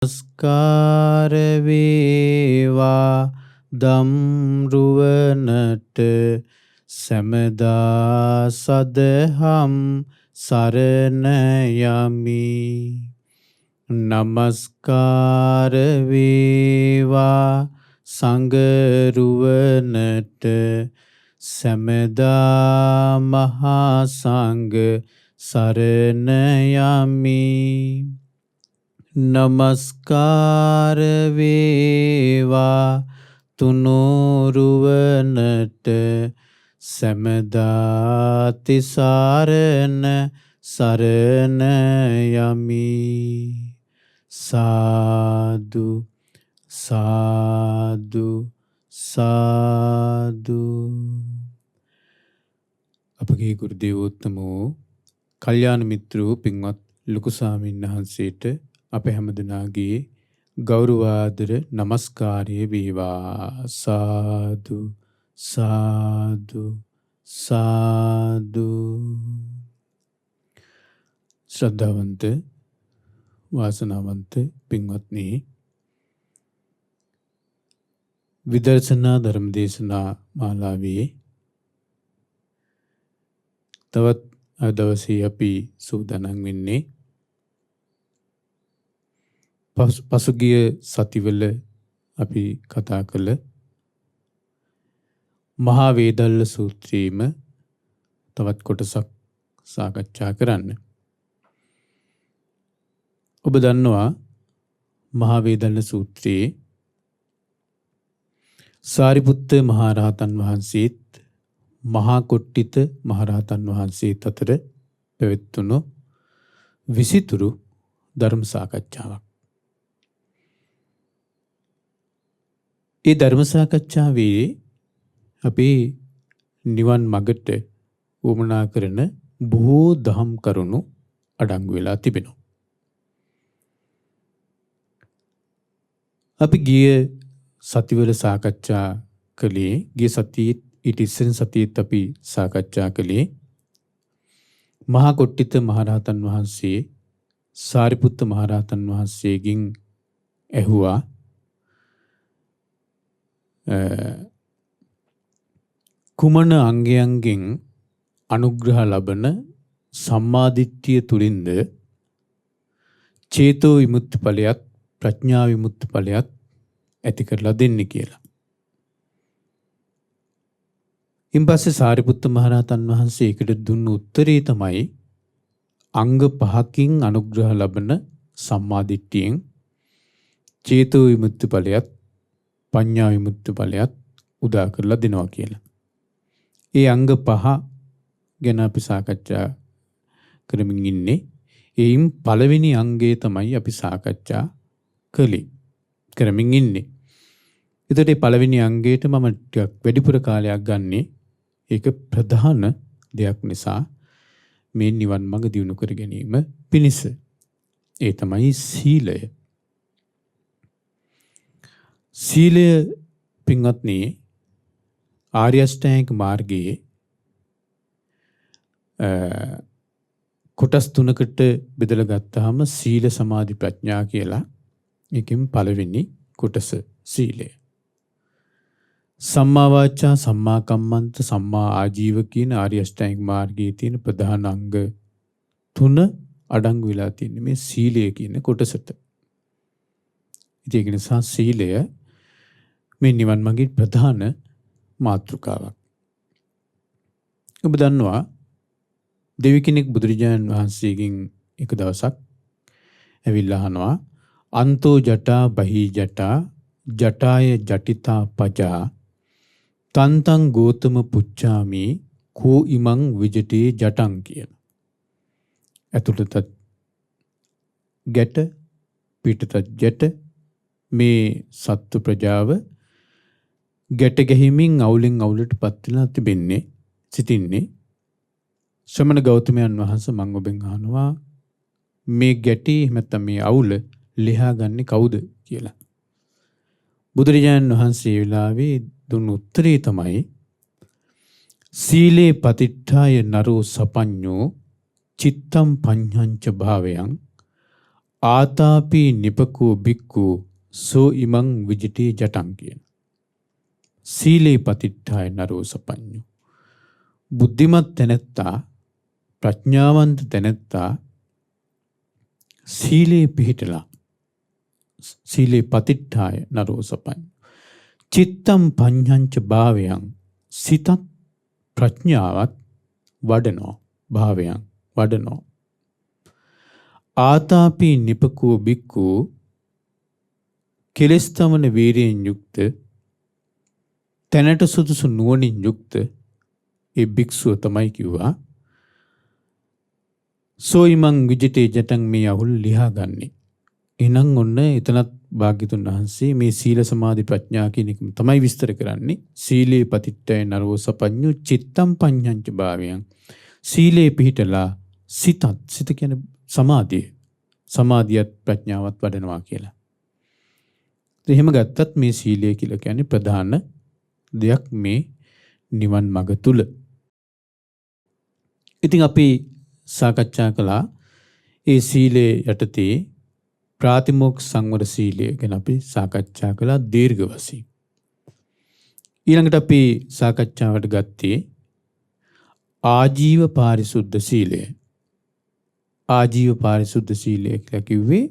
නමස්කාර වේවා දම්රුවනට සැමදා සදහම් සරණ යමි. නමස්කාර වේවා සංඝරුවනට සැමදා මහා සංඝ සරණ යමි. නමස්කාර වේවා තුනුරුවනට සැමදා තිසරණ සරණ යමි. සාදු සාදු සාදු. අපගේ ගුරු දේවෝත්තමෝ කල්යාණ මිත්‍රෝ පින්වත් ලොකු ස්වාමීන් වහන්සේට අප හැමදෙනාගේ ගෞරවාදර නමස්කාරය වේවා. සාදු සාදු සාදු. ශ්‍රද්ධාවන්ත වාසනාවන්ත පින්වත්නි, විදර්ශනා ධර්ම දේශනා මාලාවේ තවත් දවසේ අපි සූදානම් වෙන්නේ පසුගිය සතිවල අපි කතා කළ මහා වේදල්ල සූත්‍රයේම තවත් කොටසක් සාකච්ඡා කරන්න. ඔබ දන්නවා මහා වේදල්ල සූත්‍රයේ සාරිපුත්ත මහරහතන් වහන්සේත් මහා කොට්ටිත මහරහතන් වහන්සේත් අතර පැවැත්වුණු විසිතුරු ධර්ම සාකච්ඡාවක්. ඒ ධර්ම සාකච්ඡාවේ අපි නිවන් මගට වමනා කරන බොහෝ දහම් කරුණු අඩංගු වෙලා තිබෙනවා. අපි ගිය සතිවල සාකච්ඡා කළේ, ගිය සතියේ ඊට ඉස්සෙල් සතියේත් අපි සාකච්ඡා කළේ මහා කොට්ටිත මහරහතන් වහන්සේ සාරිපුත්ත මහරහතන් වහන්සේගෙන් ඇහුවා කුමන අංගයන්ගෙන් අනුග්‍රහ ලබන සම්මාදිට්ඨිය තුලින්ද චේතෝ විමුක්ති ඵලයත් ප්‍රඥා විමුක්ති ඵලයත් ඇති කරලා දෙන්නේ කියලා. ඉන්පස්සේ සාරිපුත්ත මහරහතන් වහන්සේ ඒකට දුන්න උත්තරේ තමයි අංග 5කින් අනුග්‍රහ ලබන සම්මාදිට්ඨියෙන් චේතෝ විමුක්ති ඵලයත් පඤ්ඤා විමුක්ති ඵලයත් උදා කරලා දෙනවා කියලා. ඒ අංග 5 ගැන අපි සාකච්ඡා කරමින් ඉන්නේ. එයින් පළවෙනි අංගය තමයි අපි සාකච්ඡා කරමින් ඉන්නේ. ඒතට මේ පළවෙනි අංගයට මම ටිකක් වැඩිපුර කාලයක් ගන්නෙ. ඒක ප්‍රධාන දෙයක් නිසා මේ නිවන් මඟ දියුණු කර ගැනීම පිණිස. ඒ තමයි සීලය. සීලය පින්වත්නි ආර්ය අෂ්ටාංගික මාර්ගයේ කොටස් 3කට බෙදලා ගත්තාම සීල සමාධි ප්‍රඥා කියලා. ඒකෙන් පළවෙනි කොටස සීලය. සම්මා වාචා සම්මා කම්මන්ත සම්මා ආජීව කියන ආර්ය අෂ්ටාංගික මාර්ගයේ තියෙන ප්‍රධාන අංග 3 අඩංගු වෙලා තියෙන්නේ මේ සීලය කියන කොටසට. ඒක නිසා සීලය මේ නිවන් මාර්ගයේ ප්‍රධාන මාතෘකාවක්. ඔබ දන්නවා දෙවි කෙනෙක් බුදුරජාණන් වහන්සේගෙන් එක දවසක් ඇවිල්ලා අහනවා අන්තෝ ජටා බහි ජටා ජටාය ජටිතා පජා තන්තං ගෝතම පුච්චාමි කෝ ඉමං විජටේ ජටං කියන. ඇතුළතත් ගැට පිටතත් ගැට මේ සත්ව ප්‍රජාව ගැට ගැහිමින් අවුලෙන් අවුලට පත් වෙලා තිබෙන්නේ සිටින්නේ. ශ්‍රමණ ගෞතමයන් වහන්සේ මම ඔබෙන් අහනවා මේ ගැටි නැත්නම් මේ අවුල ලියා ගන්නේ කවුද කියලා. බුදුරජාණන් වහන්සේ වෙලාවේ දුන්න උත්තරේ තමයි සීලේ පතිට්ඨාය නරෝ සපඤ්ඤෝ චිත්තම් පඤ්ඤංච භාවයන් ආතාපි නිපකෝ බික්කු සෝ ඉමං විජිතේ ජටං කියන. සීලේ පතිට්ඨාය නරෝ සපඤ්ඤු. බුද්ධිමත් තැනැත්තා ප්‍රඥාවන්ත තැනැත්තා සීලේ පිහිටලා සීලේ පතිට්ඨාය නරෝ සපඤ්ඤු. චිත්තම් පඤ්ඤංච භාවයන් සිතත් ප්‍රඥාවත් වඩනෝ භාවයන් වඩනෝ. ආතාපි නිපකෝ බික්කු කෙලෙස් තමන වීරියෙන් යුක්ත තැනට සුදුසු නුවණින් යුක්ත ඒ භික්ෂුව තමයි කිව්වා සෝයිමං විජිතේ ජටං මේ අහුල් ලියා ගන්නෙ. එහෙනම් ඔන්න එතනත් භාග්‍යතුන් වහන්සේ මේ සීල සමාධි ප්‍රඥා කියන එක තමයි විස්තර කරන්නේ. සීලේ පතිට්ඨය නරෝ සපඤ්ඤු චිත්තම් පඤ්ඤංච භාවයන්. සීලේ පිහිටලා සිතත් සිත කියන්නේ සමාධිය. සමාධියත් ප්‍රඥාවත් වඩනවා කියලා. එහෙම ගත්තත් මේ සීලය කියලා කියන්නේ ප්‍රධාන දෙයක් මේ නිවන් මඟ තුල. ඉතින් අපි සාකච්ඡා කළා ඒ සීලේ යටතේ ප්‍රාතිමෝක්ෂ සංවර සීලය ගැන අපි සාකච්ඡා කළා දීර්ඝ වශයෙන්. ඊළඟට අපි සාකච්ඡාවට ගත්තේ ආජීව පාරිශුද්ධ සීලය. ආජීව පාරිශුද්ධ සීලය කියලා කිව්වේ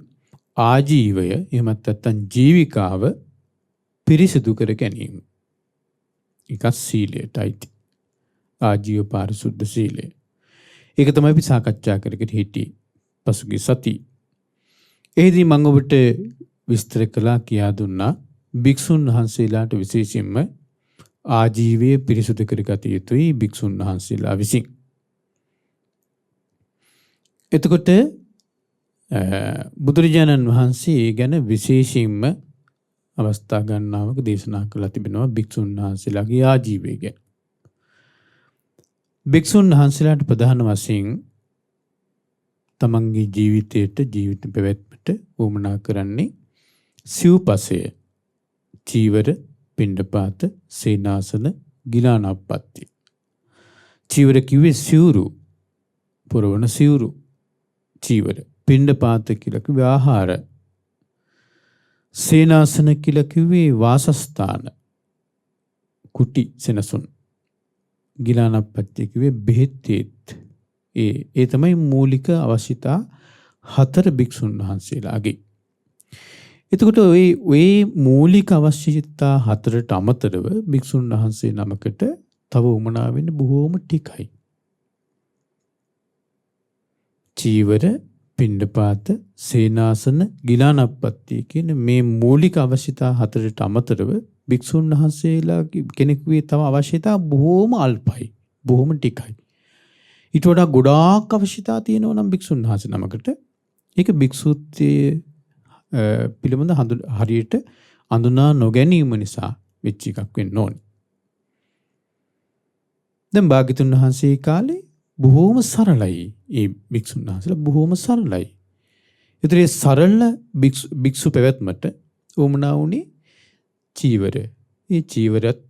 ආජීවය එහෙමත් නැත්නම් ජීවිකාව පිරිසිදු කර ගැනීම. ඒක සීලයටයි. ආජීව පාරිශුද්ධ සීලය. ඒක තමයි අපි සාකච්ඡා කරගෙන හිටියේ පසුගිය සතියේ. එහිදී මම ඔබට විස්තර කළා කියා දුන්නා භික්ෂුන් වහන්සේලාට විශේෂයෙන්ම ආජීවයේ පිරිසුදු කරගත යුතුයි භික්ෂුන් වහන්සේලා විසින්. එතකොට බුදුරජාණන් වහන්සේ ගැන විශේෂයෙන්ම අවස්ථා ගණනාවක දේශනා කළා තිබෙනවා භික්ෂුන් වහන්සේලාගේ ආජීවය ගැන. භික්ෂුන් වහන්සේලාට ප්‍රධාන වශයෙන් තමන්ගේ ජීවිතයට ජීවිත පැවැත්මට වමනා කරන්නේ සිව්පසය, චීවර, පිණ්ඩපාත, සේනාසන, ගිලානප්පත්ති. චීවර කිව්වේ සිවුරු, පුරවන සිවුරු චීවර. පිණ්ඩපාත කියලා කිව්වේ ආහාර. සේනාසන කියලා කිව්වේ වාසස්ථාන, කුටි සෙනසුන්. ගිලානප්පත්ති කිව්වේ බෙහෙත්. ඒ තමයි මූලික අවශ්‍යතා 4 භික්ෂුන් වහන්සේලාගේ. එතකොට ওই මූලික අවශ්‍යතා 4ට අමතරව භික්ෂුන් වහන්සේ නමකට තව උමනා වෙන්නේ බොහෝම ටිකයි. චීවර, පිණ්ඩපාත, සේනාසන, ගිලානප්පත්ති කියන මේ මූලික අවශ්‍යතා 4ට අමතරව භික්ෂුන් වහන්සේලාගේ කෙනෙකුගේ තව අවශ්‍යතා බොහෝම අල්පයි. බොහෝම ටිකයි. ඊට වඩා ගොඩාක් අවශ්‍යතා තියෙනවා නම් භික්ෂුන් වහන්සේ නමකට ඒක භික්ෂුත්වයේ පිළිබඳ හරියට අඳුනා නොගැනීම නිසා වෙච්ච එකක් වෙන්න ඕනේ. දැන් භාග්‍යතුන් වහන්සේ කාලේ බොහෝම සරලයි. ඒ භික්ෂුන් වහන්සේලා බොහෝම සරලයි. ඒතරේ සරල භික්ෂු පැවැත්මට උමනා වුණේ චීවර. ඒ චීවරත්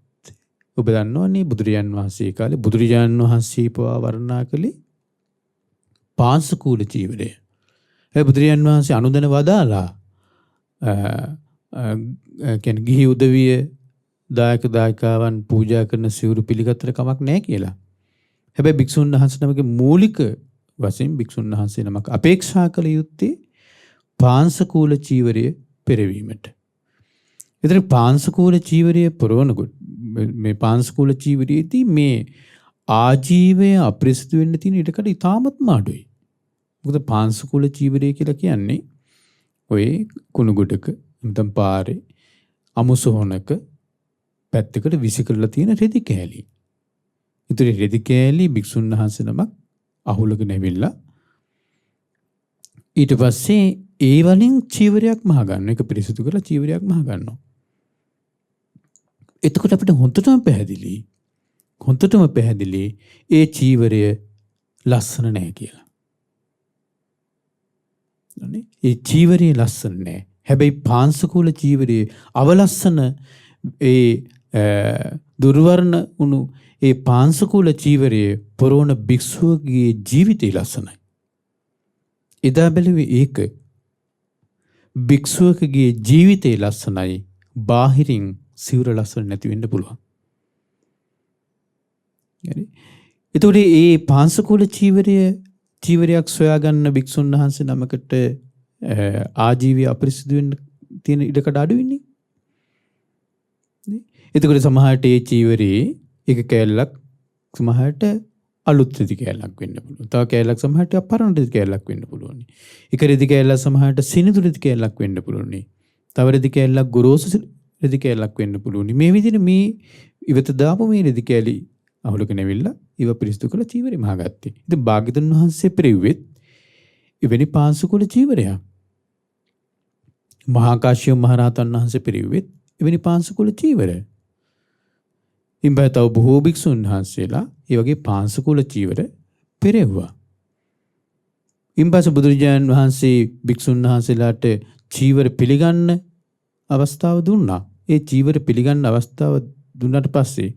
ඔබ දන්නවනේ බුදුරජාන් වහන්සේ කාලේ බුදුරජාන් වහන්සේ පවා වර්ණනා කළේ පාංශකූල චීවරය. ඒ බුදුරජාන් වහන්සේ අනුදැන වදාලා කියන්නේ ගිහි උදවිය දායක දායකාවන් පූජා කරන සිවුරු පිළිගත්තට කමක් නැහැ කියලා. හැබැයි භික්ෂුන් වහන්සේ නමගේ මූලික වශයෙන් භික්ෂුන් වහන්සේ නමක් අපේක්ෂා කළ යුත්තේ පාංශකූල චීවරය පෙරවීමට. ඒතර පාංශකූල චීවරය පුරවනකොට මේ පාංශකූල චීවරයේදී මේ ආජීවය අපිරිසිදු වෙන්න තියෙන ඉඩකඩ ඉතාමත්ම අඩුයි. මොකද පාංශකූල චීවරය කියලා කියන්නේ ඔය කුණු ගොඩක නැත්නම් පාරේ අමුසොහනක පැත්තකට විසි කරලා තියෙන රෙදි කෑලි. ඒතර රෙදි කෑලි භික්ෂුන් වහන්සේ නමක් අහුලගෙන ඇවිල්ලා ඊට පස්සේ ඒ වලින් චීවරයක් මහ ගන්න එක පිරිසිදු කරලා චීවරයක් මහ ගන්නවා. එතකොට අපිට හොඳටම පැහැදිලි ඒ චීවරය ලස්සන නැහැ කියලා. ඒ චීවරය ලස්සන නැහැ. හැබැයි පාංශකූල චීවරයේ අවලස්සන ඒ දුර්වර්ණ වුණු ඒ පාංශකූල චීවරයේ පුරවන භික්ෂුවගේ ජීවිතය ලස්සනයි. එදා බැලුවේ ඒක. භික්ෂුවකගේ ජීවිතේ ලස්සනයි බාහිරින් සිවුර ලස්සන නැති වෙන්න පුළුවන්. හරි. එතකොට මේ පාංශකූල චීවරයක් සොයාගන්න භික්ෂුන් වහන්සේ නමකට ආජීවය අපරිසිදු වෙන්න තියෙන ඉඩකඩ අඩු වෙන්නේ. එතකොට සමහරට ඒ චීවරේ එක කෑල්ලක් සමහරට අලුත් රෙදි කෑල්ලක් වෙන්න පුළුවන්. තව කෑල්ලක් සමහරට අපරණ රෙදි කෑල්ලක් වෙන්න පුළුවන්. එක රෙදි කෑල්ලක් සමහරට සිනිඳු රෙදි කෑල්ලක් වෙන්න පුළුවන්. තව රෙදි කෑල්ලක් ගොරෝසු රෙදි කෑල්ලක් වෙන්න පුළුවන්. මේ විදිහට මේ ඉවත දාපු මේ රෙදි කෑලි අහුලක නැවිලා ඉව පිරිසිදු කළ චීවරය මහාගත්තේ. ඉතින් භාග්‍යවතුන් වහන්සේ පෙරෙව්වෙත් එවැනි පාංශකූල චීවරයක්. මහා කාශ්‍යප මහ රහතන් වහන්සේ පෙරෙව්වෙත් එවැනි පාංශකූල චීවරය. ඉම්බතව බොහෝ භික්ෂුන් වහන්සේලා ඒ වගේ පාංශකූල චීවර පෙරෙව්වා. ඉම්පස්ස බුදුරජාණන් වහන්සේ භික්ෂුන් වහන්සේලාට චීවර පිළිගන්න අවස්ථාව දුන්නා. ඒ චීවර පිළිගන්න අවස්ථාව දුන්නාට පස්සේ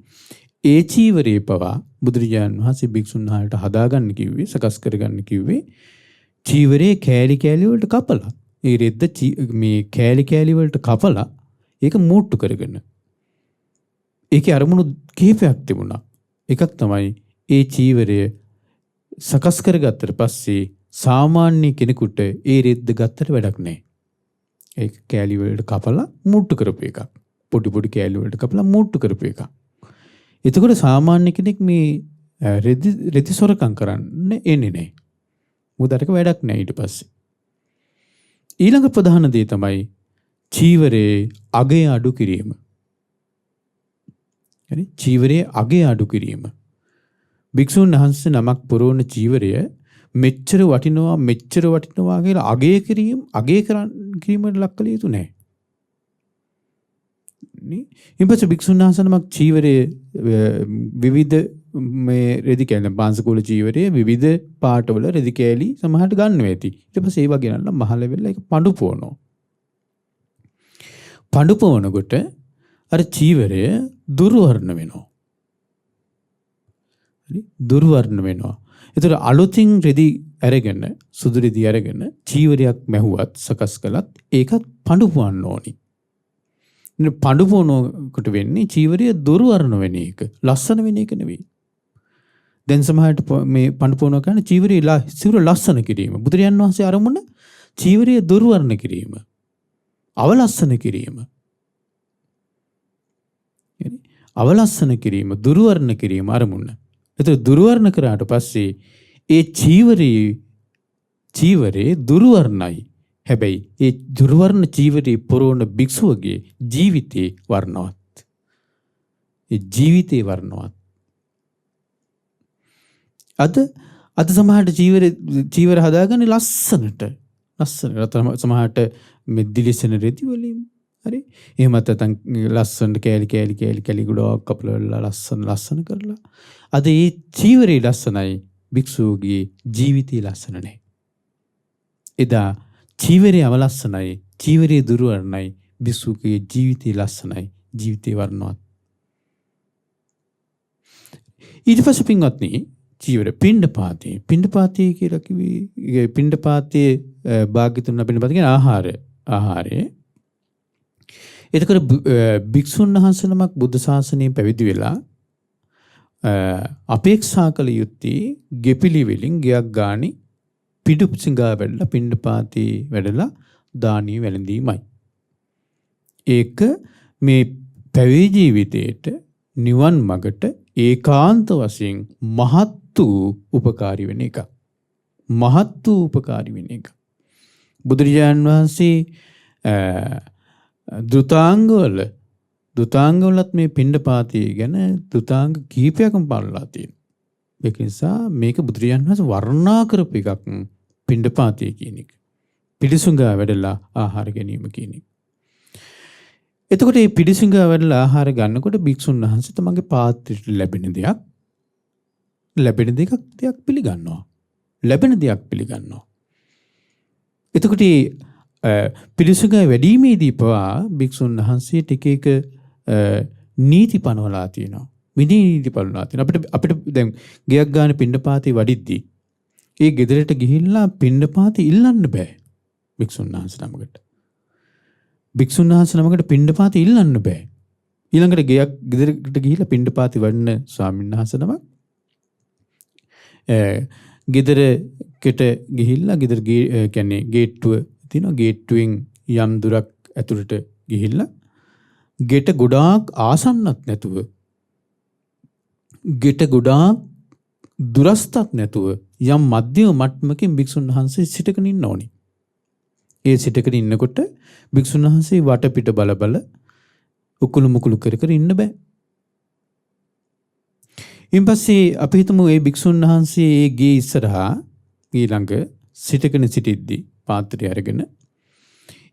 ඒ චීවරේ පවා බුදුරජාණන් වහන්සේ භික්ෂුන් වහන්සේලාට හදාගන්න කිව්වේ, සකස් කරගන්න කිව්වේ චීවරේ කෑලි කෑලි වලට කපලා. ඒ රෙද්ද මේ කෑලි කෑලි වලට කපලා ඒක මූට්ටු කරගෙන. ඒකේ අරමුණු කිහිපයක් තිබුණා. එකක් තමයි ඒ චීවරය සකස් කරගත්තට පස්සේ සාමාන්‍ය කෙනෙකුට ඒ රෙද්ද ගත්තට වැඩක් නැහැ. ඒක කෑලි වලට කපලා මූට්ටු කරපු එකක්. පොඩි පොඩි කෑලි වලට කපලා මූට්ටු කරපු එකක්. එතකොට සාමාන්‍ය කෙනෙක් මේ රෙදි සොරකම් කරන්න එන්නේ නැහැ. මොකද අරක වැඩක් නැහැ ඊට පස්සේ. ඊළඟ ප්‍රධාන දේ තමයි චීවරයේ අගය අඩු කිරීම. හරි? චීවරයේ අගය අඩු කිරීම. භික්ෂුන් වහන්සේ නමක් පුරවන චීවරය මෙච්චර වටිනවා කියලා අගය කිරීමට ලක් කළ යුතු නැහැ. ඊපස්සේ භික්ෂුන් වහන්සේ නමක් චීවරයේ විවිධ මේ රෙදි කෑලි පාංශකූල චීවරයේ විවිධ පාටවල රෙදි කෑලි සමහරට ගන්නවා ඇති. ඊට පස්සේ ඒවා ගෙනල්ලා මහල වෙලා ඒක පඳු පොවනවා. පඳු පොවනකොට අර චීවරය දුර්වර්ණ වෙනවා. හරි? දුර්වර්ණ වෙනවා. ඒතර අලුතින් රෙදි අරගෙන සුදු රෙදි අරගෙන චීවරයක් මැහුවත් සකස් කළත් ඒකත් පඳු පොවන්න ඕනි. පඳු පොවනකොට වෙන්නේ චීවරය දුර්වර්ණ වෙන එක. ලස්සන වෙන එක නෙවෙයි. දැන් සමහරට මේ පඳු පොවනවා කියන්නේ චීවරයේ සිවුර ලස්සන කිරීම. බුදුරජාන් වහන්සේ අරමුණ චීවරය දුර්වර්ණ කිරීම. අවලස්සන කිරීම. අවලස්සන කිරීම, දුර්වර්ණ කිරීම අරමුණ. ඒතර දුර්වර්ණ කරාට පස්සේ ඒ චීවරේ දුර්වර්ණයි. හැබැයි ඒ දුර්වර්ණ චීවරේ පුරවන භික්ෂුවගේ ජීවිතේ වර්ණවත්. ඒ ජීවිතේ වර්ණවත්. අද සමහරට චීවර හදාගන්නේ ලස්සනට සමහරට මේ දිලිසෙන රෙදි වලින්. හරි? එහෙම නැත්නම් ලස්සනට කෑලි ගොඩක් කපලා ලස්සන කරලා. අද ඒ චීවරේ ලස්සනයි, භික්ෂුවගේ ජීවිතේ ලස්සන නැහැ. එදා චීවරේ අවලස්සනයි, චීවරේ දුර්වර්ණයි, භික්ෂුවගේ ජීවිතේ ලස්සනයි, ජීවිතේ වර්ණවත්. ඊට පස්සේ පින්වත්නි චීවර පිණ්ඩපාතේ කියලා කිව්වේ පිණ්ඩපාතයේ භාග්‍යතුන් පිණ්ඩපාත කියන ආහාරය. එතකොට භික්ෂුන් වහන්සේ නමක් බුද්ධ ශාසනය පැවිදි වෙලා අපේක්ෂා කළ යුත්තේ ගෙපිලි වලින් ගයක් ගානේ පිටුපසිඟා වැඩලා පිණ්ඩපාතේ වැඩලා දානීය වැළඳීමයි. ඒක මේ පැවිදි ජීවිතේට නිවන් මගට ඒකාන්ත වශයෙන් මහත් වූ උපකාරී වෙන එක. මහත් වූ උපකාරී වෙන එක. බුදුරජාණන් වහන්සේ දුතාංගවලත් මේ පිණ්ඩපාතය ගැන දුතාංග කීපයක්ම පනවලා තියෙනවා. ඒක නිසා මේක බුදුරජාණන් වහන්සේ වර්ණනා කරපු එකක් පිණ්ඩපාතය කියන එක. පිළිසුඟා වැඩලා ආහාර ගැනීම කියන එක. එතකොට මේ පිළිසුඟා වැඩලා ආහාර ගන්නකොට භික්ෂුන් වහන්සේ තමන්ගේ පාත්‍රයට ලැබෙන දෙයක් පිළිගන්නවා. ලැබෙන දෙයක් පිළිගන්නවා. එතකොට පිළිසුඟා වැඩිීමේදී පවා භික්ෂුන් වහන්සේට එක නීති පනවලා තියෙනවා. විනී නීති පනවලා තියෙනවා. අපිට දැන් ගයක් ගන්න පිණ්ඩපාතේ වඩිද්දී ඒ ගෙදරට ගිහිල්ලා පිණ්ඩපාතේ ඉල්ලන්න බෑ භික්ෂුන් වහන්සේ නමකට. භික්ෂුන් වහන්සේ නමකට පිණ්ඩපාත ඉල්ලන්න බෑ. ඊළඟට ගෙදරකට ගිහිල්ලා පිණ්ඩපාති වඩන ස්වාමීන් වහන්සේ නමක් ගෙදරකට ගිහිල්ලා ගෙදර කියන්නේ ගේට්ටුව තියෙනවා. ගේට්ටුවෙන් යම් දුරක් ඇතුළට ගිහිල්ලා ගෙට ගොඩාක් ආසන්නක් නැතුව ගෙට ගොඩාක් දුරස්තක් නැතුව යම් මධ්‍යම මට්ටමකින් භික්ෂුන් වහන්සේ සිටගෙන ඉන්න ඕනි. ඒ සිටගෙන ඉන්නකොට භික්ෂුන් වහන්සේ වටපිට බල බල උකුළු මුකුළු කර කර ඉන්න බෑ. ඊන් පස්සේ අපි හිතමු මේ භික්ෂුන් වහන්සේ ඒ ගේ ඉස්සරහා ඊළඟ සිටගෙන සිටිද්දී පාත්‍රය අරගෙන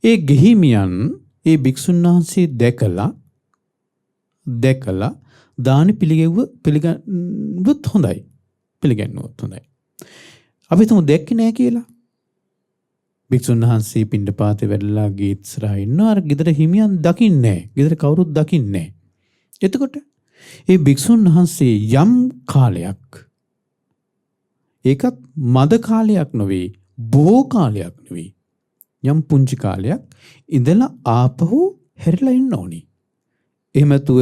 ඒ ගෙහිමියන් ඒ භික්ෂුන් වහන්සේ දැකලා දානි පිළිගන්නුවොත් හොඳයි. පිළිගන්නුවොත් හොඳයි. අපි හිතමු දැක්කේ නැහැ කියලා. භික්ෂුන් වහන්සේ පිණ්ඩපාතේ වැඩලා ගේ ඉස්සරහා ඉන්නවා. අර ගෙදර හිමියන් දකින්නේ නැහැ. ගෙදර කවුරුත් දකින්නේ නැහැ. එතකොට ඒ භික්ෂුන් වහන්සේ යම් කාලයක් ඒකත් මද කාලයක් නෙවෙයි බොහෝ කාලයක් නෙවෙයි යම් පුංචි කාලයක් ඉඳලා ආපහු හැරිලා ඉන්න ඕනි. එහෙමතුව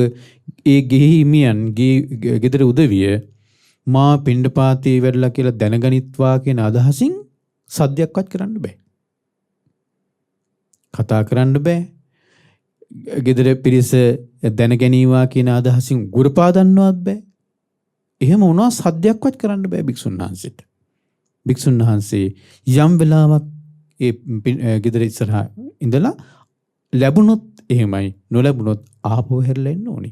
ඒ ගෙහිමියන් ගෙදර උදවිය මා පිණ්ඩපාතේ වැඩලා කියලා දැනගනිත්වා කියන අදහසින් සද්දයක්වත් කරන්න බෑ. කතා කරන්න බෑ. ගෙදර පිරිස දැනගැනීවා කියන අදහසින් ගුරුපාදන්නවත් බෑ. එහෙම වුණා සද්දයක්වත් කරන්න බෑ භික්ෂුන් වහන්සේට. භික්ෂුන් වහන්සේ යම් වෙලාවක් ඒ ගෙදර ඉස්සරහා ඉඳලා ලැබුණොත් එහෙමයි නොලැබුණොත් ආපහු හැරිලා එන්න ඕනි.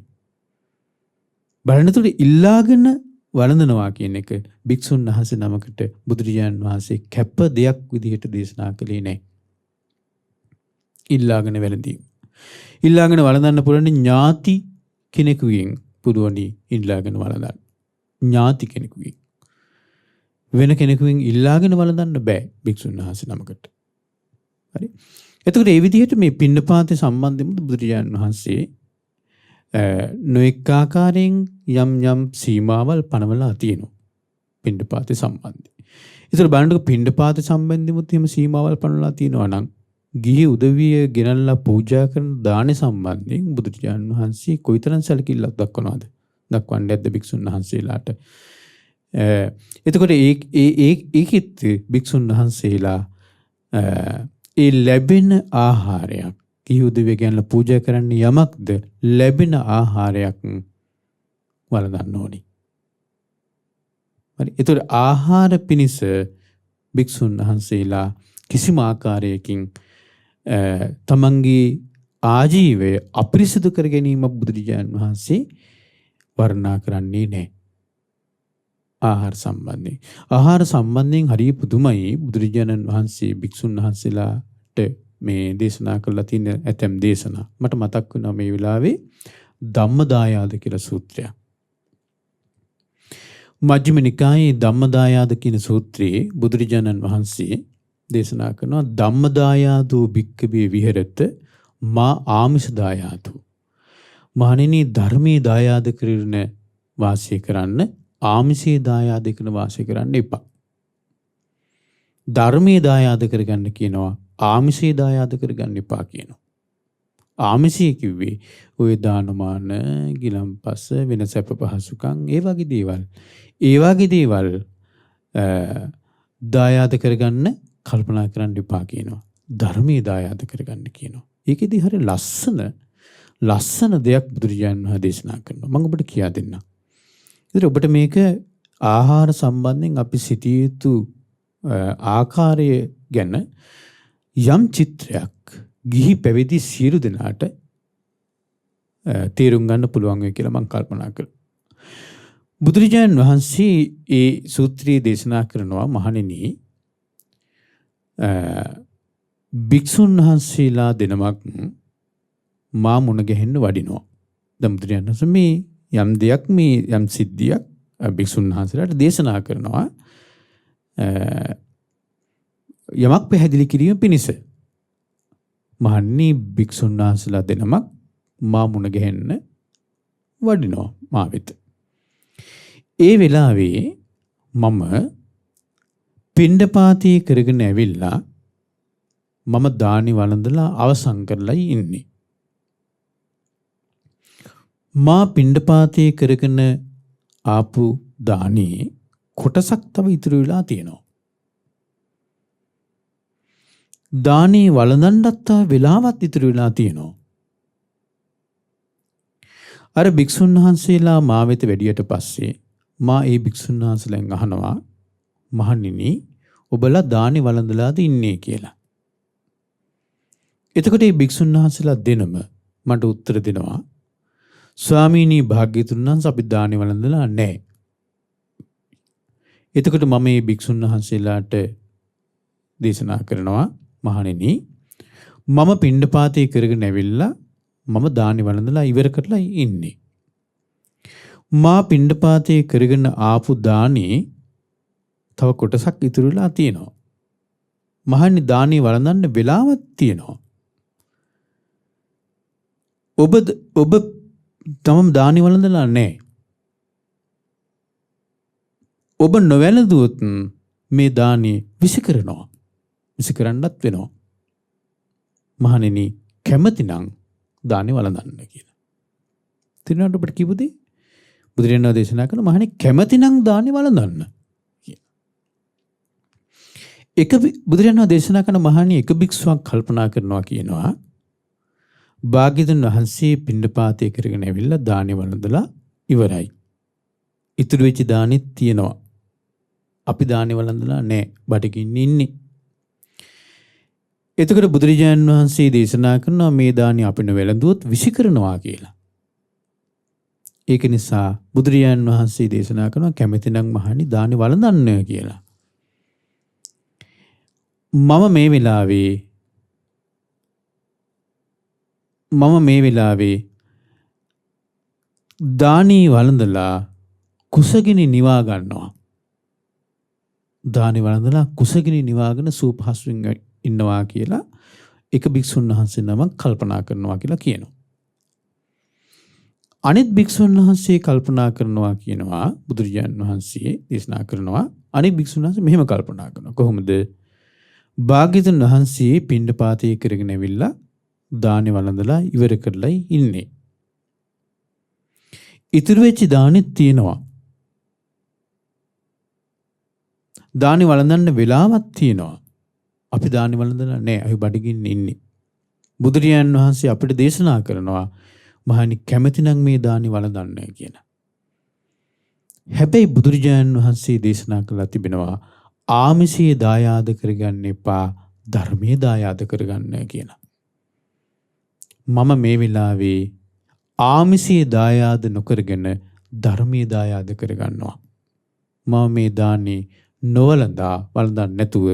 බලන්නතොට ඉල්ලාගෙන වළඳනවා කියන එක භික්ෂුන් වහන්සේ නමකට බුදුරජාණන් වහන්සේ කැප දෙයක් විදිහට දේශනා කළේ නැහැ. ඉල්ලාගෙන වැළඳීම. ඉල්ලාගෙන වළඳන්න පුළුවන් ඥාති කෙනෙකුගෙන් පුදුවනි ඉල්ලාගෙන වළඳන්න. ඥාති කෙනෙකුගෙන්. වෙන කෙනෙකුගෙන් ඉල්ලාගෙන වළඳන්න බෑ භික්ෂුන් වහන්සේ නමකට. හරි. එතකොට මේ විදිහට මේ පිණ්ඩපාතේ සම්බන්ධයෙන් බුදුරජාණන් වහන්සේ නොඑක ආකාරයෙන් යම් සීමාවල් පනවලා තියෙනවා. පිණ්ඩපාතේ සම්බන්ධයෙන්. ඒතර බලන්නකො පිණ්ඩපාතේ සම්බන්ධෙමුත් එහෙම සීමාවල් පනවලා තියෙනවා නම් ගිහි උදවිය ගෙනල්ලා පූජා කරන දාන සම්බන්ධයෙන් බුදුරජාණන් වහන්සේ කොයිතරම් සැලකිල්ලක් දක්වනවද? දක්වන්නේ නැද්ද භික්ෂුන් වහන්සේලාට? එතකොට ඒකෙත් භික්ෂුන් වහන්සේලා ඒ ලැබෙන ආහාරයක් ගිහි උදවිය ගෙනල්ලා පූජා කරන්න යමක්ද ලැබෙන ආහාරයක් වළඳන්න ඕනි. හරි. ඒතර ආහාර පිණිස භික්ෂුන් වහන්සේලා කිසිම ආකාරයකින් තමන්ගේ ආජීවය අපිරිසිදු කර ගැනීම බුදුරජාණන් වහන්සේ වර්ණනා කරන්නේ නැහැ. ආහාර සම්බන්ධයෙන්. ආහාර සම්බන්ධයෙන් හරිය පුදුමයි බුදුරජාණන් වහන්සේ භික්ෂුන් වහන්සේලාට මේ දේශනා කරලා තියෙන ඇතැම් දේශනා. මට මතක් වෙනවා මේ වෙලාවේ ධම්මදායාද කියලා සූත්‍රයක්. මජ්ක්‍ධිම නිකායේ ධම්මදායාද කියන සූත්‍රයේ බුදුරජාණන් වහන්සේ දේශනා කරනවා ධම්මදායාදෝ භික්ඛවේ විහෙරත මා ආමිෂ දායාදෝ. මහණෙනි ධර්මයේ දායාද කරගෙන වාසය කරන්න ආමිෂයේ දායාද කරන වාසය කරන්න එපා. ධර්මයේ දායාද කරගන්න කියනවා ආමිෂයේ දායාද කරගන්න එපා කියනවා. ආමිෂය කිව්වේ ওই දානමාන ගිලම්පස වෙන සැප පහසුකම් ඒ වගේ දේවල්. ඒ වගේ දේවල් දායාද කරගන්න කල්පනා කරන්න එපා කියනවා. ධර්මයේ දායාද කරගන්න කියනවා. ඒකෙදි හරිය ලස්සන දෙයක් බුදුරජාණන් වහන්සේ දේශනා කරනවා. මම ඔබට කියා දෙන්නම්. ඉතින් ඔබට මේක ආහාර සම්බන්ධයෙන් අපි සිටිය යුතු ආකාරය ගැන යම් චිත්‍රයක් ගිහි පැවිදි සියලු දෙනාට තේරුම් ගන්න පුළුවන් වෙයි කියලා මම කල්පනා කළා. බුදුරජාණන් වහන්සේ ඒ සූත්‍රයේ දේශනා කරනවා මහණෙනි භික්ෂුන් වහන්සේලා දෙනමක් මා මුණ ගැහෙන්න වඩිනවා. දැන් බුදුරජාණන් වහන්සේ මේ යම් දෙයක් මේ යම් සිද්ධියක් භික්ෂුන් වහන්සේලාට දේශනා කරනවා යමක් පැහැදිලි කිරීම පිණිස. මහණෙනි භික්ෂුන් වහන්සේලා දෙනමක් මා මුණ ගැහෙන්න වඩිනවා මා වෙත. ඒ වෙලාවේ මම පිණ්ඩපාතී කරගෙන ඇවිල්ලා මම දානි වළඳලා අවසන් කරලා ඉන්නේ. මා පිණ්ඩපාතයේ කරගෙන ආපු දානේ කොටසක් තව ඉතුරු වෙලා තියෙනවා. දානේ වළඳන්නත් තව වෙලාවක් ඉතුරු වෙලා තියෙනවා. අර භික්ෂුන් වහන්සේලා මා වෙත වැඩියට පස්සේ මා ඒ භික්ෂුන් වහන්සේලාගෙන් අහනවා මහණෙනි ඔබලා දානේ වළඳලාද ඉන්නේ කියලා. එතකොට මේ භික්ෂුන් වහන්සේලා දෙනම මට උත්තර දෙනවා ස්වාමීනි භාග්‍යතුන් වහන්සේ අපි දානේ වළඳලා නැහැ. එතකොට මම මේ භික්ෂුන් වහන්සේලාට දේශනා කරනවා මහණෙනි මම පිණ්ඩපාතේ කරගෙන ඇවිල්ලා මම දානි වළඳලා ඉවර කරලා ඉන්නේ. මා පිණ්ඩපාතේ කරගෙන ආපු දානේ තව කොටසක් ඉතුරු වෙලා තියෙනවා. මහණනි දානි වළඳන්න වෙලාවක් තියෙනවා. ඔබ තමම දානි වළඳලා නැහැ. ඔබ නොවැළඳුවොත් මේ දානේ විසි කරනවා. විසි කරන්නත් වෙනවා. මහණෙනි කැමතිනම් දානේ වළඳන්න කියලා. තිරනට ඔබට කිව්වද? බුදුරජාණන් වහන්සේ දේශනා කරන මහණෙනි කැමතිනම් දානේ වළඳන්න. එක බුදුරජාණන් වහන්සේ දේශනා කරන මහණෙනි එක භික්ෂුවක් කල්පනා කරනවා කියනවා භාග්‍යවතුන් වහන්සේ පිණ්ඩපාතේ කරගෙන ඇවිල්ලා දානේ වළඳලා ඉවරයි. ඉතුරු වෙච්ච දානෙත් තියෙනවා. අපි දානේ වළඳලා නැහැ. බඩගින්න ඉන්නේ. එතකොට බුදුරජාණන් වහන්සේ දේශනා කරනවා මේ දානේ අපි නොවැළඳුවොත් විසි කරනවා කියලා. ඒක නිසා බුදුරජාණන් වහන්සේ දේශනා කරනවා කැමැතිනම් මහණනි දානේ වළඳන්න කියලා. මම මේ වෙලාවේ දානී වළඳලා කුසගිනි නිවා ගන්නවා. දානි වළඳලා කුසගිනි නිවාගෙන සූපහසුවෙන් ඉන්නවා කියලා එක භික්ෂුන් වහන්සේ නමක් කල්පනා කරනවා කියලා කියනවා. අනිත් භික්ෂුන් වහන්සේ කල්පනා කරනවා කියනවා බුදුරජාණන් වහන්සේ දේශනා කරනවා අනිත් භික්ෂුන් වහන්සේ මෙහෙම කල්පනා කරනවා. කොහොමද? භාග්‍යවතුන් වහන්සේ පිණ්ඩපාතේ කරගෙන ඇවිල්ලා දානි වළඳලා ඉවර කරලා ඉන්නේ. ඉතුරු වෙච්ච දානෙත් තියෙනවා. දානි වළඳන්න වෙලාවක් තියෙනවා. අපි දානි වළඳලා නැහැ. අපි බඩගින්න ඉන්නේ. බුදුරජාණන් වහන්සේ අපිට දේශනා කරනවා මහණනි කැමැතිනම් මේ දානි වළඳන්න කියන. හැබැයි බුදුරජාණන් වහන්සේ දේශනා කළා තිබෙනවා ආමිෂයේ දායාද කරගන්න එපා ධර්මයේ දායාද කරගන්න කියලා. මම මේ වෙලාවේ ආමිෂයේ දායාද නොකරගෙන ධර්මයේ දායාද කරගන්නවා. මම මේ දානේ වළඳන්නේ නැතුව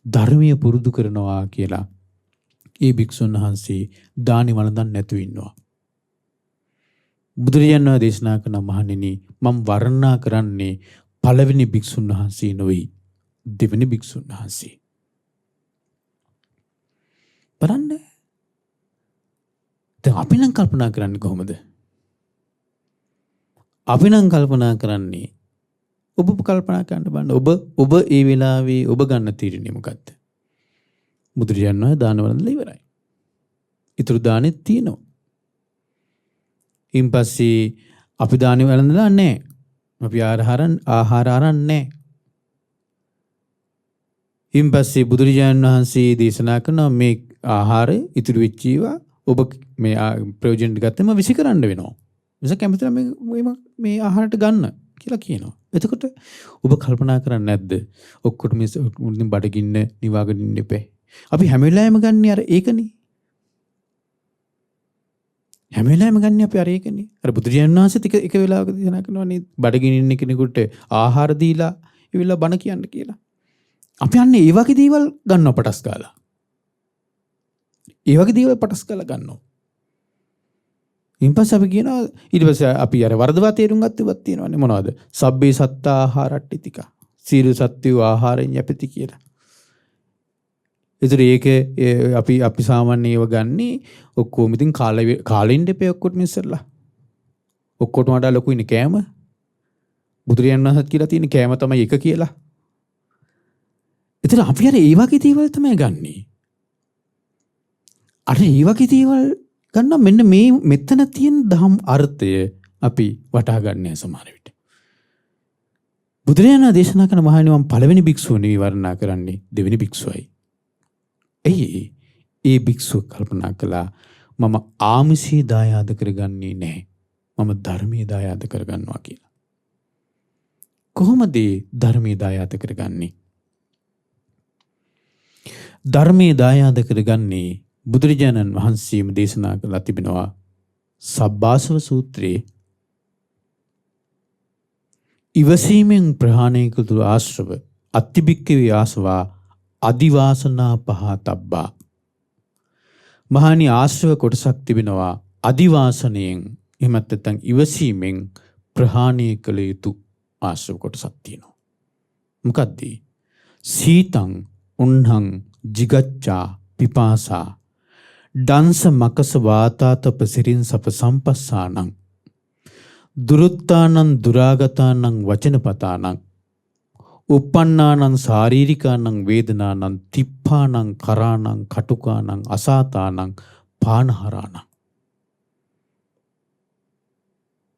ධර්මීය පුරුදු කරනවා කියලා ඒ භික්ෂුන් වහන්සේ දානි වළඳන්නේ නැතුව ඉන්නවා. බුදුරජාණන් වහන්සේ දේශනා කරන මහණෙනි මම වර්ණනා කරන්නේ පළවෙනි භික්ෂුන් වහන්සේ නෙවෙයි දෙවෙනි භික්ෂුන් වහන්සේ. බලන්න. දැන් අපි නම් කල්පනා කරන්නේ කොහොමද? අපි නම් කල්පනා කරන්නේ ඔබ කල්පනා කරන්න බලන්න ඔබ ඒ වෙලාවේ ඔබ ගන්න තීරණය මොකක්ද? බුදුරජාණන් වහන්සේ දාන වළඳලා ඉවරයි. ඊටු දානෙත් තියෙනවා. ඊන් පස්සේ අපි දාන වළඳලා නැහැ. අපි ආහාර අරන් නැහැ. ඊන් පස්සේ බුදුරජාණන් වහන්සේ දේශනා කරන මේ ආහාරය ඉතුරු වෙච්ච ඒවා ඔබ මේ ප්‍රයෝජන ගත්තම විසි කරන්න වෙනවා. නිසා කැමතිද මේ ආහාරට ගන්න කියලා කියනවා. එතකොට ඔබ කල්පනා කරන්නේ නැද්ද? ඔක්කොටම මුලින් බඩගින්න නිවාගෙන ඉන්න එපා. අපි හැම වෙලාවෙම ගන්න අර ඒකනේ. හැම වෙලාවෙම ගන්න අපි අර ඒකනේ. අර බුදුරජාණන් වහන්සේත් එක වෙලාවක දේශනා කරනවානේ බඩගින්න ඉන්න කෙනෙකුට ආහාර දීලා ඉවිල්ලා බණ කියන්න කියලා. අපි අන්නේ ඒ වගේ දේවල් ගන්නවා පටස් ගාලා. ඒ වගේ දේවල් පටස් ගාලා ගන්නවා. ඊපස්සේ අපි කියනවා ඊට පස්සේ අපි අර වර්ධවා තේරුම් ගත්තවත් තියෙනවානේ මොනවද? සබ්බේ සත්තා ආහාරට්ටිතික. සීල සත්‍යෝ ආහාරයෙන් යැපති කියලා. ඒතර ඒක අපි සාමාන්‍ය ඒව ගන්නේ ඔක්කොම ඉතින් කාලෙින් දෙපේ ඔක්කොටම ඉස්සරලා. ඔක්කොටම වඩා ලොකු ඉන්නේ කෑම. බුදුරජාණන් වහන්සේත් කියලා තියෙන කෑම තමයි එක කියලා. ඒතර අපි අර ඒ වගේ දේවල් තමයි ගන්නේ. අර ඒ වගේ දේවල් ගන්න මෙන්න මේ මෙතන තියෙන දහම් අර්ථය අපි වටහා ගන්නෑ සමහර විට. බුදුරජාණන් දේශනා කරන මහණෙනි මම පළවෙනි භික්ෂුව නෙවෙයි වර්ණනා කරන්නේ දෙවෙනි භික්ෂුවයි. එයි ඒ භික්ෂුව කල්පනා කළා මම ආමිෂී දායාද කරගන්නේ නැහැ. මම ධර්මයේ දායාද කරගන්නවා කියලා. කොහොමද ධර්මයේ දායාද කරගන්නේ? ධර්මයේ දායාද කරගන්නේ බුදුරජාණන් වහන්සේම දේශනා කළා තිබෙනවා සබ්බාසව සූත්‍රයේ ඉවසීමෙන් ප්‍රහාණය කළ ආශ්‍රව අත්තිබික්කවේ ආසවා අදිවාසනා පහතබ්බා. මහණි ආශ්‍රව කොටසක් තිබෙනවා අදිවාසනයෙන් එහෙමත් නැත්නම් ඉවසීමෙන් ප්‍රහාණය කළ යුතු ආශ්‍රව කොටසක් තියෙනවා. මොකද්ද? සීතං උන්හං jigaccha පිපාසා දංස මකස වාතාතප සිරින් සප සම්පස්සානං දුරුත්තානං දුරාගතානං වචනපතානං uppannānaṁ sārīrikānaṁ වේදනානං තිප්පානං කරානං කටුකානං අසාතානං පානහරානං.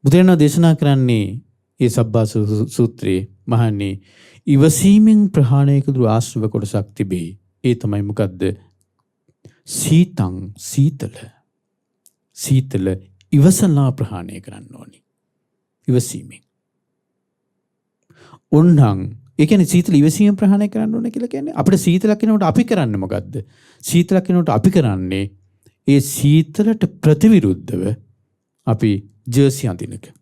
බුදුරජාණන් දේශනා කරන්නේ මේ සබ්බාස සූත්‍රයේ මහන්නේ ඉවසීමෙන් ප්‍රහාණය කළ ආශ්‍රව කොටසක් තිබේ. ඒ තමයි මොකද්ද? සීතං සීතල ඉවසලා ප්‍රහාණය කරන්න ඕනි. ඉවසීමෙන්. උන්හං ඒ කියන්නේ සීතල ඉවසීමෙන් ප්‍රහාණය කරන්න ඕන කියලා කියන්නේ අපිට සීතලක් වෙනකොට අපි කරන්නේ මොකද්ද? සීතලක් වෙනකොට අපි කරන්නේ ඒ සීතලට ප්‍රතිවිරුද්ධව අපි ජර්සි අඳිනක.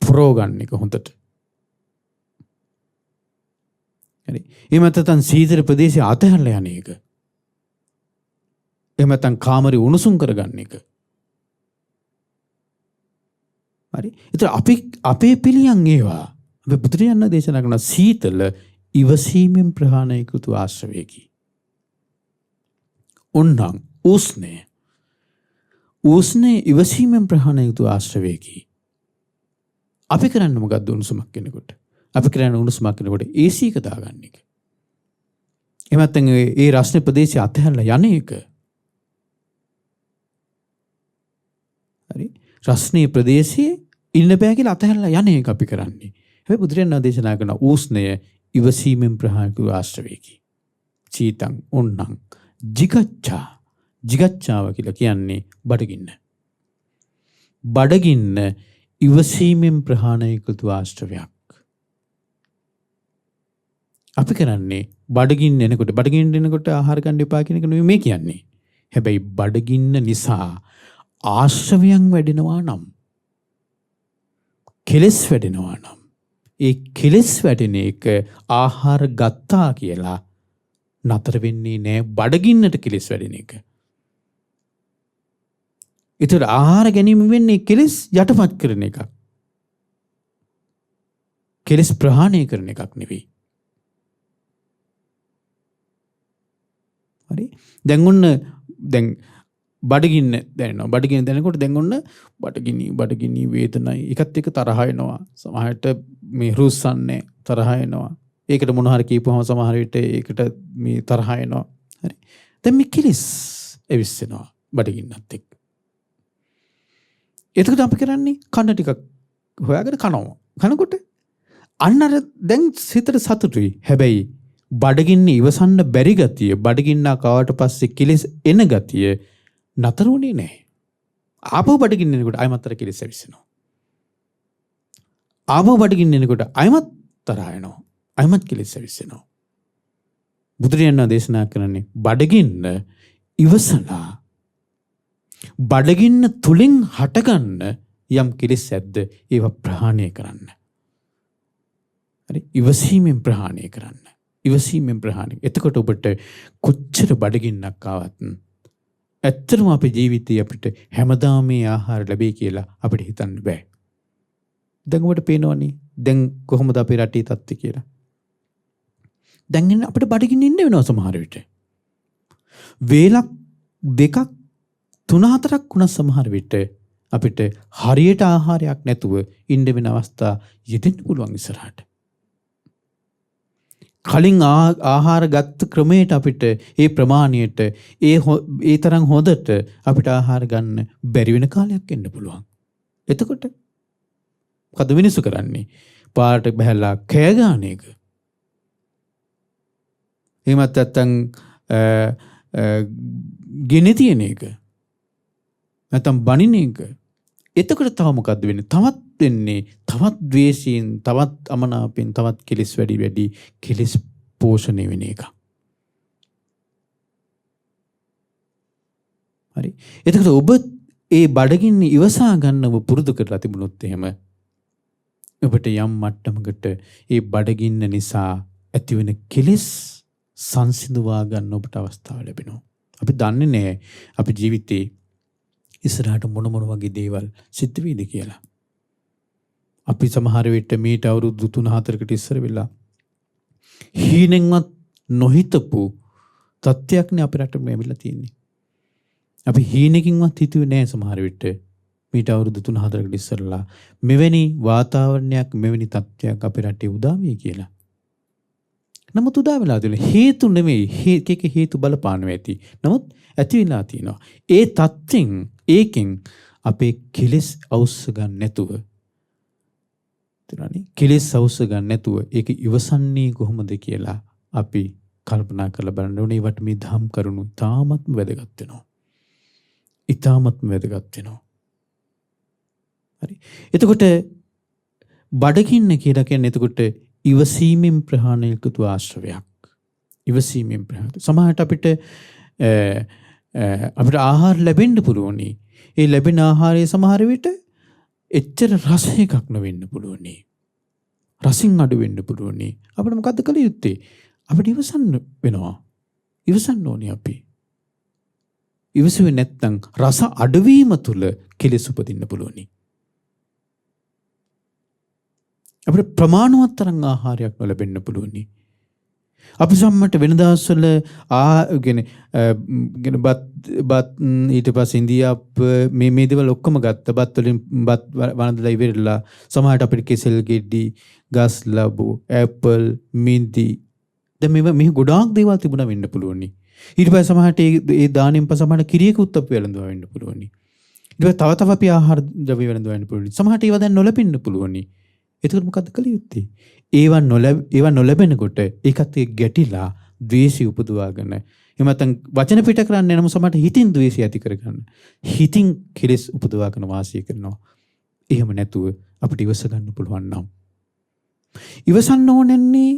ප්‍රෝගන්න එක හොඳට. හරි. එහෙම නැත්නම් සීතල ප්‍රදේශයේ අතහැරලා යන එක. එහෙම නැත්නම් කාමරේ උණුසුම් කරගන්න එක. හරි. ඒතර අපේ පිළියම් ඒවා අපි බුදුරජාණන් දේශනා කරන සීතල ඉවසීමෙන් ප්‍රහාණය කළ ආශ්‍රවයකි. උන්නම් උස්නේ ඉවසීමෙන් ප්‍රහාණය කළ ආශ්‍රවයකි. අපි කරන්නේ මොකද්ද? උණුසුමක් වෙනකොට අපි කරන්නේ උණුසුමක් වෙනකොට AC එක දාගන්න එක. එහෙම නැත්නම් ඒ රස්නේ ප්‍රදේශය අතහැරලා යන එක. හරි. රස්නේ ප්‍රදේශයේ ඉන්න බෑ කියලා අතහැරලා යන එක අපි කරන්නේ. හැබැයි බුදුරජාණන් දේශනා කරන ඌස්නය ඉවසීමෙන් ප්‍රහාණය කළ ආශ්‍රවයකි. සීතං උන්නම් jigacchාව කියලා කියන්නේ බඩගින්න. බඩගින්න ඉවසීමෙන් ප්‍රහාණය කළ ආශ්‍රවයක්. අපි කරන්නේ බඩගින්න එනකොට ආහාර ගන්න එපා කියන එක නෙවෙයි මේ කියන්නේ. හැබැයි බඩගින්න නිසා ආශ්‍රවයන් වැඩෙනවා නම් කෙලස් වැඩෙනවා නම් ඒ කෙලස් වැඩෙන එක ආහාර ගත්තා කියලා නතර වෙන්නේ නෑ. බඩගින්නට කෙලස් වැඩෙන එක. ඒතර ආහාර ගැනීම වෙන්නේ කෙලස් යටපත් කරන එකක්. කෙලස් ප්‍රහාණය කරන එකක් නෙවෙයි. හරි. දැන් බඩගින්න දැනෙනවා. බඩගින්න දැනෙනකොට දැන් ඔන්න බඩගිනි වේදනයි එකත් එක තරහ එනවා. සමහරට මේ රුස්සන්නේ තරහ එනවා. ඒකට මොන හරි කියපුවම සමහර විට ඒකට මේ තරහ එනවා. හරි. දැන් මේ කිලිස් එවිස්සෙනවා බඩගින්නත් එක්ක. එතකොට අපි කරන්නේ කන ටිකක් හොයාගෙන කනවා. කනකොට අන්න අර දැන් සිතට සතුටුයි. හැබැයි බඩගින්න ඉවසන්න බැරි ගතිය, බඩගින්න කවට පස්සේ කිලිස් එන ගතිය නතර වුණේ නැහැ. ආපහු බඩගින්න එනකොට ආයමත් අර කෙලෙස් ඇවිස්සෙනවා. ආපහු බඩගින්න එනකොට ආයමත් තරහ එනවා. ආයමත් කෙලෙස් ඇවිස්සෙනවා. බුදුරජාණන් දේශනා කරන්නේ බඩගින්න ඉවසලා බඩගින්න තුලින් හටගන්න යම් කෙලෙස් ඇද්ද ඒවා ප්‍රහාණය කරන්න. හරි. ඉවසීමෙන් ප්‍රහාණය කරන්න. ඉවසීමෙන් ප්‍රහාණය. එතකොට ඔබට කොච්චර බඩගින්නක් ආවත් ඇත්තටම අපේ ජීවිතේ අපිට හැමදාම මේ ආහාර ලැබෙයි කියලා අපිට හිතන්න බෑ. දැන් ඔබට පේනවනේ දැන් කොහොමද අපේ රටේ තත්ත්වය කියලා. දැන් අපිට බඩගින්න ඉන්න වෙනවා සමහර විට. වේලක් දෙකක් තුන හතරක් වුණා සමහර විට අපිට හරියට ආහාරයක් නැතුව ඉන්න වෙන අවස්ථා යෙදෙන්න පුළුවන් ඉස්සරහට. කලින් ආහාර ගත්ත ක්‍රමයට අපිට ඒ ප්‍රමාණයට ඒ තරම් හොඳට අපිට ආහාර ගන්න බැරි වෙන කාලයක් එන්න පුළුවන්. එතකොට මොකද මිනිස්සු කරන්නේ? පාරට බහැලා කෑ ගන්න එක. එහෙමත් නැත්නම් ගෙන තියෙන එක. නැත්නම් බනින එක. එතකොට තව මොකද්ද වෙන්නේ? තවත් වෙන්නේ තවත් ද්වේෂයෙන්, තවත් අමනාපෙන්, තවත් කෙලෙස් වැඩි කෙලෙස් පෝෂණය වෙන එක. හරි. එතකොට ඔබ ඒ බඩගින්න ඉවසා ගන්නව පුරුදු කරලා තිබුණොත් එහෙම ඔබට යම් මට්ටමකට ඒ බඩගින්න නිසා ඇතිවෙන කෙලෙස් සංසිඳවා ගන්න ඔබට අවස්ථාව ලැබෙනවා. අපි දන්නේ නැහැ අපි ජීවිතේ ඉස්සරහට මොන වගේ දේවල් සිද්ධ වෙයිද කියලා. අපි සමහර විට මීට අවුරුදු 3-4කට ඉස්සර වෙලා හීනෙන්වත් නොහිතපු තත්ත්වයක්නේ අපේ රටේ ලැබිලා තියෙන්නේ. අපි හීනකින්වත් හිතුවේ නැහැ සමහර විට මීට අවුරුදු 3-4කට ඉස්සරලා මෙවැනි වාතාවරණයක්, මෙවැනි තත්ත්වයක් අපේ රටේ උදා වෙයි කියලා. නමුත් උදා වෙලා තියෙන හේතු නෙමෙයි, ඒකේ හේතු බලපානවා ඇති. නමුත් ඇති වෙලා තියෙනවා. ඒ තත්ත්වෙන් ඒකෙන් අපේ කෙලෙස් අවශ්‍ය ගන්න නැතුව කෙලෙස් අවශ්‍ය ගන්න නැතුව ඒක ඉවසන්නේ කොහොමද කියලා අපි කල්පනා කරලා බලන්න ඕනේ. ඒවට මේ ධම් කරුණු ඉතාමත්ම වැදගත් වෙනවා. ඉතාමත්ම වැදගත් වෙනවා. හරි. එතකොට බඩගින්න කියලා කියන්නේ එතකොට ඉවසීමෙන් ප්‍රහාණය යුතු ආශ්‍රවයක්. ඉවසීමෙන් ප්‍රහාණය. සමහරට අපිට ආහාර ලැබෙන්න පුළුවනි. ඒ ලැබෙන ආහාරයේ සමහර විට එච්චර රස එකක් නොවෙන්න පුළුවනි. රසින් අඩු වෙන්න පුළුවනි. අපිට මොකද්ද කළ යුත්තේ? අපිට ඉවසන්න වෙනවා. ඉවසන්න ඕනේ අපි. ඉවසුවේ නැත්නම් රස අඩුවීම තුළ කෙලෙස් උපදින්න පුළුවනි. අපිට ප්‍රමාණවත් තරම් ආහාරයක් නොලැබෙන්න පුළුවනි. අපි සම්මට වෙන දවස්වල බත් ඊට පස්සේ ඉන්දියාප් මේ දේවල් ඔක්කොම ගත්ත. බත් වලින් බත් වන්දලා ඉවරලා සමහරට අපිට කෙසෙල් ගෙඩි, ගස් ලැබු, ඇපල්, මින්දි දැන් මේ ගොඩාක් දේවල් තිබුණා වෙන්න පුළුවනි. ඊට පස්සේ සමහරට ඒ දාණයෙන් පස්සේ සමහරට කිරියකුත් අපි වැළඳුවා වෙන්න පුළුවනි. ඊට පස්සේ තව අපි ආහාර ද්‍රව්‍ය වැළඳුවා වෙන්න පුළුවනි. සමහරට ඒවා දැන් නොලැබෙන්න පුළුවනි. එතකොට මොකද්ද කළ යුත්තේ? ඒවා නොලැබෙනකොට ඒකත් ගැටිලා ද්වේෂය උපදවාගෙන එහෙම නැත්නම් වචන පිට කරන්නේ නම් සමහරට හිතින් ද්වේෂය ඇති කරගන්න. හිතින් කෙලෙස් උපදවාගෙන වාසය කරනවා. එහෙම නැතුව අපිට ඉවස ගන්න පුළුවන් නම් ඉවසන්න ඕනෙන්නේ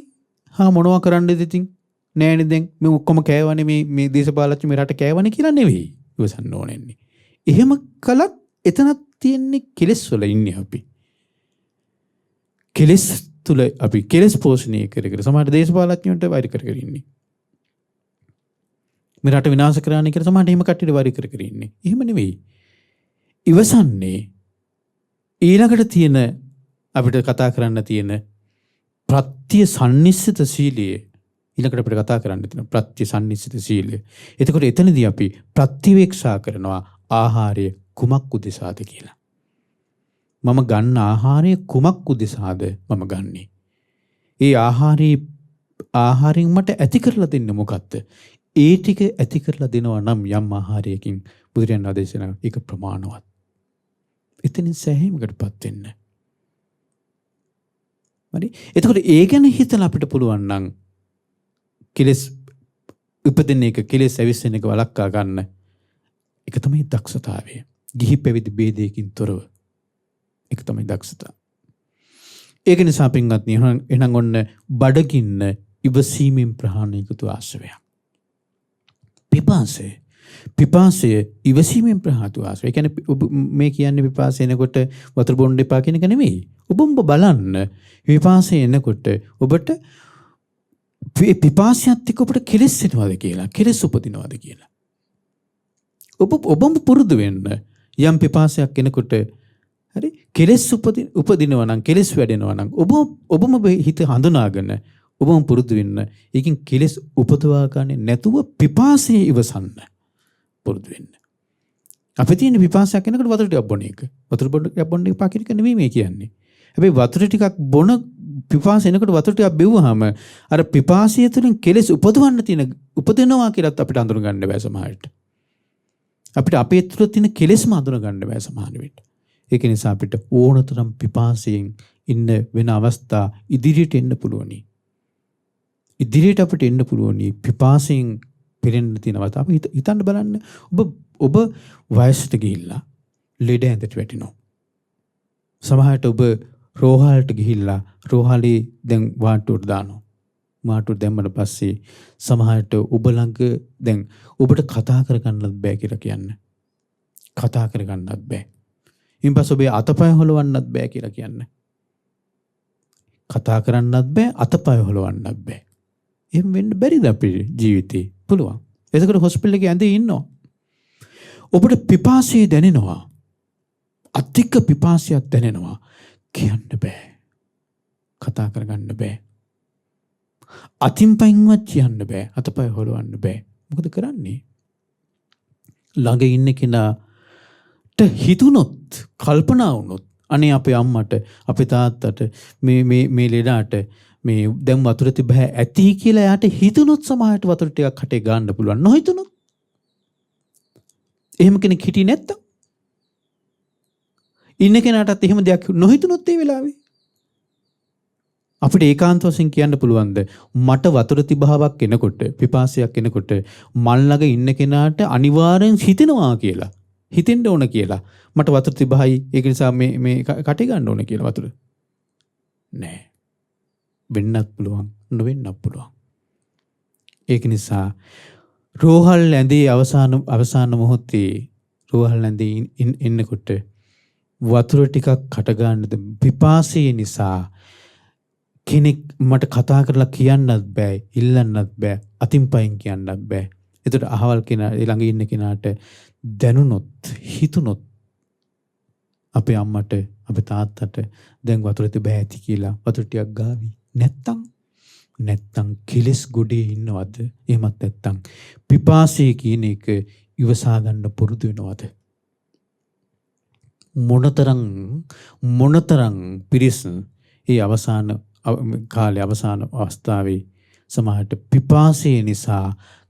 මොනවා කරන්නද ඉතින් නෑනේ දැන් මේ ඔක්කොම කෑවනේ මේ දේශපාලච්ච මේ රට කෑවනේ කියලා නෙවෙයි ඉවසන්න ඕනෙන්නේ. එහෙම කළත් එතනක් තියෙන්නේ කෙලෙස් වල ඉන්නේ අපි. කෙලෙස් තුල අපි කෙලෙස් පෝෂණය කර සමහර දේශපාලඥයන්ට වෛර කර ඉන්නේ. මේ රට විනාශ කරන්න කියලා සමහරට එහෙම කට්ටියට වෛර කර ඉන්නේ. එහෙම නෙවෙයි. ඉවසන්නේ ඊළඟට තියෙන අපිට කතා කරන්න තියෙන ප්‍රත්‍ය සම්නිස්සිත සීලයේ ඊළඟට අපිට කතා කරන්න තියෙන ප්‍රත්‍ය සම්නිස්සිත සීලය. එතකොට එතනදී අපි ප්‍රතිවේක්ෂා කරනවා ආහාරය කුමක් උදෙසාද කියලා. මම ගන්න ආහාරය කුමක් උදෙසාද මම ගන්නේ? ඒ ආහාරයෙන් මට ඇති කරලා දෙන්න මොකක්ද? ඒ ටික ඇති කරලා දෙනවා නම් යම් ආහාරයකින් බුදුරජාණන් වහන්සේ දේශනා ඒක ප්‍රමාණවත්. එතනින් සෑහීමකටපත් වෙන්න. හරි. එතකොට ඒ ගැන හිතලා අපිට පුළුවන් නම් කෙලෙස් උපදින එක කෙලෙස් ඇවිස්සෙන එක වළක්වා ගන්න. ඒක තමයි දක්ෂතාවය. ගිහි පැවිදි ભેදයකින් තොරව. ඒක තමයි දක්ෂතාව. ඒක නිසා පින්වත්නි එහෙනම් ඔන්න බඩගින්න ඉවසීමෙන් ප්‍රහාණය යුතු ආශ්‍රවයක්. පිපාසය ඉවසීමෙන් ප්‍රහාණය ආශ්‍රවය. ඒ කියන්නේ මේ කියන්නේ පිපාසය එනකොට වතුර බොන්න එපා කියන එක නෙමෙයි. ඔබ බලන්න පිපාසය එනකොට ඔබට පිපාසයත් එක්ක ඔබට කෙලෙස් එනවද කියලා, කෙලෙස් උපදිනවද කියලා. ඔබම පුරුදු වෙන්න යම් පිපාසයක් එනකොට හරි කෙලෙස් උපදිනවා නම් කෙලෙස් වැඩෙනවා නම් ඔබම හිත හඳුනාගෙන ඔබම පුරුදු වෙන්න ඒකෙන් කෙලෙස් උපදවා ගන්න නැතුව පිපාසය ඉවසන්න පුරුදු වෙන්න. අපි තියෙන පිපාසයක් එනකොට වතුර ටිකක් බොන එක. වතුර ටිකක් බොන්න එපා කියන එක නෙමෙයි මේ කියන්නේ. හැබැයි වතුර ටිකක් පිපාසය එනකොට වතුර ටිකක් බෙව්වහම අර පිපාසය තුළින් කෙලෙස් උපදිනවා කියලාත් අපිට අඳුර ගන්න බෑ සමහරට. අපිට අපේ තුළ තියෙන කෙලෙස්ම අඳුර ගන්න බෑ සමහර විට. ඒක නිසා අපිට ඕනතරම් පිපාසයෙන් ඉන්න වෙන අවස්ථා ඉදිරියට එන්න පුළුවනි. ඉදිරියට අපිට එන්න පුළුවනි පිපාසයෙන් පිරෙන්න තියෙනවත්. අපි හිතන්න බලන්න ඔබ වයසට ගිහිල්ලා ලෙඩ ඇඳට වැටෙනවා. සමහරට ඔබ රෝහලට ගිහිල්ලා රෝහලේ දැන් වාට්ටුවට දානවා. වාට්ටුවට දැම්මට පස්සේ සමහරට ඔබ ළඟ දැන් ඔබට කතා කරගන්නත් බෑ කියලා කියන්නේ. කතා කරගන්නත් බෑ. ඊට පස්සේ ඔබේ අතපය හොලවන්නත් බෑ කියලා කියන්නේ. කතා කරන්නත් බෑ අතපය හොලවන්නත් බෑ. එහෙම වෙන්න බැරිද අපේ ජීවිතේ? පුළුවන්. එතකොට හොස්පිටල් එකේ ඇඳේ ඉන්නවා. ඔබට පිපාසය දැනෙනවා. අධික පිපාසයක් දැනෙනවා. කියන්න බෑ. කතා කරගන්න බෑ. අතින් පයින්වත් කියන්න බෑ. අතපය හොලවන්න බෑ. මොකද කරන්නේ? ළඟ ඉන්න කෙනාට හිතුනොත් කල්පනා වුණොත් අනේ අපේ අම්මට අපේ තාත්තට මේ ලෙඩාට මේ දැන් වතුර තිබෑ ඇති කියලා එයාට හිතුනොත් සමහරට වතුර ටිකක් කටේ ගන්න පුළුවන්. නොහිතුනොත් එහෙම කෙනෙක් හිටියේ නැත්තම් ඉන්න කෙනාටත් එහෙම දෙයක් නොහිතුනොත් ඒ වෙලාවේ අපිට ඒකාන්ත වශයෙන් කියන්න පුළුවන්ද මට වතුර තිබාවක් එනකොට පිපාසයක් එනකොට මල් ළඟ ඉන්න කෙනාට අනිවාර්යෙන් හිතෙනවා කියලා හිතෙන්න ඕන කියලා මට වතුර තිබහයි ඒක නිසා මේ කටේ ගන්න ඕන කියලා වතුර නෑ වෙන්නත් පුළුවන් නොවෙන්නත් පුළුවන්. ඒක නිසා රෝහල් ඇඳේ අවසාන මොහොතේ රෝහල් ඇඳේ ඉන්නකොට වතුර ටිකක් කට ගන්නද පිපාසය නිසා කෙනෙක් මට කතා කරලා කියන්නත් බෑ ඉල්ලන්නත් බෑ අතින් පයින් කියන්නත් බෑ. එතකොට අහවල් කෙනා ළඟ ඉන්න කෙනාට දැනුනොත් හිතුනොත් අපේ අම්මට අපේ තාත්තට දැන් වතුර තිබෑ ඇති කියලා වතුර ටිකක් ගාවි. නැත්තම් කෙලස් ගොඩේ ඉන්නවද? එහෙමත් නැත්තම් පිපාසය කියන එක ඉවසා ගන්න පුරුදු වෙනවද? මොනතරම් පිරිස ඒ අවසාන කාලේ අවසාන අවස්ථාවේ සමහරට පිපාසය නිසා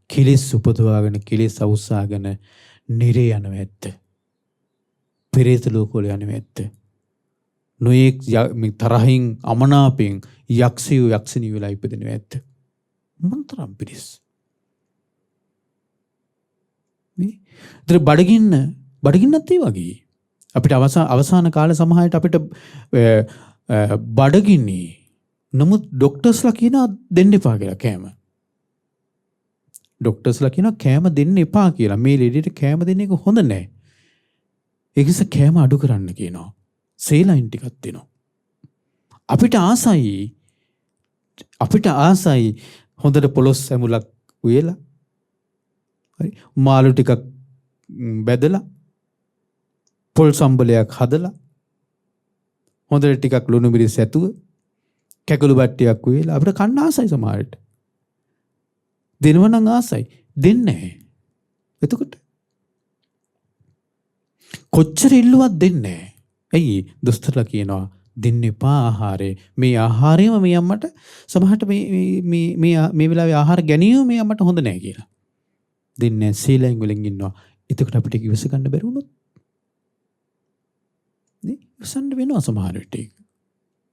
කෙලස් උපදවාගෙන කෙලස් අවුස්සාගෙන නිරේ යනවා ඇත්ත. පෙරේත ලෝකවල යනවා ඇත්ත. නොයෙක් තරහින් අමනාපෙන් යක්ෂයෝ යක්ෂණී වෙලා ඉපදෙනවා ඇත්ත. මොනතරම් පිරිස්. මේ බඩගින්නත් ඒ වගේ. අපිට අවසාන කාලේ සමහරට අපිට බඩගිනි. නමුත් ඩොක්ටර්ස්ලා කියනවා දෙන්න එපා කියලා කෑම. ඩොක්ටර්ස්ලා කියනවා කෑම දෙන්න එපා කියලා. මේ ලෙඩේට කෑම දෙන්න එක හොඳ නැහැ. ඒ නිසා කෑම අඩු කරන්න කියනවා. සේලයින් ටිකක් දෙනවා. අපිට ආසයි හොඳට පොලොස් ඇමුලක් උයලා. හරි. මාළු ටිකක් බැදලා පොල් සම්බලයක් හදලා හොඳට ටිකක් ලුණු මිරිස් ඇතුව කැකුළු බට්ටියක් උයලා අපිට කන්න ආසයි සමහරට. දෙනව නම් ආසයි. දෙන්නේ නැහැ. එතකොට කොච්චර ඉල්ලුවත් දෙන්නේ නැහැ. ඇයි දොස්තරලා කියනවා දෙන්න එපා ආහාරය. මේ ආහාරයම මේ අම්මට සමහරට මේ වෙලාවේ ආහාර ගැනීම මේ අම්මට හොඳ නැහැ කියලා. දෙන්නේ සීලෙන් වලින් ඉන්නවා. එතකොට අපිට ඉවස ගන්න බැරි වුණොත් නේ ඉවසන්න වෙනවා සමහර විට.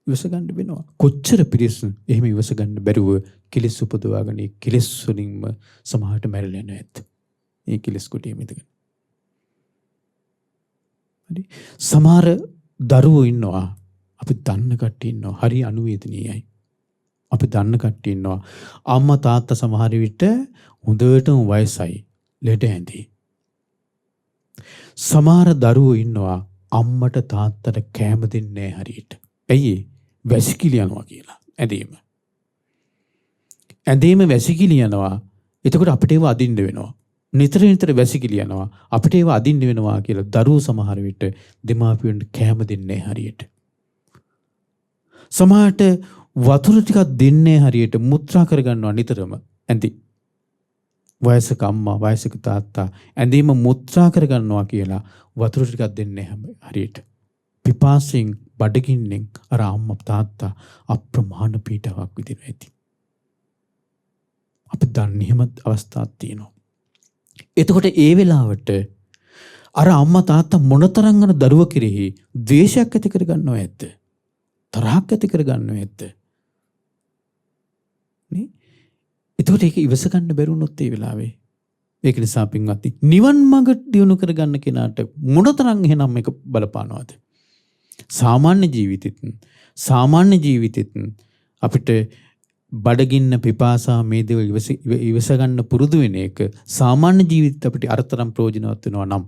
ඉවස ගන්න වෙනවා. කොච්චර පිරිස එහෙම ඉවස ගන්න බැරුව කෙලෙස් උපදවාගෙන කෙලෙස් වලින්ම සමහරට මැරෙලා යනවා ඇත්ත. ඒ කෙලෙස් කොටියෙ මිදගෙන. හරි. සමහර දරුවෝ ඉන්නවා අපි දන්න කට්ටිය ඉන්නවා හරි අනුවේදනීයයි. අපි දන්න කට්ටිය ඉන්නවා අම්මා තාත්තා සමහර විට හොඳටම වයසයි ලෙඩ ඇඳි. සමහර දරුවෝ ඉන්නවා අම්මට තාත්තට කෑම දෙන්නේ නැහැ හරියට. ඇයි වැසිකිලි යනවා කියලා ඇඳීම. ඇඳීම වැසිකිලි යනවා. එතකොට අපිට ඒව අදින්න වෙනවා. නිතර වැසිකිලි යනවා. අපිට ඒව අදින්න වෙනවා කියලා දරුවෝ සමහර විට දෙමාපියන්ට කෑම දෙන්නේ නැහැ හරියට. සමහරට වතුර ටිකක් දෙන්නේ හරියට මුත්‍රා කරගන්නවා නිතරම ඇඳි. වයසක අම්මා වයසක තාත්තා ඇඳීම මුත්‍රා කරගන්නවා කියලා වතුර ටිකක් දෙන්නේ හරියට. පිපාසයෙන් බඩගින්නෙන් අර අම්මා තාත්තා අප්‍රමාණ පීඩාවක් විඳිනවා ඇති. අපි දන්නේ එහෙම අවස්ථාවක් තියෙනවා. එතකොට ඒ වෙලාවට අර අම්මා තාත්තා මොනතරම් අර දරුව කෙරෙහි ද්වේෂයක් ඇති කරගන්නව ඇද්ද? තරහක් ඇති කරගන්නව ඇද්ද? නේ? එතකොට ඒක ඉවස ගන්න බැරුණොත් ඒ වෙලාවේ ඒක නිසා පින්වත්නි නිවන් මඟ දියුණු කරගන්න කෙනාට මොනතරම් එහෙනම් මේක බලපානවද? සාමාන්‍ය ජීවිතෙත් අපිට බඩගින්න පිපාසා මේ දේවල් ඉවස ගන්න පුරුදු වෙන එක සාමාන්‍ය ජීවිතයට අපිට අරතරම් ප්‍රයෝජනවත් වෙනවා නම්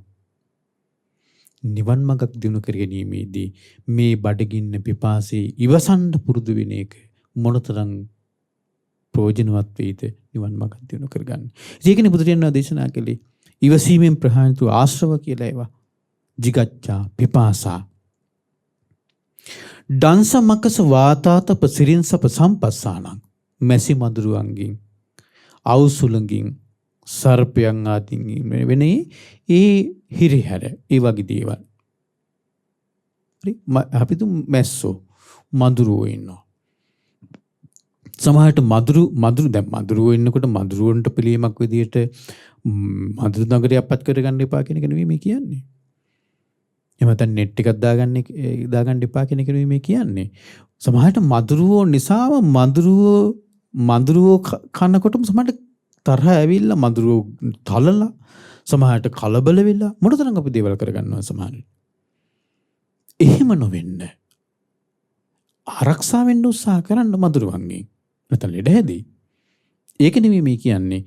නිවන් මඟක් දිනු කර ගැනීමේදී මේ බඩගින්න පිපාසී ඉවසන්න පුරුදු වෙන එක මොනතරම් ප්‍රයෝජනවත් වේද නිවන් මඟක් දිනු කරගන්න. ඒකනේ බුදුරජාණන් වහන්සේ දේශනා කළේ ඉවසීමෙන් ප්‍රහාණය වූ ආශ්‍රව කියලා ඒවා. jigaccha pipasa දංශ මකස වාතාතප සිරින්සප සම්පස්සානං මැසි මදුරුවන්ගෙන් අවුසුලඟින් සර්පයන් ආදීන් වෙනේ ඒ හිරිහැර ඒ වගේ දේවල්. හරි අපි තු මැස්සෝ මදුරුවෝ ඉන්නවා. සමහරට මදුරුවෝ ඉන්නකොට මදුරුවන්ට පිළියමක් විදියට මදුරු නගරය අපත් කරගන්න එපා කියන එක නෙවෙයි මේ කියන්නේ. එහෙම නැත්නම් net එකක් දාගන්න එපා කියන එක නෙවෙයි මේ කියන්නේ. සමහරට මදුරුවෝ නිසාම මදුරුවෝ කනකොටම සමහරට තරහ ඇවිල්ලා මදුරුවෝ තලලා සමහරට කලබල වෙලා මොනතරම් අපි දේවල් කරගන්නවා සමහරට. එහෙම නොවෙන්න ආරක්ෂා වෙන්න උත්සාහ කරන්න මදුරුවන්ගෙන්. නැත්නම් ලෙඩ හැදී. ඒක නෙවෙයි මේ කියන්නේ.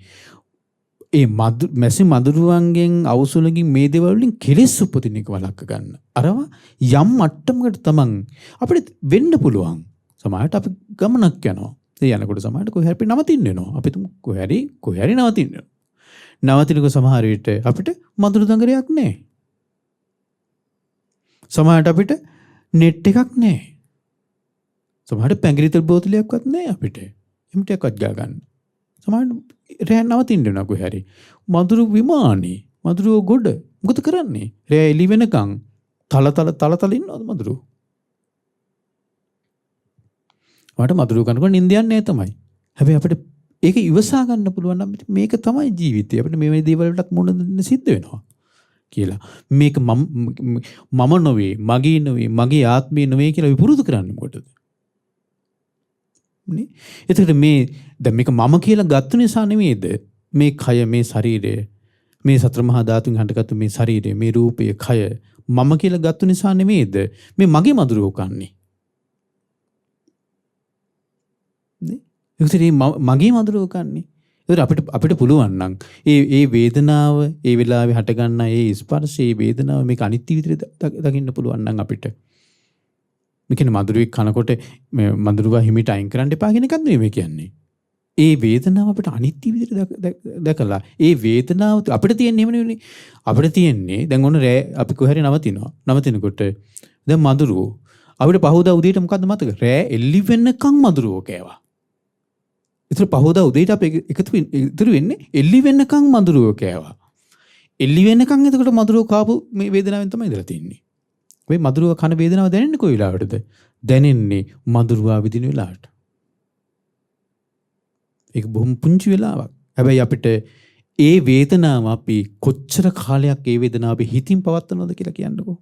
ඒ මැසි මදුරුවන්ගෙන් අවුසුලකින් මේ දේවල් වලින් කෙලෙස් උපදින එක වළක්ව ගන්න. අරවා යම් මට්ටමකට තමන් අපිට වෙන්න පුළුවන්. සමහරට අපි ගමනක් යනවා. ඒ යනකොට සමහරට කොහේ හරි නවතින්න වෙනවා. අපි තුමු කොහේ හරි නවතින්න වෙනවා. නවතිනකොට සමහර විට අපිට මදුරු දඟරයක් නැහැ. සමහරට අපිට net එකක් නැහැ. සමහරට පැංගිරි තෙල් බෝතලයක්වත් නැහැ අපිට. එමිටයක්වත් ගා ගන්න. සමහරට රෑ නවතින්න වෙනවා කොහේ හරි. මදුරු විමානේ, මදුරුව ගොඩ. මොකද කරන්නේ? රෑ එළි වෙනකන් තල ඉන්නවද මදුරුව? වට මදුරුව කනකොට නිින්ද යන්නේ තමයි. හැබැයි අපිට ඒක ඉවසා ගන්න පුළුවන් නම් මේක තමයි ජීවිතය. අපිට මේ දේවල් වලට මුහුණ දෙන්න සිද්ධ වෙනවා කියලා. මේක මම නොවේ, මගේ නොවේ, මගේ ආත්මය නොවේ කියලා විපුරුදු කරන්නේ මොකටද? නේ? එතකොට දැන් මේක මම කියලා ගත්ත නිසා නෙමෙයිද මේ කය, මේ ශරීරය, මේ සතර මහා ධාතුන් හටගත්තු මේ ශරීරය, මේ රූපය, කය මම කියලා ගත්ත නිසා නෙමෙයිද මේ මගේ මధుරෝ කන්නේ? නේ? ඒකට මගේ මధుරෝ කන්නේ. ඒකට අපිට පුළුවන් නම් ඒ වේදනාව, ඒ වෙලාවේ හටගන්න ඒ ස්පර්ශයේ වේදනාව මේක අනිත්‍ය විදිහට දකින්න පුළුවන් නම් අපිට මේ කියන්නේ මధుරෙක් කනකොට මේ මధుරවා හිමිට අයින් කරන්න එපා කියන එකක් නෙමෙයි මේ කියන්නේ. ඒ වේදනාව අපිට අනිත්‍ය විදිහට දැකලා ඒ වේදනාව අපිට තියෙන්නේ එහෙම නෙවෙයි. අපිට තියෙන්නේ දැන් ඔන්න රෑ අපි කොහරි නවතිනවා. නවතිනකොට දැන් මధుරෝ අපිට පහෝදා උදේට මොකද්ද මතක? රෑ එල්ලි වෙන්නකම් මధుරෝ කෑවා. ඒතර පහෝදා උදේට අපි ඉතුරු වෙන්නේ එල්ලි වෙන්නකම් මధుරෝ කෑවා. එල්ලි වෙන්නකම් එතකොට මధుරෝ කාපු මේ වේදනාවෙන් තමයි ඉඳලා තින්නේ. මේ මధుරව කන වේදනාව දැනෙන්නේ කොයි වෙලාවටද? දැනෙන්නේ මధుරවා විදින වෙලාවට. ඒක බොහොම පුංචි වෙලාවක්. හැබැයි අපිට ඒ වේදනාව අපි කොච්චර කාලයක් ඒ වේදනාව අපි හිතින් පවත්වනවද කියලා කියන්නකෝ.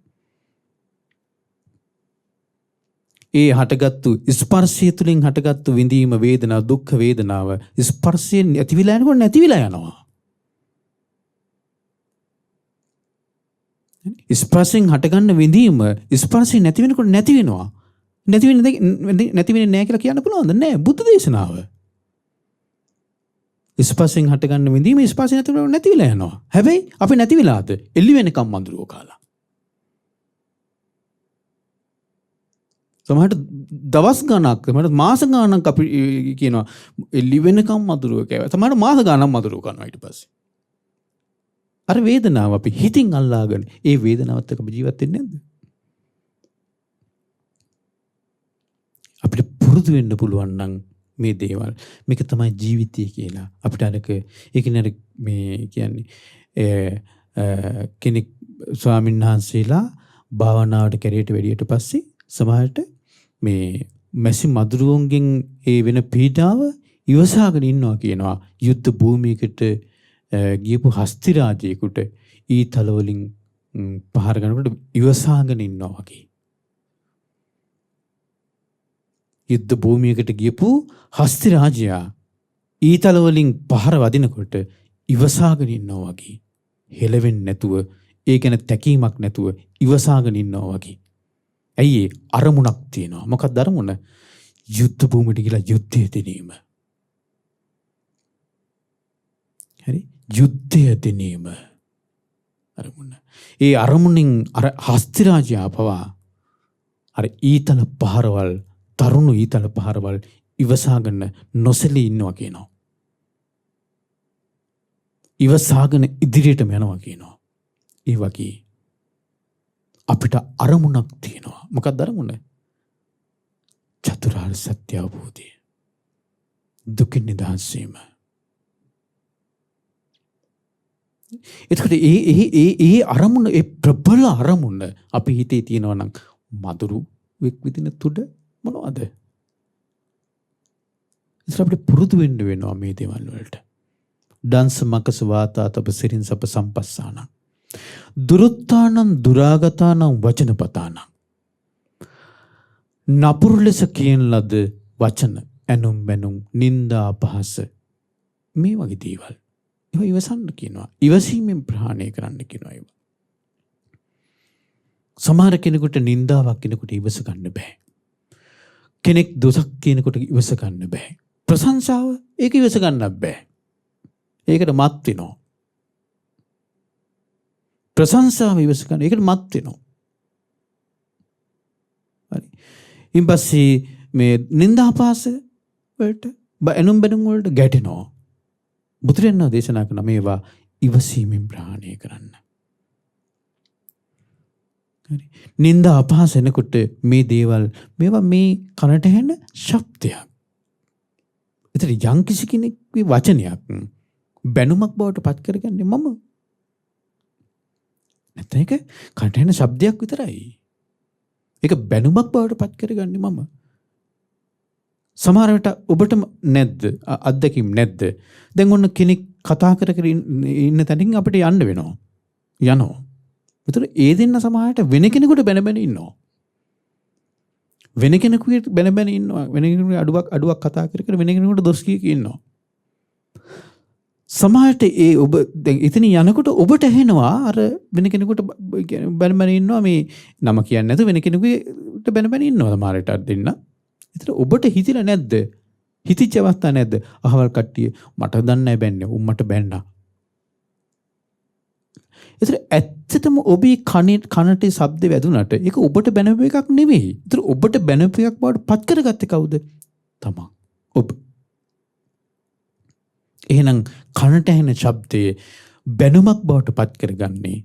ඒ හටගත්තු ස්පර්ශය තුළින් හටගත්තු විඳීම වේදනාව, දුක්ඛ වේදනාව ස්පර්ශයෙන් ඇතිවිලා යනකොට නැතිවිලා යනවා. ස්පර්ශයෙන් හටගන්න විඳීම ස්පර්ශය නැති වෙනකොට නැති වෙනවා. නැති වෙන්නේ නැහැ කියලා කියන්න පුළුවන්ද? නැහැ. බුද්ධ දේශනාව. ස්පර්ශයෙන් හටගන්න විඳීම ස්පර්ශය නැති වෙනකොට නැතිවිලා යනවා. හැබැයි අපි නැති වෙලාද? එළි වෙනකම් මඳුරෝ කාලා. සමහරට දවස් ගණක්, සමහරට මාස ගණක් අපි කියනවා එළි වෙනකම් මඳුරෝ කෑවා. සමහරට මාස ගණක් මඳුරෝ කරනවා ඊට පස්සේ. අර වේදනාව අපි හිතින් අල්ලාගෙන ඒ වේදනාවත් එක්ක ජීවත් වෙන්නේ නැද්ද? අපිට පුරුදු වෙන්න පුළුවන් නම් මේ දේවල් මේක තමයි ජීවිතය කියලා. අපිට අරක ඒකනේ මේ කියන්නේ කෙනෙක් ස්වාමීන් වහන්සේලා භාවනාවට කැරියට වැඩියට පස්සේ සමහරට මේ මැසි මදුරුවන්ගෙන් ඒ වෙන පීඩාව ඉවසාගෙන ඉන්නවා කියනවා. යුද්ධ භූමියකට ගියපු හස්ති රාජයෙකුට ඊතල වලින් පහර ගන්නකොට ඉවසාගෙන ඉන්නවා වගේ. යුද්ධ භූමියකට ගියපු හස්ති රාජයා ඊතල වලින් පහර වදිනකොට ඉවසාගෙන ඉන්නවා වගේ. හෙලවෙන්නේ නැතුව, ඒ ගැන තැකීමක් නැතුව ඉවසාගෙන ඉන්නවා වගේ. ඇයි ඒ අරමුණක් තියෙනවා. මොකක්ද අරමුණ? යුද්ධ භූමියට ගිහලා යුද්ධය දිනීම. හරි? යුද්ධය දිනීම අරමුණ. ඒ අරමුණෙන් අර හස්ති රාජයා පවා අර ඊතල පහරවල්, තරුණ ඊතල පහරවල් ඉවසාගෙන නොසැලී ඉන්නවා කියනවා. ඉවසාගෙන ඉදිරියටම යනවා කියනවා. ඒ වගේ අපිට අරමුණක් තියෙනවා. මොකක්ද අරමුණ? චතුරාර්ය සත්‍ය අවබෝධය. දුකින් නිදහස් වීම. එතකොට ඒ අරමුණ, ඒ ප්‍රබල අරමුණ අපි හිතේ තියෙනවා නම් මధుරු වෙක් විදින තුඩ මොනවද? ඒක අපිට පුරුදු වෙන්න වෙනවා මේ දේවල් වලට. දන්ස මකස වාතා තප සිරින් සප සම්පස්සානං දුරුත්තානං දුරාගතානං වචනපතානං. නපුරු ලෙස කියන ලද වචන, ඇනුම් බැනුම්, නින්දා අපහාස, මේ වගේ දේවල් ඒවා ඉවසන්න කියනවා. ඉවසීමෙන් ප්‍රහාණය කරන්න කියනවා. ඒවා සමහර කෙනෙකුට නින්දාවක් කෙනෙකුට ඉවස ගන්න බෑ. කෙනෙක් දොසක් කියනකොට ඉවස ගන්න බෑ. ප්‍රශංසාව ඒක ඉවස ගන්නත් බෑ. ඒකට මත් වෙනවා. ප්‍රශංසාව ඉවස ගන්න ඒකට මත් වෙනවා. හරි. ඊට පස්සේ මේ නින්දා අපහාස වලට, එනුම් බැනුම් වලට ගැටෙනවා. බුදුරජාණන් දේශනා කරන මේවා ඉවසීමෙන් ප්‍රහාණය කරන්න. හරි. නින්දා අපහාස එනකොට මේ දේවල්, මේවා මේ කනට ඇහෙන ශබ්දයක්. ඒතර යම් කිසි කෙනෙක්ගේ වචනයක් බැනුමක් බවට පත් කරගන්නේ මම. නැත්නම් ඒක කනට ඇහෙන ශබ්දයක් විතරයි. ඒක බැනුමක් බවට පත් කරගන්නේ මම. සමහර විට ඔබට නැද්ද අත්දැකීම් නැද්ද? දැන් ඔන්න කෙනෙක් කතා කර කර ඉන්න තැනින් අපිට යන්න වෙනවා. යනවා. ඒතර ඒ දෙන්න සමහරට වෙන කෙනෙකුට බැන බැන ඉන්නවා. වෙන කෙනෙකුට බැන බැන ඉන්නවා. වෙන කෙනෙකුට අඩුවක් කතා කර කර වෙන කෙනෙකුට දොස් කිය ඉන්නවා. සමහරට ඒ ඔබ දැන් එතන යනකොට ඔබට ඇහෙනවා අර වෙන කෙනෙකුට බැන බැන ඉන්නවා. මේ නම කියන්නේ නැතුව වෙන කෙනෙකුට බැන බැන ඉන්නවා සමහරට අර දෙන්න. ඒතර ඔබට හිතිලා නැද්ද? හිතිච්ච අවස්ථා නැද්ද? අහවල් කට්ටිය මට දන්නේ නැහැ බැන්නේ. උම්මට බැන්නා. ඒතර ඇත්තටම ඔබේ කනට ශබ්ද වැදුනට ඒක ඔබට බැනපු එකක් නෙවෙයි. ඒතර ඔබට බැනපු එකක් බවට පත් කරගත්තේ කවුද? තමන්. ඔබ. එහෙනම් කනට ඇහෙන ශබ්දයේ බැනුමක් බවට පත් කරගන්නේ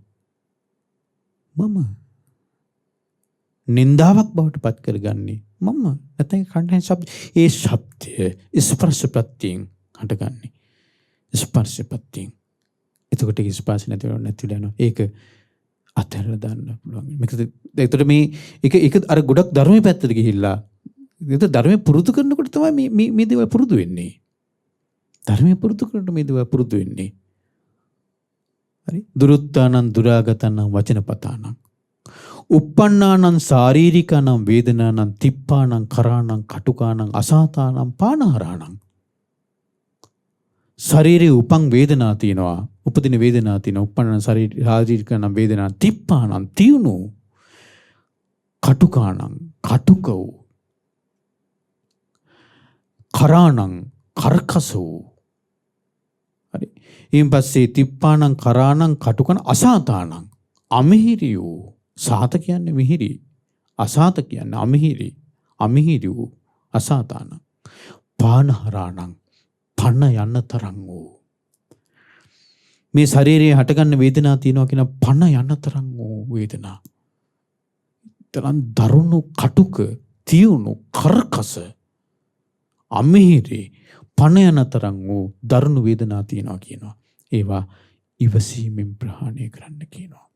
මම. නින්දාවක් බවට පත් කරගන්නේ මම. නැත්නම් කනට ඇහෙන ශබ්ද, ඒ ශබ්දය ස්පර්ශ ප්‍රත්‍යයෙන් හටගන්නේ. ස්පර්ශ ප්‍රත්‍යයෙන්. එතකොට ඒක ස්පර්ශ නැතිව යනවා. ඒක අත්හැරලා දාන්න පුළුවන්. මේකට මේ ඒක අර ගොඩක් ධර්මයේ පැත්තට ගිහිල්ලා ඒක ධර්මයේ පුරුදු කරනකොට තමයි මේ දේවල් පුරුදු වෙන්නේ. ධර්මයේ පුරුදු කරනකොට මේ දේවල් පුරුදු වෙන්නේ. හරි. දුරුත්තානං දුරාගතානං වචනපතානං uppannānaṁ sārīrikānaṁ vedanānaṁ tippānaṁ karānaṁ katukānaṁ asātānaṁ pānahārānaṁ. ශරීරයේ උපන් වේදනා තියෙනවා. උපදින වේදනා තියෙනවා. uppannānaṁ sārīrikānaṁ vedanānaṁ tippānaṁ තියුණු කටුකානං කටුක වූ කරානං කර්කස වූ. හරි. ඊයින් පස්සේ තිප්පානං කරානං කටුකන අසාතානං අමිහිරි වූ. සාත කියන්නේ මිහිරි. අසාත කියන්නේ අමිහිරි. අමිහිරි වූ අසාතාන. පානහරාණං පන්න යන්න තරම් වූ. මේ ශරීරයේ හටගන්න වේදනා තියෙනවා කියන පන්න යන්න තරම් වූ වේදනා. තරම් දරුණු කටුක තියුණු කර්කස අමිහිරි පන්න යන තරම් වූ දරුණු වේදනා තියෙනවා කියනවා. ඒවා ඉවසීමෙන් ප්‍රහාණය කරන්න කියනවා.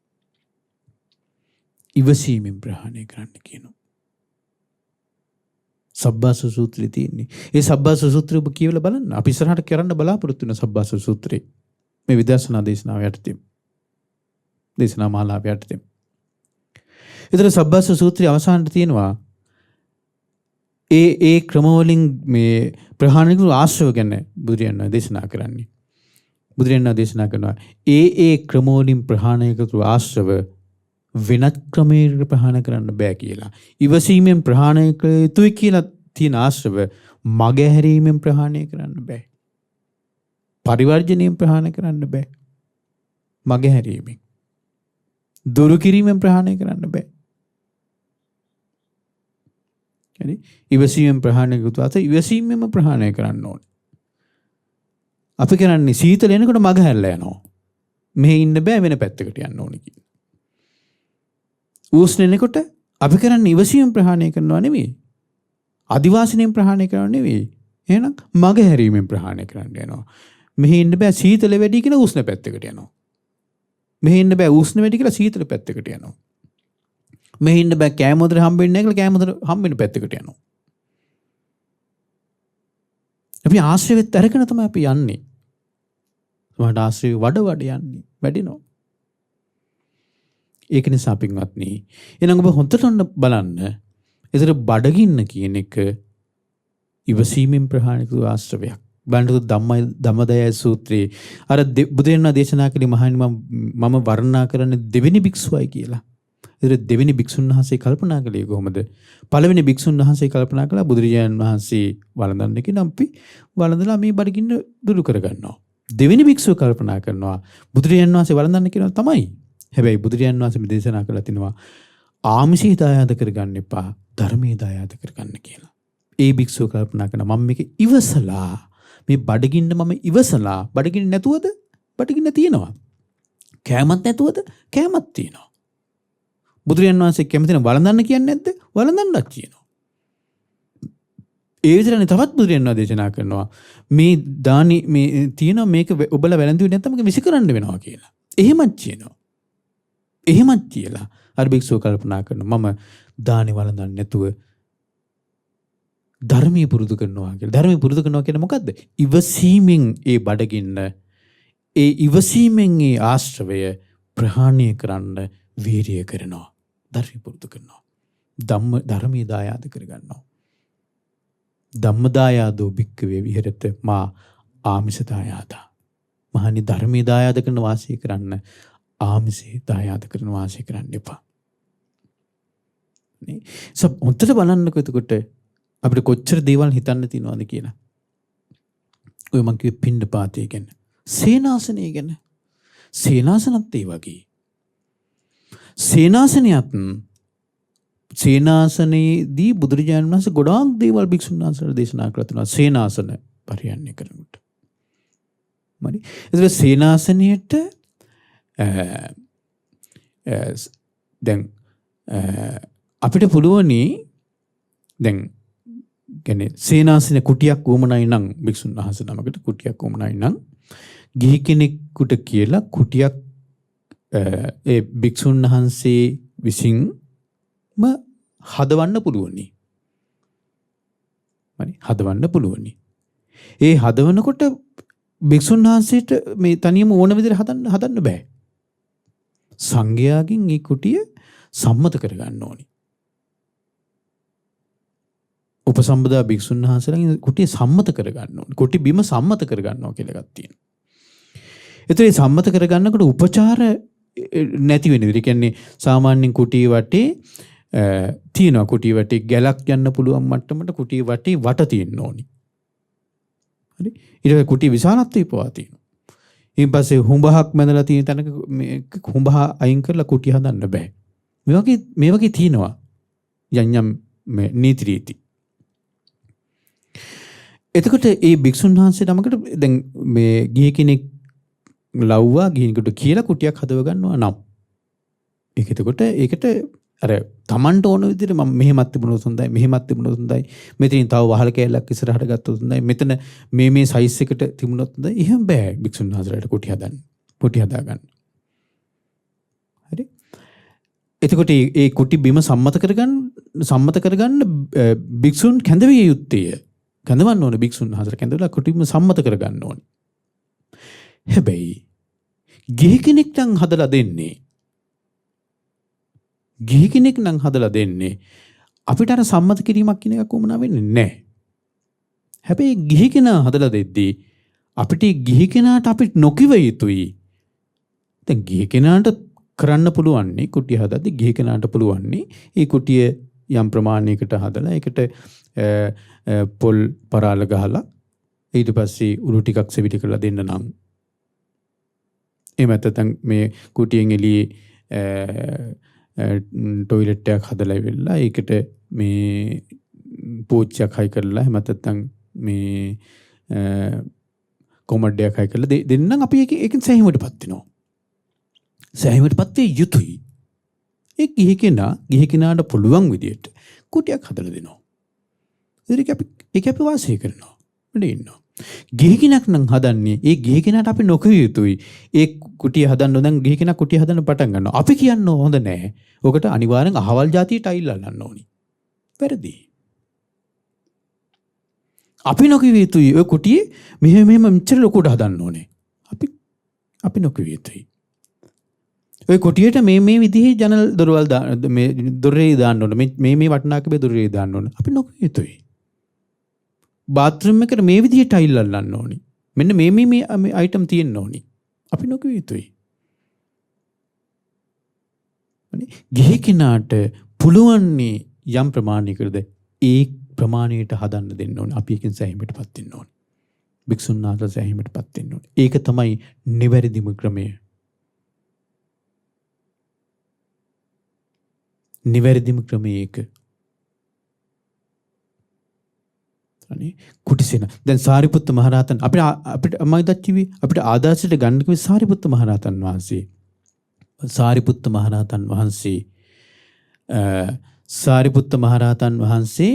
ඉවසීමෙන් ප්‍රහාණය කරන්න කියනවා. සබ්බාස සූත්‍රයේ තියෙන්නේ. ඒ සබ්බාස සූත්‍රය ඔබ කියවලා බලන්න. අපි ඉස්සරහට කරන්න බලාපොරොත්තු වෙන සබ්බාස සූත්‍රය. මේ විදර්ශනා දේශනාව යටතේ. දේශනා මාලාව යටතේ. ඒතර සබ්බාස සූත්‍රයේ අවසානයේ තියෙනවා ඒ ක්‍රමවලින් මේ ප්‍රහාණය කරන ආශ්‍රව ගැන බුදුරජාණන් දේශනා කරන්නේ. බුදුරජාණන් දේශනා කරනවා ඒ ක්‍රමවලින් ප්‍රහාණය කරන ආශ්‍රව වෙනත් ක්‍රමයකට ප්‍රහාණය කරන්න බෑ කියලා. ඉවසීමෙන් ප්‍රහාණය කළ යුතුයි කියලා තියෙන ආශ්‍රව මගහැරීමෙන් ප්‍රහාණය කරන්න බෑ. පරිවර්ජණයෙන් ප්‍රහාණය කරන්න බෑ. මගහැරීමෙන්. දුරු කිරීමෙන් ප්‍රහාණය කරන්න බෑ. හරි? ඉවසීමෙන් ප්‍රහාණය කළා අත ඉවසීමෙන්ම ප්‍රහාණය කරන්න ඕනේ. අපි කරන්නේ සීතල එනකොට මගහැරලා යනවා. මෙහෙ ඉන්න බෑ වෙන පැත්තකට යන්න ඕනේ කියලා. උෂ්ණ එනකොට අපි කරන්නේ ඉවසීමෙන් ප්‍රහාණය කරනවා නෙවෙයි. අදිවාසීනෙන් ප්‍රහාණය කරනවා නෙවෙයි. එහෙනම් මගහැරීමෙන් ප්‍රහාණය කරන්න යනවා. මෙහෙ ඉන්න බෑ සීතල වැඩි කියලා උෂ්ණ පැත්තකට යනවා. මෙහෙ ඉන්න බෑ උෂ්ණ වැඩි කියලා සීතල පැත්තකට යනවා. මෙහෙ ඉන්න බෑ කෑම හොදට හම්බෙන්නේ නැහැ කියලා කෑම හොදට හම්බෙන්න පැත්තකට යනවා. අපි ආශ්‍රයෙත් අරගෙන තමයි අපි යන්නේ. සමහරට ආශ්‍රය වඩ යන්නේ වැඩිනවා. ඒක නිසා පින්වත්නි එහෙනම් ඔබ හොඳට බලන්න. ඒතර බඩගින්න කියන එක ඉවසීමෙන් ප්‍රහාණය කරන ආශ්‍රවයක්. බලන්නකො ධම්මදය සූත්‍රයේ අර බුදුරජාණන් දේශනා කළේ මහණනි මම වර්ණනා කරන්නේ දෙවෙනි භික්ෂුවයි කියලා. ඒතර දෙවෙනි භික්ෂුන් වහන්සේ කල්පනා කළේ කොහොමද? පළවෙනි භික්ෂුන් වහන්සේ කල්පනා කළා බුදුරජාණන් වහන්සේ වළඳන්නේ කියලා අපි වළඳලා මේ බඩගින්න දුරු කරගන්නවා. දෙවෙනි භික්ෂුව කල්පනා කරනවා බුදුරජාණන් වහන්සේ වළඳන්නේ කියලා තමයි. හැබැයි බුදුරජාණන් වහන්සේ දේශනා කළා තිනවා ආමිෂී දායාද කරගන්න එපා ධර්මයේ දායාද කරගන්න කියලා. ඒ භික්ෂුව කල්පනා කරනවා මම මේක ඉවසලා මේ බඩගින්න මම ඉවසලා බඩගින්න නැතුවද බඩගින්න තියෙනවා. කෑමත් නැතුවද කෑමත් තියෙනවා. බුදුරජාණන් වහන්සේ කැමතින වළඳන්න කියන්නේ නැද්ද? වළඳන්නත් කියනවා. ඒ විතරනේ තවත් බුදුරජාණන් වහන්සේ දේශනා කරනවා මේ දානි මේ තියෙනවා මේක ඔබලා වැළඳුවේ නැත්නම් මේක විසිකරන්න වෙනවා කියලා. එහෙමත් කියනවා. එහෙමත් කියලා අර භික්ෂුව කල්පනා කරනවා මම දානි වළඳන්නේ නැතුව ධර්මයේ පුරුදු කරනවා කියලා. ධර්මයේ පුරුදු කරනවා කියන්නේ මොකද්ද? ඉවසීමෙන් ඒ බඩගින්න ඒ ඉවසීමෙන් ඒ ආශ්‍රවය ප්‍රහාණය කරන්න වීරිය කරනවා. ධර්මයේ පුරුදු කරනවා. ධර්මයේ දායාද කරගන්නවා. ධම්මදායාදෝ භික්ඛවේ විහෙරත මා ආමිෂ දායාදා. මහනි ධර්මයේ දායාද කරන වාසය කරන්න ආමිෂේ දායාද කරන වාසය කරන්න එපා. නේ හොඳට බලන්නකො එතකොට අපිට කොච්චර දේවල් හිතන්න තියෙනවද කියලා. ඔය මං කිව්වේ පිණ්ඩපාතය ගැන. සේනාසනය ගැන. සේනාසනත් ඒ වගේ. සේනාසනයේදී බුදුරජාණන් වහන්සේ ගොඩාක් දේවල් භික්ෂුන් වහන්සේලා දේශනා කරලා තියෙනවා. සේනාසන පරිහරණය කරනකොට. හරි. ඒතර සේනාසනයේට දැන් අපිට පුළුවනි දැන් කියන්නේ සේනාසන කුටියක් වුමනයි නම් භික්ෂුන් වහන්සේ නමකට කුටියක් වුමනයි නම් ගිහි කෙනෙකුට කියලා කුටියක් ඒ භික්ෂුන් වහන්සේ විසින්ම හදවන්න පුළුවනි. හරි හදවන්න පුළුවනි. ඒ හදවනකොට භික්ෂුන් වහන්සේට මේ තනියම ඕන විදිහට හදන්න බෑ. සංඝයාගෙන් මේ කුටිය සම්මත කරගන්න ඕනි. උපසම්පදා භික්ෂුන් වහන්සේලාගෙන් කුටිය සම්මත කරගන්න ඕනි. කුටි බිම සම්මත කරගන්නවා කියලා එකක් තියෙනවා. ඒතර මේ සම්මත කරගන්නකොට උපචාර නැති වෙන විදිහ. කියන්නේ සාමාන්‍යයෙන් කුටිය වටේ තියෙනවා. කුටිය වටේ ගැලක් යන්න පුළුවන් මට්ටමට කුටිය වටේ වට තියෙන්න ඕනි. හරි. ඊට පස්සේ කුටිය විශාලත්වය පවා තියෙනවා. ඊට පස්සේ හුඹහක් මැදලා තියෙන තැනක මේ හුඹහ අයින් කරලා කුටිය හදන්න බෑ. මේ වගේ තියෙනවා. යම් මේ නීති රීති. එතකොට ඒ භික්ෂුන් වහන්සේ නමකට දැන් මේ ගිහි කෙනෙක් ලව්වා ගිහිනෙකුට කියලා කුටියක් හදව ගන්නවා නම් ඒක එතකොට ඒකට අර Tamanට ඕන විදිහට මම මෙහෙමත් තිබුණොත් හොඳයි මෙහෙමත් තිබුණොත් හොඳයි මෙතනින් තව වහල කෑල්ලක් ඉස්සරහට ගත්තොත් හොඳයි මෙතන මේ සයිස් එකට තිබුණොත් හොඳයි එහෙම බෑ භික්ෂුන් වහන්සේලාට කුටි හදන්න කුටි හදා ගන්න. හරි. එතකොට ඒ කුටි බිම සම්මත කරගන්න භික්ෂුන් කැඳවිය යුත්තේය. කැඳවන්න ඕනේ භික්ෂුන් හතර කැඳවලා කුටිම සම්මත කරගන්න ඕනේ. හැබැයි ගිහි කෙනෙක් නම් හදලා දෙන්නේ. ගිහි කෙනෙක් නම් හදලා දෙන්නේ අපිට අර සම්මත කිරීමක් කියන එකක් වුණා වෙන්නේ නැහැ. හැබැයි ගිහි කෙනා හදලා දෙද්දී අපිට ගිහි කෙනාට අපිට නොකිව යුතුයි. දැන් ගිහි කෙනාට කරන්න පුළුවන් නේ කුටිය හදද්දී ගිහි කෙනාට පුළුවන් නේ ඒ කුටිය යම් ප්‍රමාණයකට හදලා ඒකට පොල් පරාල ගහලා ඊට පස්සේ උළු ටිකක් සෙවිලි කරලා දෙන්න නම් එහෙම නැත්නම් මේ කුටියෙන් එළියේ ටොයිලට් එකක් හදලා ඉවරලා ඒකට මේ පෝච්චියක් හයි කරලා එහෙම නැත්නම් මේ කොමඩ්ඩයක් හයි කරලා දෙන්නම් අපි ඒකෙන් සෑහීමටපත් වෙනවා. සෑහීමටපත් වෙ යුතුයි. ඒ ගිහි කෙනාට පුළුවන් විදියට කුටියක් හදලා දෙනවා. ඒක අපි වාසය කරනවා. වැඩ ඉන්නවා. ගිහි කෙනෙක් නම් හදන්නේ ඒ ගිහි කෙනාට අපි නොකිය යුතුයි. ඒ කුටිය හදන්න දැන් ගිහි කෙනා කුටිය හදන්න පටන් ගන්නවා. අපි කියන්න හොඳ නැහැ. ඔකට අනිවාර්යෙන් අහවල් જાතිය ටයිල් අල්ලන්න ඕනි. වැරදි. අපි නොකිය යුතුයි ඔය කුටියේ මෙහෙම මෙච්චර ලොකුට හදන්න ඕනේ. අපි නොකිය යුතුයි. ඔය කුටියට මේ විදිහේ ජනල් දොරවල් මේ දොරේ දාන්න ඕනේ. මේ වටනාකබේ දොරේ දාන්න ඕනේ. අපි නොකිය යුතුයි. බාත්රූම් එකට මේ විදිහේ ටයිල් අල්ලන්න ඕනි. මෙන්න මේ අයිටම් තියෙන්න ඕනි. අපි නොකිය යුතුයි. ගිහි කෙනාට පුළුවන් යම් ප්‍රමාණයකද ඒ ප්‍රමාණයට හදන්න දෙන්න ඕනේ. අපි එකෙන් සෑහීමටපත් වෙන්න ඕනේ. භික්ෂුන් වහන්සේ සෑහීමටපත් වෙන්න ඕනේ. ඒක තමයි නිවැරදිම ක්‍රමය. නිවැරදිම ක්‍රමය ඒක. කුටිසේන දැන් සාරිපුත්ත මහරහතන් අපිට අමයි දච්චිවි අපිට ආදර්ශයට ගන්න කිව්වේ සාරිපුත්ත මහරහතන් වහන්සේ. සාරිපුත්ත මහරහතන් වහන්සේ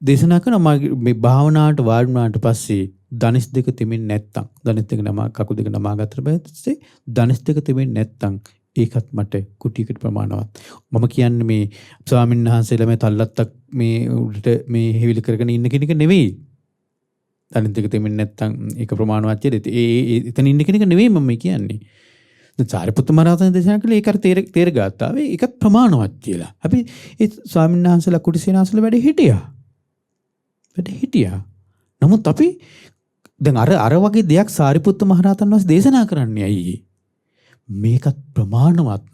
දේශනා කරන මේ භාවනාවට වාඩි වුණාට පස්සේ ධනිස් දෙක තෙමෙන්නේ නැත්තම් ධනිස් දෙක නම කකුල් දෙක නමා ගත්තට පස්සේ ධනිස් දෙක තෙමෙන්නේ නැත්තම් ඒකත් මට කුටියකට ප්‍රමාණවත්. මම කියන්නේ මේ ස්වාමීන් වහන්සේලා මේ තල්ලත්තක් මේ උඩට මේ හිවිලි කරගෙන ඉන්න කෙනෙක් නෙවෙයි. ධනිස් දෙක තෙමෙන්නේ නැත්තම් ඒක ප්‍රමාණවත් කියලා. එතන ඉන්න කෙනෙක් නෙවෙයි මම කියන්නේ. දැන් සාරිපුත්ත මහරහතන් දේශනා කළේ ඒක අර තේර ගත්තාවේ ඒකත් ප්‍රමාණවත් කියලා. අපි ඒ ස්වාමීන් වහන්සේලා කුටිසේනාසල වැඩ හිටියා. නමුත් අපි දැන් අර වගේ දෙයක් සාරිපුත්ත මහරහතන් වහන්සේ දේශනා කරන්නේ ඇයි? මේකත් ප්‍රමාණවත්.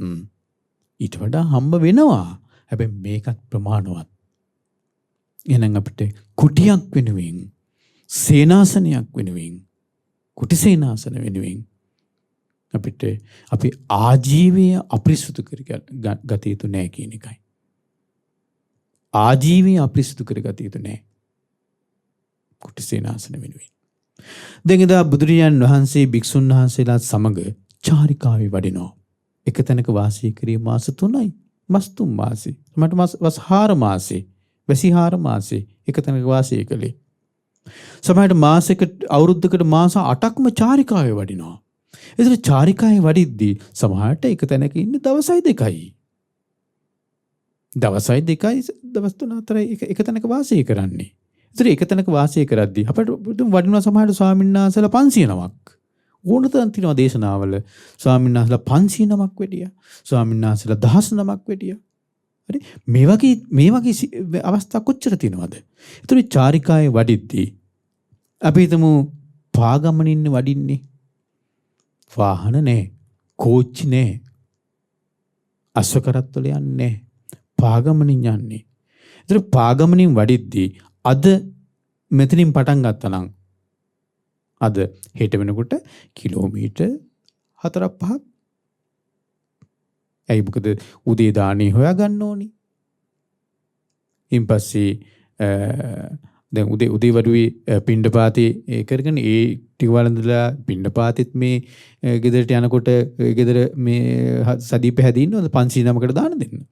ඊට වඩා හම්බ වෙනවා. හැබැයි මේකත් ප්‍රමාණවත්. එහෙනම් අපිට කුටියක් වෙනුවෙන් සේනාසනයක් වෙනුවෙන් කුටි සේනාසන වෙනුවෙන් අපි ආජීවය අපිරිසුදු කරගත යුතු නැහැ කියන එකයි. ආජීවය අපිරිසුදු කරගත යුතු නැහැ. කුටි සේනාසන වෙනුවෙන්. දැන් එදා බුදුරජාණන් වහන්සේ භික්ෂුන් වහන්සේලා සමග චාරිකාවේ වඩිනවා. එක තැනක වාසය කරේ මාස 3යි. මාස 3 මාසේ. මට මාස 4 මාසේ. වැසි 4 මාසේ එක තැනක වාසය කළේ. සමහරට මාසෙකට අවුරුද්දකට මාස 8ක්ම චාරිකාවේ වඩිනවා. ඒතර චාරිකාවේ වඩිද්දී සමහරට එක තැනක ඉන්නේ දවසයි 2යි. දවස් 3-4 එක තැනක වාසය කරන්නේ. ඒතර එක තැනක වාසය කරද්දී අපිට වඩිනවා සමහරට ස්වාමීන් වහන්සේලා 500 නමක්. ඕනතරම් තියෙනවා දේශනාවල ස්වාමීන් වහන්සේලා 500 නමක් වැඩියා. ස්වාමීන් වහන්සේලා 1000 නමක් වැඩියා. හරි මේ වගේ අවස්ථා කොච්චර තියෙනවද? ඒතර චාරිකාවේ වඩිද්දී අපි හිතමු පාගමනින් වඩින්නේ. වාහන නැහැ. කෝච්චි නැහැ. අශ්ව කරත්තවල යන්නේ නැහැ. පාගමනින් යන්නේ. ඒතර පාගමනින් වඩිද්දී අද මෙතනින් පටන් ගත්තා නම් අද හෙට වෙනකොට කිලෝමීටර් 4-5ක්. ඇයි මොකද උදේ දානේ හොයා ගන්න ඕනි. ඊපස්සේ දැන් උදේ වරුවේ පිණ්ඩපාතේ කරගෙන ඒ ටික වළඳලා පිණ්ඩපාතෙත් මේ ගෙදරට යනකොට ගෙදර මේ සදීප හැදී ඉන්නවද 500 නමකට දාන දෙන්න?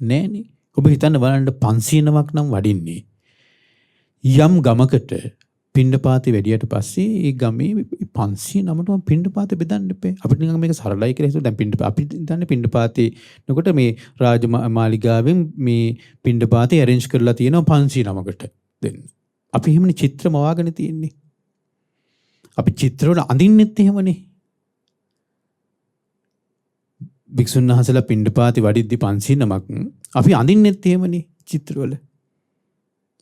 නෑනේ. ඔබ හිතන්න බලන්න 500 නමක් නම් වඩින්නේ යම් ගමකට පිණ්ඩපාතේ වැඩියට පස්සේ ඒ ගමේ 509ටම පින්ඩපාතේ බෙදන්න එපේ. අපිට නිකන් මේක සරලයි කියලා හිතුවා. දැන් අපි දන්නේ පින්ඩපාතේ නකොට මේ රාජමාලිගාවෙන් මේ පින්ඩපාතේ arrange කරලා තියෙනවා 509කට දෙන්න. අපි එහෙමනේ චිත්‍ර මවාගෙන තියෙන්නේ. අපි චිත්‍රවල අඳින්නෙත් එහෙමනේ. භික්ෂුන් වහන්සේලා පින්ඩපාතේ වඩිද්දි 509ක් අපි අඳින්නෙත් එහෙමනේ චිත්‍රවල.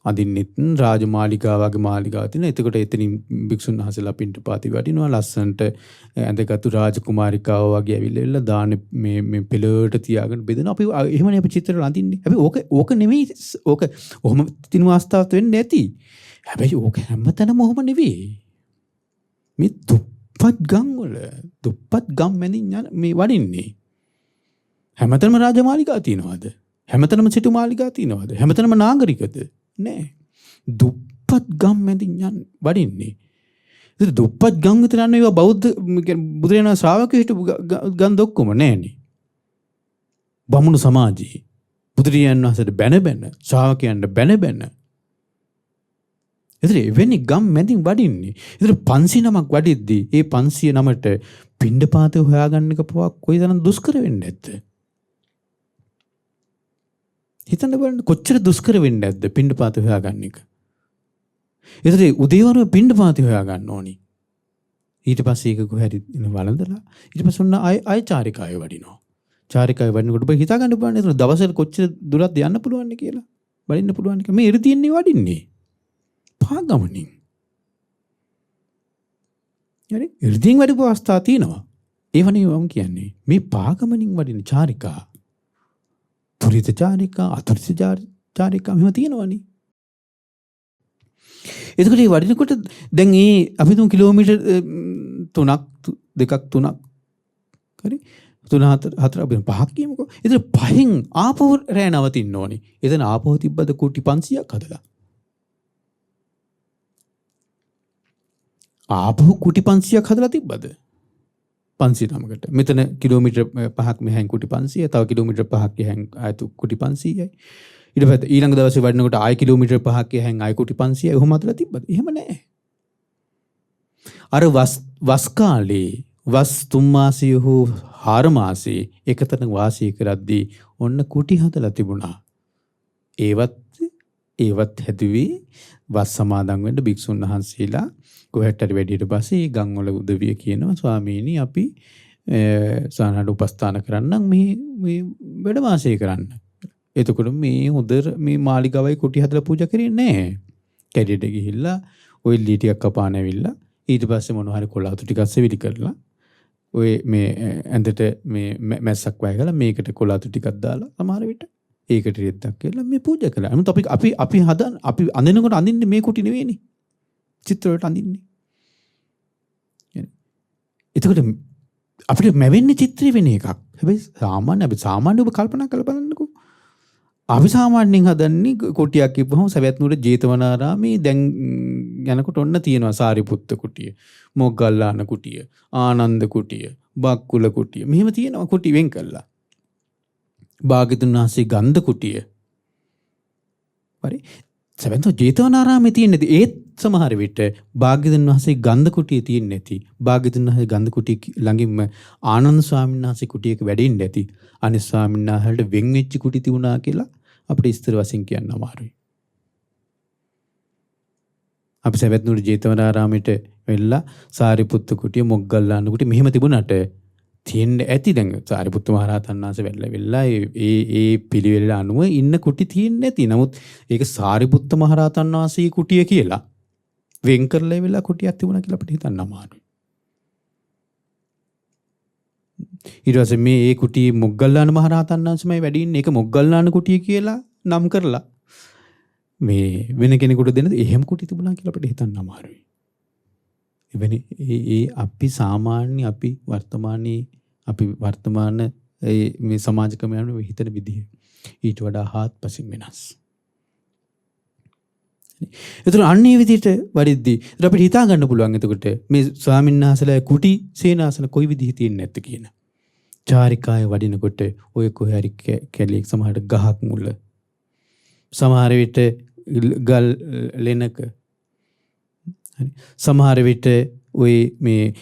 අඳින්නෙත් රාජමාලිගාවගේ මාලිගාව තියෙන. එතකොට එතනින් භික්ෂුන් වහන්සේලා පින්ඩපාතේ වඩිනවා ලස්සනට ඇඳගත්තු රාජකුමාරිකාව වගේ ඇවිල්ලා දාන මේ පෙළට තියාගෙන බෙදෙනවා. අපි එහෙමනේ අපි චිත්‍රවල අඳින්නේ. හැබැයි ඕක නෙමෙයි ඕක ඔහොම තිනු අවස්ථාවක් වෙන්නේ නැති. හැබැයි ඕක හැමතැනම ඔහොම නෙවෙයි. මේ දුප්පත් ගම් මැදින් මේ වඩින්නේ. හැමතැනම රාජමාලිගා තියනවාද? හැමතැනම සිටු මාලිගා තියනවාද? හැමතැනම නාගරිකද? නෑ. දුප්පත් ගම් මැදින් වඩින්නේ. ඉතින් දුප්පත් ගම් විතර යන ඒවා බෞද්ධ බුදුරජාණන් ශ්‍රාවකයෝ හිටපු ගම් ඔක්කොම නෑනේ. බමුණු සමාජයේ බුදුරජාණන් වහන්සේට බැන ශ්‍රාවකයන්ට බැන ඉතින් එවැනි ගම් මැදින් වඩින්නේ. ඉතින් 509ක් වඩිද්දී ඒ 509ට පින්ඩපාතේ හොයාගන්න එක පවා කොයිතරම් දුෂ්කර වෙන්නේ නැද්ද? හිතන්න බලන්න කොච්චර දුෂ්කර වෙන්නේ නැද්ද පින්ඩපාතේ හොයාගන්න එක. ඉතින් උදේවරු පින්ඩපාතේ හොයාගන්න ඕනි. ඊට පස්සේ ඒක කොහරි වළඳලා ඊට පස්සේ ඔන්න ආය චාරිකාවේ වඩිනවා. චාරිකාවේ වඩිනකොට ඔබ හිතා ගන්න පුළුවන් නේද දවසට කොච්චර දුරක් යන්න පුළුවන් කියලා. වඩින්න පුළුවන් කියලා. මේ ඉරිදීන්නේ වඩින්නේ. පාගමනින්. හරි ඉරිදීන් වැඩි අවස්ථා තියෙනවා. ඒවනේ මම කියන්නේ. මේ පාගමනින් වඩින චාරිකා. පුරිත චාරිකා, අතුරිත චාරිකා මෙහෙම තියෙනවනේ. එතකොට මේ වඩිනකොට දැන් අපි තුන් කිලෝමීටර් 3ක් හරි 3-4 අපි 5ක් කියමුකෝ. එතන 5න් ආපහු රැ නවතින්න ඕනේ. එතන ආපහු තිබ්බද කුටි 500ක් හදලා. ආපහු කුටි 500ක් හදලා තිබ්බද? 509කට. මෙතන කිලෝමීටර් 5ක් මෙහෙන් කුටි 500, තව කිලෝමීටර් 5ක් එහෙන් ආයතු කුටි 500යි. ඊට පස්සේ ඊළඟ දවසේ වඩනකොට ආය කිලෝමීටර් 5ක් එහෙන් ආය කුටි 500යි. ඔහොම හදලා තිබ්බද? එහෙම නැහැ. අර වස් කාලේ වස් 3 මාසය හෝ 4 මාසයේ එකතන වාසය කරද්දී ඔන්න කුටි හදලා තිබුණා. ඒවත් හැදුවේ වස් සමාදන් වෙන්න භික්ෂුන් වහන්සේලා කොහෙට හරි වැඩියට පස්සේ ගම් වල උදවිය කියනවා ස්වාමීනි අපි සානහට උපස්ථාන කරන්නම් මේ වැඩ වාසය කරන්න. එතකොට මේ හොඳ මේ මාලිගාවයි කුටි හදලා පූජා කරන්නේ නැහැ. කැඩෙට ගිහිල්ලා ওই ලී ටිකක් කපාන ඇවිල්ලා ඊට පස්සේ මොනවා හරි කොළාතු ටිකක් සෙවිලි කරලා ඔය මේ ඇඳට මේ මැස්සක් වයගලා මේකට කොළාතු ටිකක් දාලා සමහර විට ඒකට රෙද්දක් කියලා මේ පූජා කළා. නමුත් අපි අඳිනකොට අඳින්නේ මේ කුටි නෙවෙයිනේ. චිත්‍ර වලට අඳින්නේ. එතකොට අපිට මැවෙන්නේ චිත්‍රය වෙන එකක්. හැබැයි සාමාන්‍ය ඔබ කල්පනා කරලා බලන්නකෝ. අපි සාමාන්‍යයෙන් හදන්නේ කුටියක් කිව්වහම සවැත් නුවර ජේතවනාරාමේ දැන් යනකොට ඔන්න තියෙනවා සාරිපුත්ත කුටිය, මොග්ගල්ලාන කුටිය, ආනන්ද කුටිය, බක්කුල කුටිය. මෙහෙම තියෙනවා කුටි වෙන් කළා. භාග්‍යතුන් වහන්සේ ගන්ධ කුටිය. හරි. සවැත් ජේතවනාරාමේ තියෙන්නේ ඒත් සමහර විට භාග්‍යතුන් වහන්සේ ගන්ධ කුටියේ තියෙන්නේ නැති. භාග්‍යතුන් වහන්සේ ගන්ධ කුටිය ළඟින්ම ආනන්ද ස්වාමීන් වහන්සේ කුටියක වැඩින්න ඇති. අනිත් ස්වාමීන් වහන්සේට වෙන් වෙච්ච කුටි තිබුණා කියලා අපිට ඉස්තර වශයෙන් කියන්න අමාරුයි. අපි සවැත් නුවර ජේතවනාරාමයට වෙලා සාරිපුත්ත කුටිය, මොග්ගල්ලාන කුටිය මෙහෙම තිබුණාට තියෙන්න ඇති දැන් සාරිපුත්ත මහ රහතන් වහන්සේ වෙලා ඒ පිළිවෙල අනුව ඉන්න කුටි තියෙන්නේ නැති. නමුත් ඒක සාරිපුත්ත මහ රහතන් වහන්සේ කුටිය කියලා වෙන් කරලා වෙලා කුටියක් තිබුණා කියලා අපිට හිතන්න අමාරුයි. ඊට පස්සේ මේ කුටියේ මොග්ගල්ලාන මහ රහතන් වහන්සේමයි වැඩි ඉන්නේ. ඒක මොග්ගල්ලාන කුටිය කියලා නම් කරලා මේ වෙන කෙනෙකුට දෙන්නද එහෙම කුටි තිබුණා කියලා අපිට හිතන්න අමාරුයි. එවැනි අපි සාමාන්‍ය අපි වර්තමාන මේ සමාජ ක්‍රමයන් හිතන විදිහ ඊට වඩා හාත්පසින් වෙනස්. එතකොට අන්නේ විදිහට වඩිද්දී අපිට හිතා ගන්න පුළුවන් එතකොට මේ ස්වාමීන් වහන්සේලා කුටි සේනාසන කොයි විදිහේ තියෙන්නේ නැත්ද කියන. චාරිකාවේ වඩිනකොට ඔය කොහේ හරි කැලේ සමහරට ගහක් මුල සමහර විට ගල් ලෙනක හරි සමහර විට ඔය මේ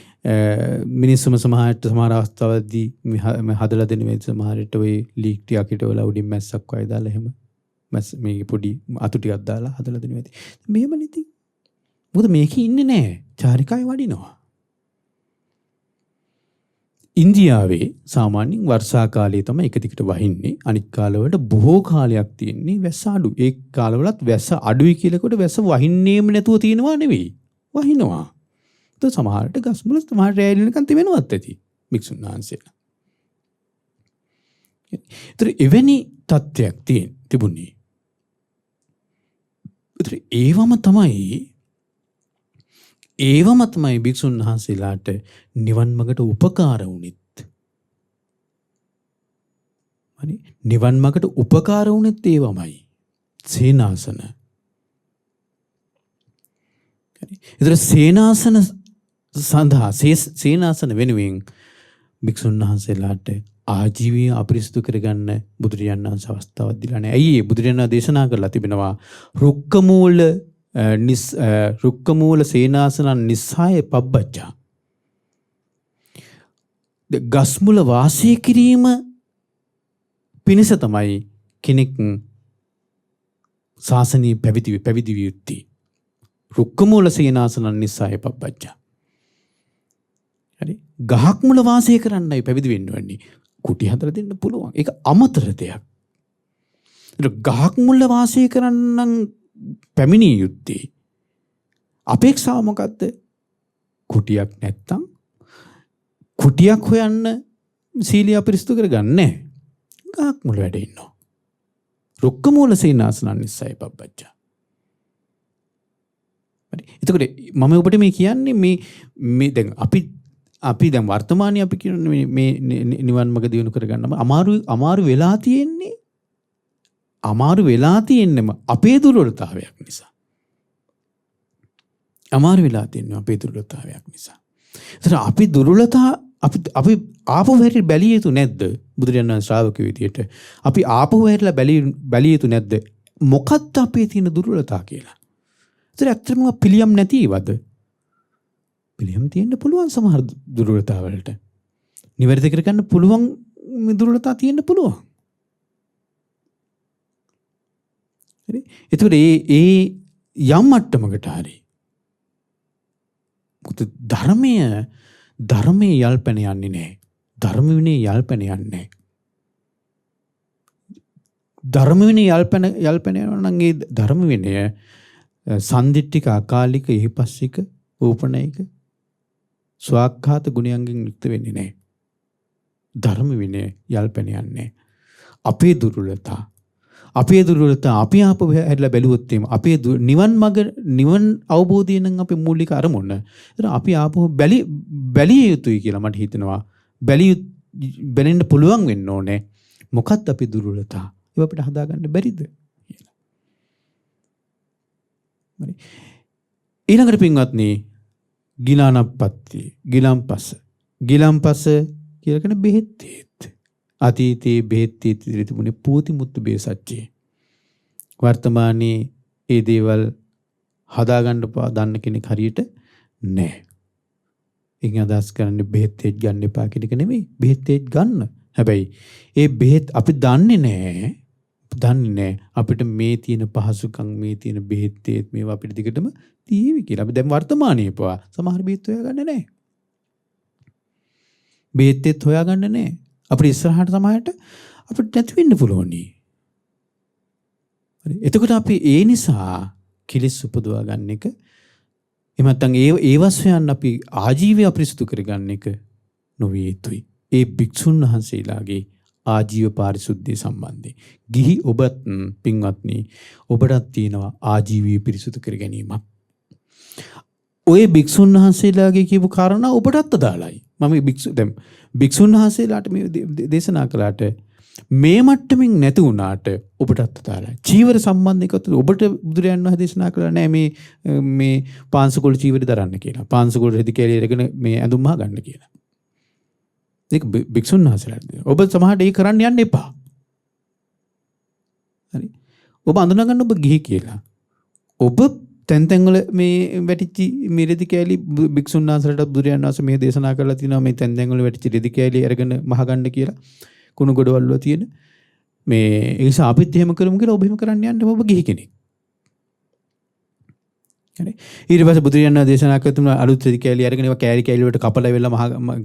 මිනිස්සුම සමහර අවස්ථාවලදී මේ හදලා දෙන මේ සමහරට ඔය ලීක් ටිකක් හිටවලා උඩින් මැස්සක් වගේ දාලා එහෙම මැස් මේ පොඩි අතු ටිකක් දාලා හදලා දෙනවා ඇති. මෙහෙම නෙති. මොකද මේකේ ඉන්නේ නැහැ. චාරිකාවේ වඩිනවා. ඉන්දියාවේ සාමාන්‍යයෙන් වර්ෂා කාලයේ තමයි එක දිගට වහින්නේ. අනිත් කාලවලට බොහෝ කාලයක් තියෙන්නේ වැස්ස අඩු. ඒ කාලවලත් වැස්ස අඩුයි කියලාකොට වැස්ස වහින්නේම නැතුව තියෙනවා නෙවෙයි. වහිනවා. તો සමහරට ගස් මුල සමහර රැලි වෙනකන් තිබෙනවත් ඇති භික්ෂුන් වහන්සේලා. ඒතර එවැනි තත්ත්වයක් තිබුණේ. ඒතර ඒවම තමයි භික්ෂුන් වහන්සේලාට නිවන් මඟට උපකාර වුණෙත්. හරි නිවන් මඟට උපකාර වුණෙත් ඒවමයි. සේනාසන. හරි. ඒතර සේනාසන සඳහා සේනාසන වෙනුවෙන් භික්ෂුන් වහන්සේලාට ආජීවය අපිරිසුදු කරගන්න බුදුරජාණන් වහන්සේ අවස්ථාවක් දීලා නැහැ. ඇයි ඒ බුදුරජාණන් දේශනා කරලා තිබෙනවා රුක්කමූල සේනාසනං නිස්සාය පබ්බච්චා. ගස්මුල වාසය කිරීම පිණිස තමයි කෙනෙක් ශාසනීය පැවිදි විය යුත්තේ. රුක්කමූල සේනාසනං නිස්සාය පබ්බච්චා. හරි ගහක් මුල වාසය කරන්නයි පැවිදි වෙන්න වෙන්නේ. කුටි හදලා දෙන්න පුළුවන්. ඒක අමතර දෙයක්. ඒක ගහක් මුල වාසය කරන්න පැමිණිය යුත්තේ. අපේක්ෂාව මොකද්ද? කුටියක් නැත්තම් කුටියක් හොයන්න සීලිය අපිරිසුදු කරගන්නේ නැහැ. ගහක් මුල වැඩ ඉන්නවා. රුක්ක මූල සේනාසනං නිස්සය පබ්බච්චා. හරි. එතකොට මම ඔබට මේ කියන්නේ මේ දැන් අපි දැන් වර්තමානයේ අපි කියන්නේ මේ නිවන් මඟ දියුණු කරගන්නම අමාරු වෙලා තියෙන්නම අපේ දුර්වලතාවයක් නිසා. ඒතර අපි ආපහු හැරිලා බැලිය යුතු නැද්ද? බුදුරජාණන් ශ්‍රාවකයෝ විදියට අපි ආපහු හැරිලා බැලිය යුතු නැද්ද? මොකක්ද අපේ තියෙන දුර්වලතාව කියලා? ඒතර ඇත්තටම පිළියම් නැතිවද? පිළියම් තියෙන්න පුළුවන් සමහර දුර්වලතාව වලට. නිවැරදි කරගන්න පුළුවන් දුර්වලතාව තියෙන්න පුළුවන්. හරි. ඒතකොට ඒ යම් මට්ටමකට හරි ධර්මයේ යල්පැන යන්නේ නැහැ. ධර්ම විනය යල්පැන යන්නේ නැහැ. ධර්ම විනය යල්පැන යනවා නම් ඒ ධර්ම විනය සන්දිට්ඨික අකාලික ඉහිපස්සික ඕපනයික ස්වාක්ඛාත ගුණයන්ගෙන් යුක්ත වෙන්නේ නැහැ. ධර්ම විනය යල්පැන යන්නේ අපේ දුර්වලතා අපි ආපහු හැරිලා බැලුවොත් එimhe අපේ නිවන් අවබෝධය නම් අපේ මූලික අරමුණ. ඒතර අපි ආපහු බැලිය යුතුයි කියලා මට හිතෙනවා. බැලෙන්න පුළුවන් වෙන්න ඕනේ. මොකක්ද අපේ දුර්වලතා? ඒව අපිට හදාගන්න බැරිද කියලා. හරි. ඊළඟට පින්වත්නි ගිලානප්පත්ති ගිලම්පස කියලා කියන බෙහෙත් අතීතයේ බෙහෙත් තිබුණේ පූති මුත්තු බේසච්චේ. වර්තමානයේ ඒ දේවල් හදාගන්න දන්න කෙනෙක් හරියට නැහැ. ඒකෙන් අදහස් කරන්නේ බෙහෙත් ගන්න එපා කියන එක නෙමෙයි. බෙහෙත් ගන්න. හැබැයි ඒ බෙහෙත් අපි දන්නේ නැහැ. අපිට මේ තියෙන පහසුකම් මේ තියෙන බෙහෙත් මේවා අපිට දිගටම තියෙවි කියලා. අපි දැන් වර්තමානයේ පවා සමහර බෙහෙත් හොයාගන්න නැහැ. බෙහෙත් හොයාගන්න නැහැ. අපිට ඉස්සරහට සමහරට අපිට නැති වෙන්න පුළුවන්. හරි. එතකොට අපි ඒ නිසා කිලිස් උපදවා ගන්න එක එහෙම නැත්නම් ඒ වස්යන් අපි ආජීවය අපිරිසුදු කරගන්න එක නොවිය යුතුයි. ඒ භික්ෂුන් වහන්සේලාගේ ආජීව පාරිශුද්ධිය සම්බන්ධයෙන්. ගිහි ඔබත් පින්වත්නි ඔබටත් තියෙනවා ආජීවය පිරිසුදු කර ගැනීමක්. ඔය භික්ෂුන් වහන්සේලාගේ කියපු කාරණා ඔබටත් අදාළයි. මම භික්ෂුන් වහන්සේලාට මේ දේශනා කළාට මේ මට්ටමින් නැති වුණාට ඔබටත් අදාළයි. චීවර සම්බන්ධයකට ඔබට බුදුරයන් වහන්සේ දේශනා කළා නෑ මේ පාංශකෝල චීවරය දරන්න කියලා. පාංශකෝල රෙදි කැලේ ඉරගෙන මේ ඇඳුම් මහ ගන්න කියලා. ඒක භික්ෂුන් වහන්සේලාට. ඔබ සමහරට ඒක කරන්න යන්න එපා. හරි. ඔබ අඳුනගන්න ඔබ ගිහි කියලා. ඔබ තැන් වල මේ වැටිච්ච මේ රෙදි කෑලි භික්ෂුන් වහන්සේලාට බුදුරජාණන් වහන්සේ මේ දේශනා කරලා තිනවා මේ තැන් වල වැටිච්ච රෙදි කෑලි අරගෙන මහගන්න කියලා කුණු ගොඩවල් වල තියෙන මේ ඒ නිසා අපිත් එහෙම කරමු කියලා ඔබ එහෙම කරන්න යන්න ඔබ ගිහි කෙනෙක්. හරි. ඊට පස්සේ බුදුරජාණන් වහන්සේ දේශනා කරන අලුත් රෙදි කෑලි අරගෙන ඒවා කෑලි කෑලි වලට කපලා වෙලා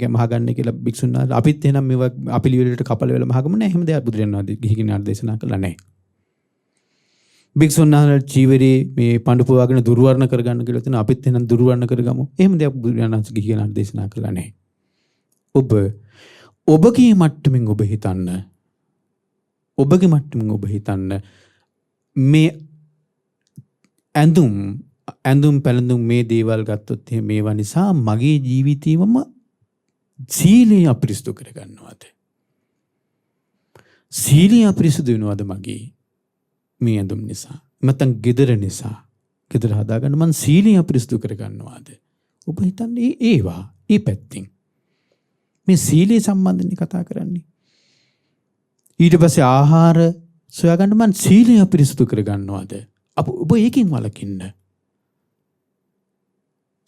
මහගන්න කියලා භික්ෂුන් වහන්සේ අපිත් එහෙනම් මේවා අපිලි වලට කපලා වෙලා මහගමු නෑ. එහෙම දෙයක් බුදුරජාණන් වහන්සේ ගිහි කෙනාට දේශනා කළා නෑ. භික්ෂුන් වහන්සේලා චීවරේ මේ පඬු පවාගෙන දුර්වර්ණ කරගන්න කියලා තියෙනවා. අපිත් එහෙනම් දුර්වර්ණ කරගමු. එහෙම දෙයක් බුදුරජාණන් වහන්සේ ගිහි කෙනාට දේශනා කළා නෑ. ඔබගේ මට්ටමින් ඔබ හිතන්න. ඔබගේ මට්ටමින් ඔබ හිතන්න මේ ඇඳුම් පැළඳුම් මේ දේවල් ගත්තොත් මේවා නිසා මගේ ජීවිතේවම සීලය අපිරිසුදු කරගන්නවද? සීලය අපිරිසුදු වෙනවද මගේ මේ ඇඳුම් නිසා? නැත්නම් gedara නිසා gedara හදාගන්න මං සීලය අපිරිසුදු කරගන්නවද? ඔබ හිතන්නේ ඒවා ඒ පැත්තෙන් මේ සීලය සම්බන්ධයෙන් කතා කරන්නේ. ඊට පස්සේ ආහාර සොයාගන්න මං සීලය අපිරිසුදු කරගන්නවද? ඔබ ඒකෙන් වළකින්න.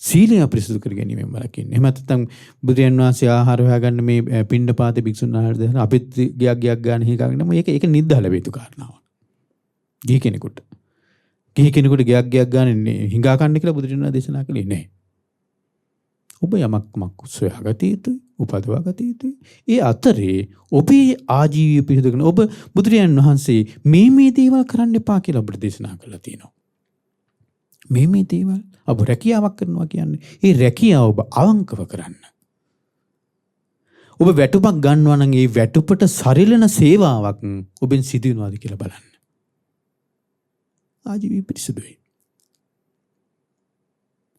සීලය අපිරිසුදු කර ගැනීමෙන් වළකින්න. එහෙම නැත්නම් බුදුරජාණන් වහන්සේ ආහාර හොයාගන්න මේ පිණ්ඩපාත භික්ෂුන් වහන්සේ අපිත් ගියක් ගන්න හිකාගෙන ඒක නිද්දහල වේතු කාරණාවක්. ගිහි කෙනෙකුට ගියක් ගන්න හිඟා කන්න කියලා බුදුරජාණන් වහන්සේ දේශනා කළේ නැහැ. ඔබ යමක් සොයාගත යුතුයි, උපදවා ගත යුතුයි. ඒ අතරේ ඔබේ ආජීවය පිරිසුදු කරන ඔබ බුදුරජාණන් වහන්සේ මේ දේවල් කරන්න එපා කියලා අපිට දේශනා කළා තියෙනවා. මේ දේවල් ඔබ රැකියාවක් කරනවා කියන්නේ ඒ රැකියාව ඔබ අවංකව කරන්න. ඔබ වැටුපක් ගන්නවා නම් ඒ වැටුපට සරිලන සේවාවක් ඔබෙන් සිදු වෙනවාද කියලා බලන්න. ආජීවය පිරිසුදුයි.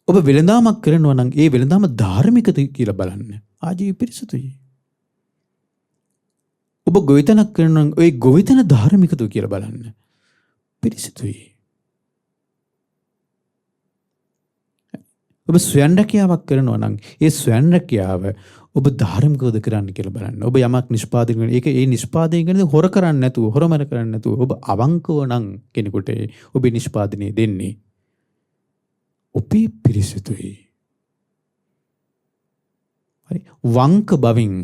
ඔබ වෙළඳාමක් කරනවා නම් ඒ වෙළඳාම ධාර්මිකද කියලා බලන්න. ආජීවය පිරිසුදුයි. ඔබ ගොවිතැනක් කරනවා නම් ඒ ගොවිතැන ධාර්මිකද කියලා බලන්න. පිරිසුදුයි. ඔබ ස්වයං රැකියාවක් කරනවා නම් ඒ ස්වයං රැකියාව ඔබ ධාර්මිකවද කරන්න කියලා බලන්න. ඔබ යමක් නිෂ්පාදනය කරන ඒක ඒ නිෂ්පාදනය කරන හොර කරන්නේ නැතුව හොරමර කරන්නේ නැතුව ඔබ අවංකව නම් කෙනෙකුට ඔබේ නිෂ්පාදනය දෙන්නේ. ඔබේ පිරිසුදුයි. හරි. වංක බවින්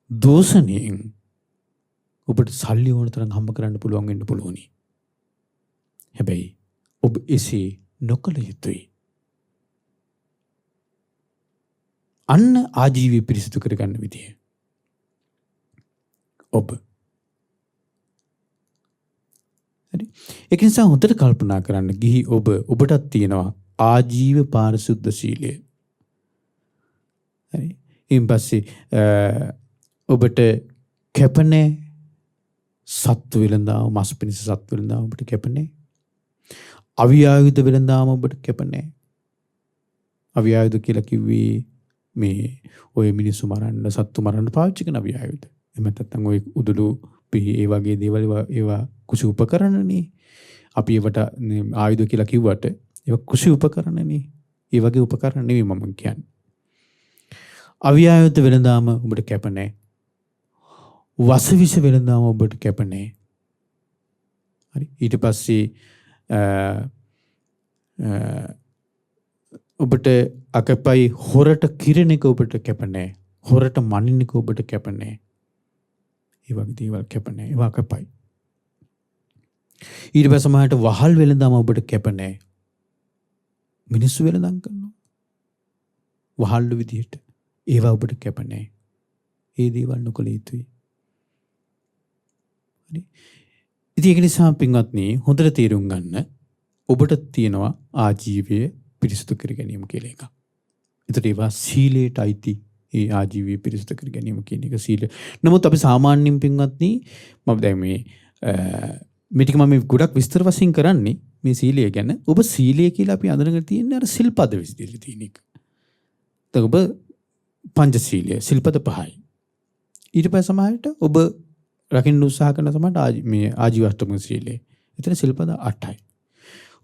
දෝෂණයෙන් ඔබට සල්ලි ඕන තරම් හම්බ කරන්න පුළුවන් වෙන්න පුළුවනි. හැබැයි ඔබ එසේ නොකළ යුතුයි. අන්න ආජීවය පිරිසිදු කරගන්න විදිය. ඔබ. හරි. ඒක නිසා හොඳට කල්පනා කරන්න ගිහි ඔබටත් තියෙනවා ආජීව පාරිශුද්ධ සීලය. හරි. ඊන් පස්සේ ඔබට කැපනේ සත්ව වෙලඳාම මස් පිණිස සත්ව වෙලඳාම ඔබට කැපනේ. අවියායුධ වෙලඳාම ඔබට කැපනේ. අවියායුධ කියලා කිව්වේ මේ ඔය මිනිස්සු මරන්න සත්තු මරන්න පාවිච්චි කරන අවියායුධ. එහෙම නැත්නම් ඔය උදුළු පිහි ඒ වගේ දේවල් ඒවා කුසි උපකරණනේ. අපි ඒවට ආයුධ කියලා කිව්වට ඒවා කුසි උපකරණනේ. ඒ වගේ උපකරණ නෙවෙයි මම කියන්නේ. අවියායුධ වෙලඳාම ඔබට කැපනේ. වසවිස වෙලඳාම ඔබට කැපනේ. හරි. ඊට පස්සේ ඔබට අකපයි හොරට කිරණ එක ඔබට කැපනේ. හොරට මනින්න එක ඔබට කැපනේ. ඒ වගේ දේවල් කැපනේ. ඒවා අකපයි. ඊට පස්සේ සමහරට වහල් වෙලඳාම ඔබට කැපනේ. මිනිස්සු වෙලඳාම් කරනවා. වහල්ලු විදිහට. ඒවා ඔබට කැපනේ. ඒ දේවල් නොකළ යුතුයි. හරි. ඉතින් ඒක නිසා පින්වත්නි හොඳට තේරුම් ගන්න ඔබට තියෙනවා ආජීවය පිරිසුදු කර ගැනීම කියලා එකක්. ඒතර ඒවා සීලයට අයිති ඒ ආජීවය පිරිසුදු කර ගැනීම කියන එක සීල. නමුත් අපි සාමාන්‍යයෙන් පින්වත්නි මම දැන් මේ ටික මම ගොඩක් විස්තර වශයෙන් කරන්නේ මේ සීලය ගැන. ඔබ සීලය කියලා අපි අඳුනගෙන තියෙන්නේ අර සිල්පද විදිහට තියෙන එක. දැන් ඔබ පංචශීලය සිල්පද 5යි. ඊට පස්සේ සමහරට ඔබ රකින්න උත්සාහ කරන සමහරට මේ ආජීවාෂ්ටක සීලය. එතන සිල්පද 8යි.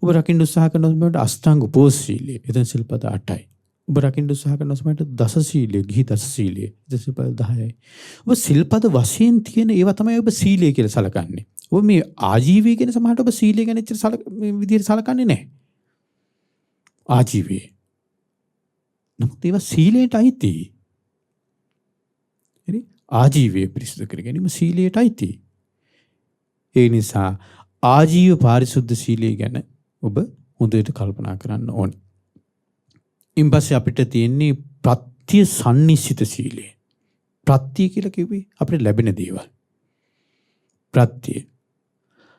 ඔබ රකින්න උත්සාහ කරන සමහරට අෂ්ටාංග උපෝස සීලය. එතන සිල්පද 8යි. ඔබ රකින්න උත්සාහ කරන සමහරට දස සීලය, ගිහි දස සීලය. එතන සිල්පද 10යි. ඔබ සිල්පද වශයෙන් තියෙන ඒවා තමයි ඔබ සීලය කියලා සලකන්නේ. ඔබ මේ ආජීවය කියන සමහරට ඔබ සීලය ගැන එච්චර මේ විදිහට සලකන්නේ නැහැ. ආජීවයේ. නමුත් ඒවා සීලයට අයිති. හරි? ආජීවයේ පිරිසුදු කර ගැනීම සීලයට අයිති. ඒ නිසා ආජීව පාරිශුද්ධ සීලය ගැන ඔබ හොඳට කල්පනා කරන්න ඕනේ. ඉන් පස්සේ අපිට තියෙන්නේ ප්‍රත්‍ය සන්නිසිත සීලය. ප්‍රත්‍ය කියලා කිව්වේ අපිට ලැබෙන දේවල්. ප්‍රත්‍ය.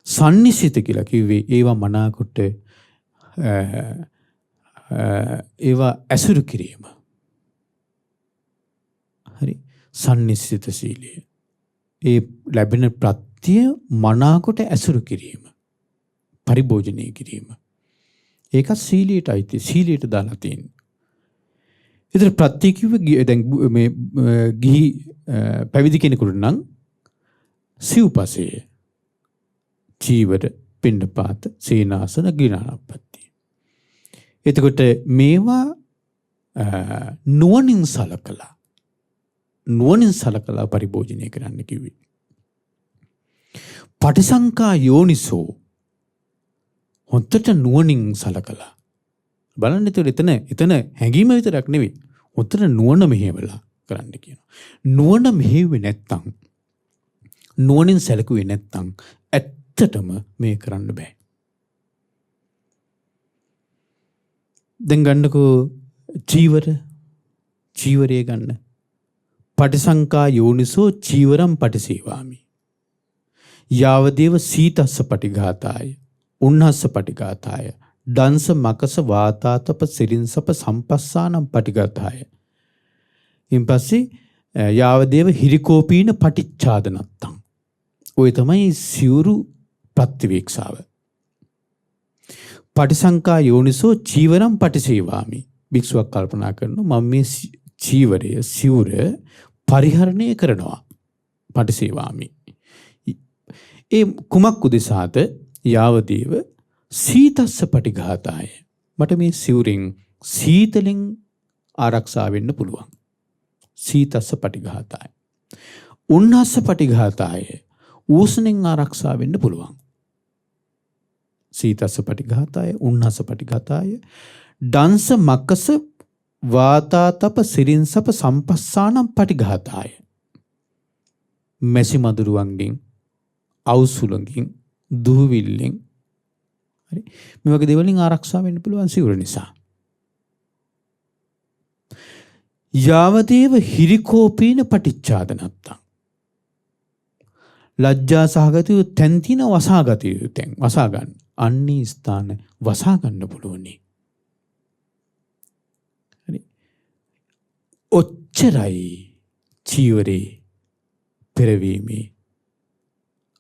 සන්නිසිත කියලා කිව්වේ ඒවා මනාකොට ඒවා ඇසුරු කිරීම. හරි. සන්නිසිත සීලය. ඒ ලැබෙන ප්‍රත්‍ය මනාකොට ඇසුරු කිරීම. පරිභෝජනය කිරීම. ඒක සීලයට අයිති. සීලයට දාලා තියෙන්නේ. ඒතර ප්‍රත්‍ය කිව්වේ දැන් මේ ගිහි පැවිදි කෙනෙකුට නම් සිව්පසය, චීවර, පිණ්ඩපාත, සේනාසන, ගිලනාපත්ති. එතකොට මේවා නුවණින් සලකලා පරිභෝජනය කරන්න කිව්වේ. පටිසංකා යෝනිසෝ හොන්දට නුවණින් සලකලා බලන්න. එතන හැඟීම විතරක් නෙවෙයි. හොන්දට නුවණ මෙහෙवला කරන්න කියනවා. නුවණ මෙහෙව්වේ නැත්තම්, නුවණින් සැලකුවේ නැත්තම් ඇත්තටම මේ කරන්න බෑ. දැන් ගන්නකෝ චීවරය ගන්න. පටිසංකා යෝනිසෝ චීවරම් පටිසේවාමි. යාවදේව සීතස්ස පටිඝාතාය උන්නස්ස පටිඝාතාය දංස මකස වාතාතප සිරින්සප සම්පස්සානම් පටිඝාතාය. ඉන් පස්සේ යාවදේව හිරිකෝපීන පටිච්ඡාදනත්තං. ඔය තමයි සිවුරු ප්‍රතිවීක්ෂාව. පටිසංකා යෝනිසෝ චීවරම් පටිසේවාමි. භික්ෂුවක් කල්පනා කරනවා මම මේ චීවරය සිවුර පරිහරණය කරනවා. පටිසේවාමි. ඒ කුමක් උදෙසාද? යාවදේව සීතස්ස පටිඝාතාය. මට මේ සිවුරෙන් සීතලෙන් ආරක්ෂා වෙන්න පුළුවන්. සීතස්ස පටිඝාතාය. උන්නස්ස පටිඝාතාය. උෂ්ණෙන් ආරක්ෂා වෙන්න පුළුවන්. සීතස්ස පටිඝාතාය, උන්නස්ස පටිඝාතාය. දංස මකස වාතාතප සිරින්සප සම්පස්සානම් පටිඝාතාය. මැසි මදුරුවන්ගෙන්, අවුසුලකින්, දුහවිල්ලෙන්, හරි, මේ වගේ දේවලින් ආරක්ෂා වෙන්න පුළුවන් සිවුර නිසා. යාවදේව හිරිකෝපීන පටිච්ඡාදනත්තං. ලජ්ජා සහගත යුතු තැන් තියෙන වසාගත යුතු තැන් වසා ගන්න. අන්නේ ස්ථාන වසා ගන්න පුළුවන්. හරි. ඔච්චරයි චීවරේ පෙරවීමේ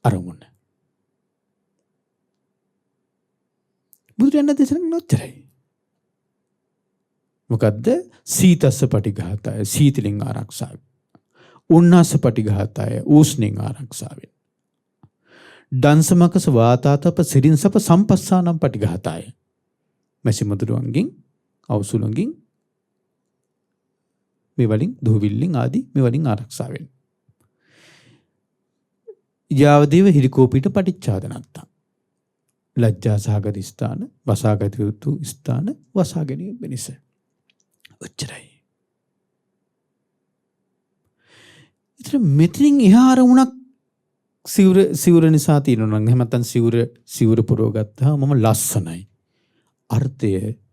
අරමුණ. බුදුරජාණන් දේශනා නොච්චරයි. මොකද්ද? සීතස්ස පටිඝාතාය, සීතලෙන් ආරක්ෂාව. උන්නස්ස පටිඝාතාය, උෂ්ණෙන් ආරක්ෂාව. දංසමකස වාතාතප සිරින්සප සම්පස්සානම් පටිඝාතාය. මැසි මදුරුවන්ගෙන්, අවුසුලකින්, මේ වලින් දුහවිල්ලෙන් ආදී මේ වලින් ආරක්ෂා වෙන්න. යාවදේව හිරිකෝපීට පටිච්ඡාදනත්තං. ලජ්ජා සහගත ස්ථාන, වසාගත යුතු ස්ථාන වසා ගැනීම වෙනස. ඔච්චරයි. ඉතින් මෙතනින් එහා අරමුණක් සිවුර නිසා තියෙනවා නම් එහෙම නැත්නම් සිවුර පුරව ගත්තාම මම ලස්සනයි. අර්ථය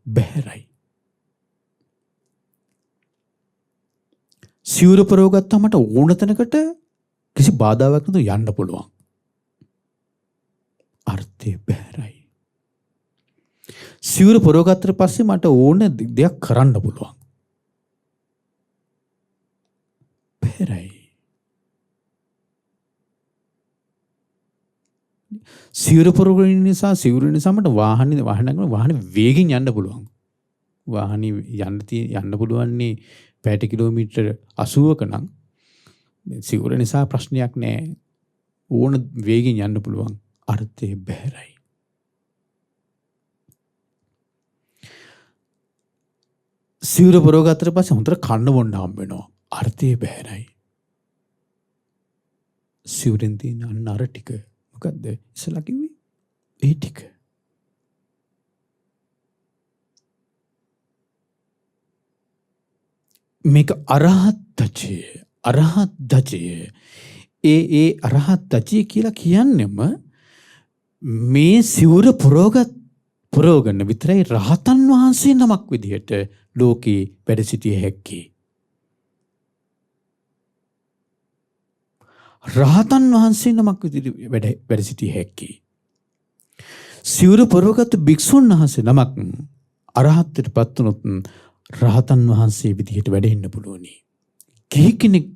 බැහැරයි. සිවුර පුරව ගත්තාම මට ඕන තැනකට කිසි බාධාවක් නැතුව යන්න පුළුවන්. අර්ථය බැහැරයි. සිවුර පුරව ගත්තට පස්සේ මට ඕන දෙයක් කරන්න පුළුවන්. බැහැරයි. සිවුර පුරවන නිසා මට වාහනේ වේගෙන් යන්න පුළුවන්. වාහනේ යන්න පුළුවන්නේ පැයට කිලෝමීටර් 80ක නම් සිවුර නිසා ප්‍රශ්නයක් නෑ. ඕන වේගෙන් යන්න පුළුවන්. අර්ථය බැහැරයි. සිවුර පුරව ගත්තට පස්සේ හොඳට කන්න බොන්න හම්බ වෙනවා. අර්ථය බැහැරයි. සිවුරෙන් තියෙන අන්න අර ටික මොකද්ද ඉස්සලා කිව්වේ? ඒ ටික. මේක අරහත් ධජය. ඒ අරහත් ධජය කියලා කියන්නෙම මේ සිවුර පුරෝගන්න විතරයි රහතන් වහන්සේ නමක් විදිහට ලෝකේ වැඩ සිටිය හැක්කේ. රහතන් වහන්සේ නමක් විදිහට වැඩ සිටිය හැක්කේ. සිවුර පුරවගත් භික්ෂුන් වහන්සේ නමක් අරහත්ත්වයට පත් වුණොත් රහතන් වහන්සේ විදිහට වැඩ ඉන්න පුළුවනි. ගිහි කෙනෙක්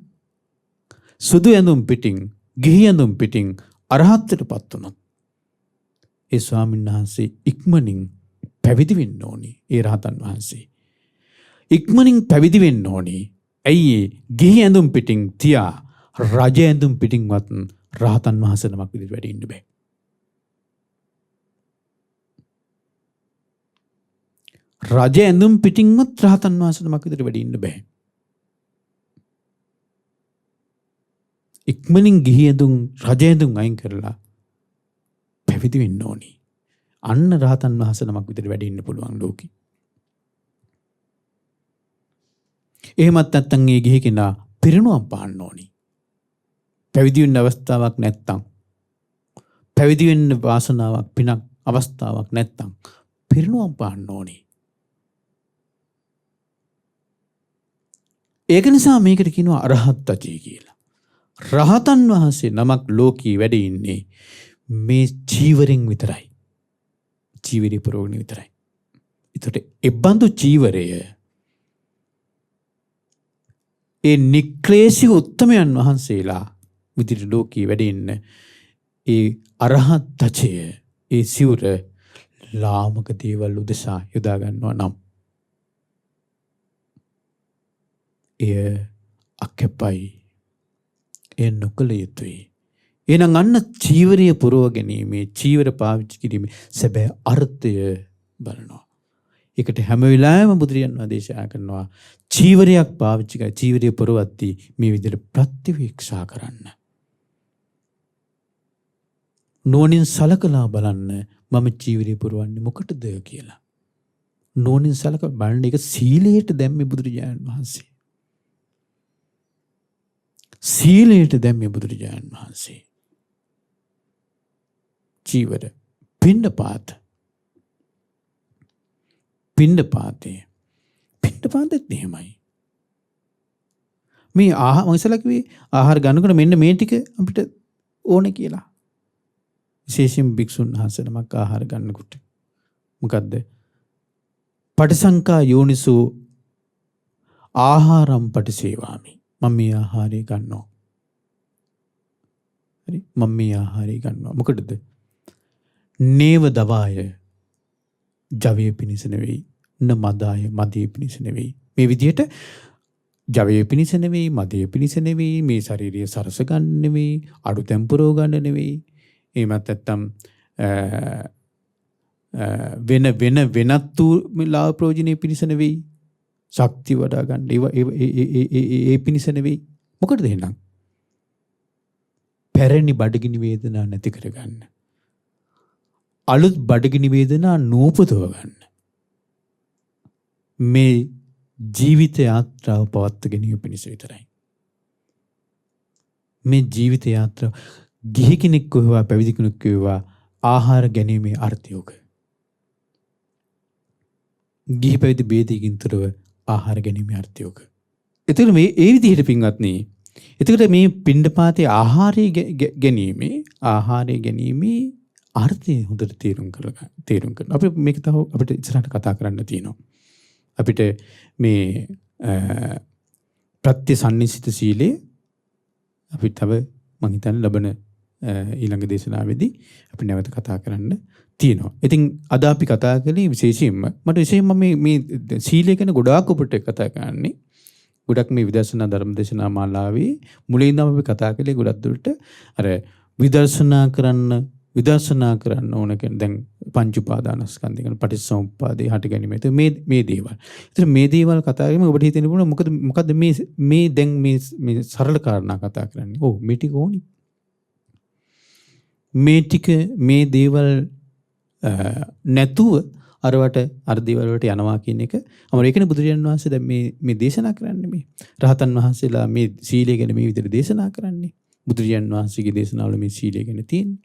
සුදු ඇඳුම් පිටින් ගිහි ඇඳුම් පිටින් අරහත්ත්වයට පත් වුණොත් ඒ ස්වාමීන් වහන්සේ ඉක්මනින් පැවිදි වෙන්න ඕනි. ඒ රහතන් වහන්සේ ඉක්මනින් පැවිදි වෙන්න ඕනි. ඇයි ගිහි ඇඳුම් පිටින් තියා රජ ඇඳුම් පිටින්වත් රහතන් වහන්සේ නමක් විදිහට වැඩ ඉන්න බෑ. රජ ඇඳුම් පිටින්වත් රහතන් වහන්සේ නමක් විදිහට වැඩ ඉන්න බෑ. ඉක්මනින් ගිහි ඇඳුම් රජ ඇඳුම් අයින් කරලා පැවිදි වෙන්න ඕනි. අන්න රහතන් වහන්සේ නමක් විදිහට වැඩ ඉන්න පුළුවන් ලෝකෙ. එහෙමත් නැත්නම් ඒ ගිහි කෙනා පිරිනුවම් පාන්න ඕනි. පැවිදි වෙන්න අවස්ථාවක් නැත්නම් පැවිදි වෙන්න වාසනාවක් පිනක් අවස්ථාවක් නැත්නම් පිරිනුවම් පාන්න ඕනි. ඒක නිසා මේකට කියනවා අරහත් ධජය කියලා. රහතන් වහන්සේ නමක් ලෝකී වැඩ ඉන්නේ මේ චීවරෙන් විතරයි. චීවරේ පුරවගෙන විතරයි. ඒතට එබඳු චීවරය ඒ නික්ලේශී උත්තමයන් වහන්සේලා විදිහට ලෝකී වැඩ ඉන්න ඒ අරහත් ධජය ඒ සිවුර ලාමක දේවල් උදෙසා යොදා ගන්නවා නම් එය අකැපයි. එය නොකළ යුතුයි. එහෙනම් අන්න චීවරය පුරව ගැනීමේ චීවර පාවිච්චි කිරීමේ සැබෑ අර්ථය බලනවා. ඒකට හැම වෙලාවෙම බුදුරජාණන් වහන්සේ දේශනා කරනවා චීවරයක් පාවිච්චි කර චීවරය පුරවද්දී මේ විදිහට ප්‍රතිවීක්ෂා කරන්න. නුවණින් සලකලා බලන්න මම චීවරය පුරවන්නේ මොකටද කියලා. නුවණින් සලක බලන එක සීලයට දැම්මේ බුදුරජාණන් වහන්සේ. සීලයට දැම්මේ බුදුරජාණන් වහන්සේ. චීවර පිණ්ඩපාතේ පිණ්ඩපාතෙත් එහෙමයි. මේ මම ඉස්සලා කිව්වේ ආහාර ගන්නකොට මෙන්න මේ ටික අපිට ඕනේ කියලා. විශේෂයෙන් භික්ෂුන් වහන්සේ නමක් ආහාර ගන්නකොට මොකද්ද? පටිසංකා යෝනිසෝ ආහාරම් පටිසේවාමි. මම මේ ආහාරය ගන්නවා. හරි මම මේ ආහාරය ගන්නවා. මොකටද? නේව දවාය ජවයේ පිණිස නෙවෙයි. න මදාය මදේ පිණිස නෙවෙයි. මේ විදිහට ජවයේ පිණිස නෙවෙයි, මදේ පිණිස නෙවෙයි, මේ ශාරීරිය සරස ගන්න නෙවෙයි, අඩු ටෙම්පරෝ ගන්න නෙවෙයි. එහෙමත් නැත්නම් වෙනත් වූ ලාභ ප්‍රයෝජනෙ පිණිස නෙවෙයි. ශක්තිය වඩා ගන්න ඒ පිණිස නෙවෙයි. මොකටද එහෙනම්? පැරණි බඩගිනි වේදනා නැති කරගන්න. අලුත් බඩගිනි වේදනා නූපදව ගන්න. මේ ජීවිත යාත්‍රාව පවත්ව ගැනීම පිණිස විතරයි. මේ ජීවිත යාත්‍රාව ගිහි කෙනෙක් වේවා පැවිදි කෙනෙක් වේවා ආහාර ගැනීමේ අර්ථයක. ගිහි පැවිදි ભેදයකින් තොරව ආහාර ගැනීමේ අර්ථයක. එතකොට මේ ඒ විදිහට පින්වත්නි, එතකොට මේ පිණ්ඩපාතේ ආහාරය ගැනීමේ අර්ථය හොඳට තේරුම් කරගන්න. අපි මේක තව අපිට ඉස්සරහට කතා කරන්න තියෙනවා. අපිට මේ ප්‍රත්‍යසන්නිසිත සීලය අපි තව මං හිතන්නේ ලබන ඊළඟ දේශනාවේදී අපි නැවත කතා කරන්න තියෙනවා. ඉතින් අද අපි කතා කළේ විශේෂයෙන්ම මේ සීලය ගැන ගොඩාක් ඔබට කතා කරන්නේ. ගොඩක් මේ විදර්ශනා ධර්ම දේශනා මාලාවේ මුලින් ඉඳන් අපි කතා කළේ ගොඩක් දුරට අර විදර්ශනා කරන්න ඕන කියන දැන් පංච උපාදානස්කන්ධය ගැන පටිච්චසමුප්පාදේ හට ගැනීම. මේ දේවල්. ඒතර මේ දේවල් කතා කරගෙන ඔබට හිතෙන්න පුළුවන් මොකද මේ දැන් මේ සරල කාරණා කතා කරන්නේ. ඔව් මේ ටික ඕනි. මේ දේවල් නැතුව අරවට අර දේවල් වලට යනවා කියන එක. අමර ඒකනේ බුදුරජාණන් වහන්සේ දැන් මේ දේශනා කරන්නේ මේ. රහතන් වහන්සේලා මේ සීලය ගැන මේ විදිහට දේශනා කරන්නේ. බුදුරජාණන් වහන්සේගේ දේශනාවල මේ සීලය ගැන තියෙන්නේ.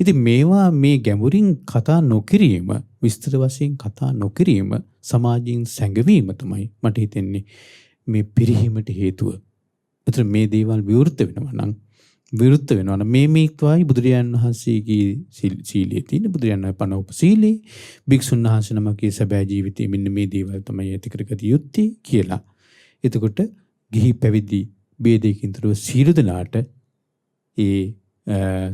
ඉතින් මේවා මේ ගැඹුරින් කතා නොකිරීම, විස්තර වශයෙන් කතා නොකිරීම, සමාජයෙන් සැඟවීම තමයි මට හිතෙන්නේ මේ පිරිහීමට හේතුව. ඒතර මේ දේවල් විවෘත වෙනවා නම් මේ තුවයි බුදුරජාණන් වහන්සේගේ සීලයේ තියෙන බුදුරජාණන් පනවපු සීලේ භික්ෂුන් වහන්සේ නමකගේ සැබෑ ජීවිතයේ මෙන්න මේ දේවල් තමයි ඇති කරගත යුත්තේ කියලා. එතකොට ගිහි පැවිදි ભેදයකින් තොරව සීල දනාට ඒ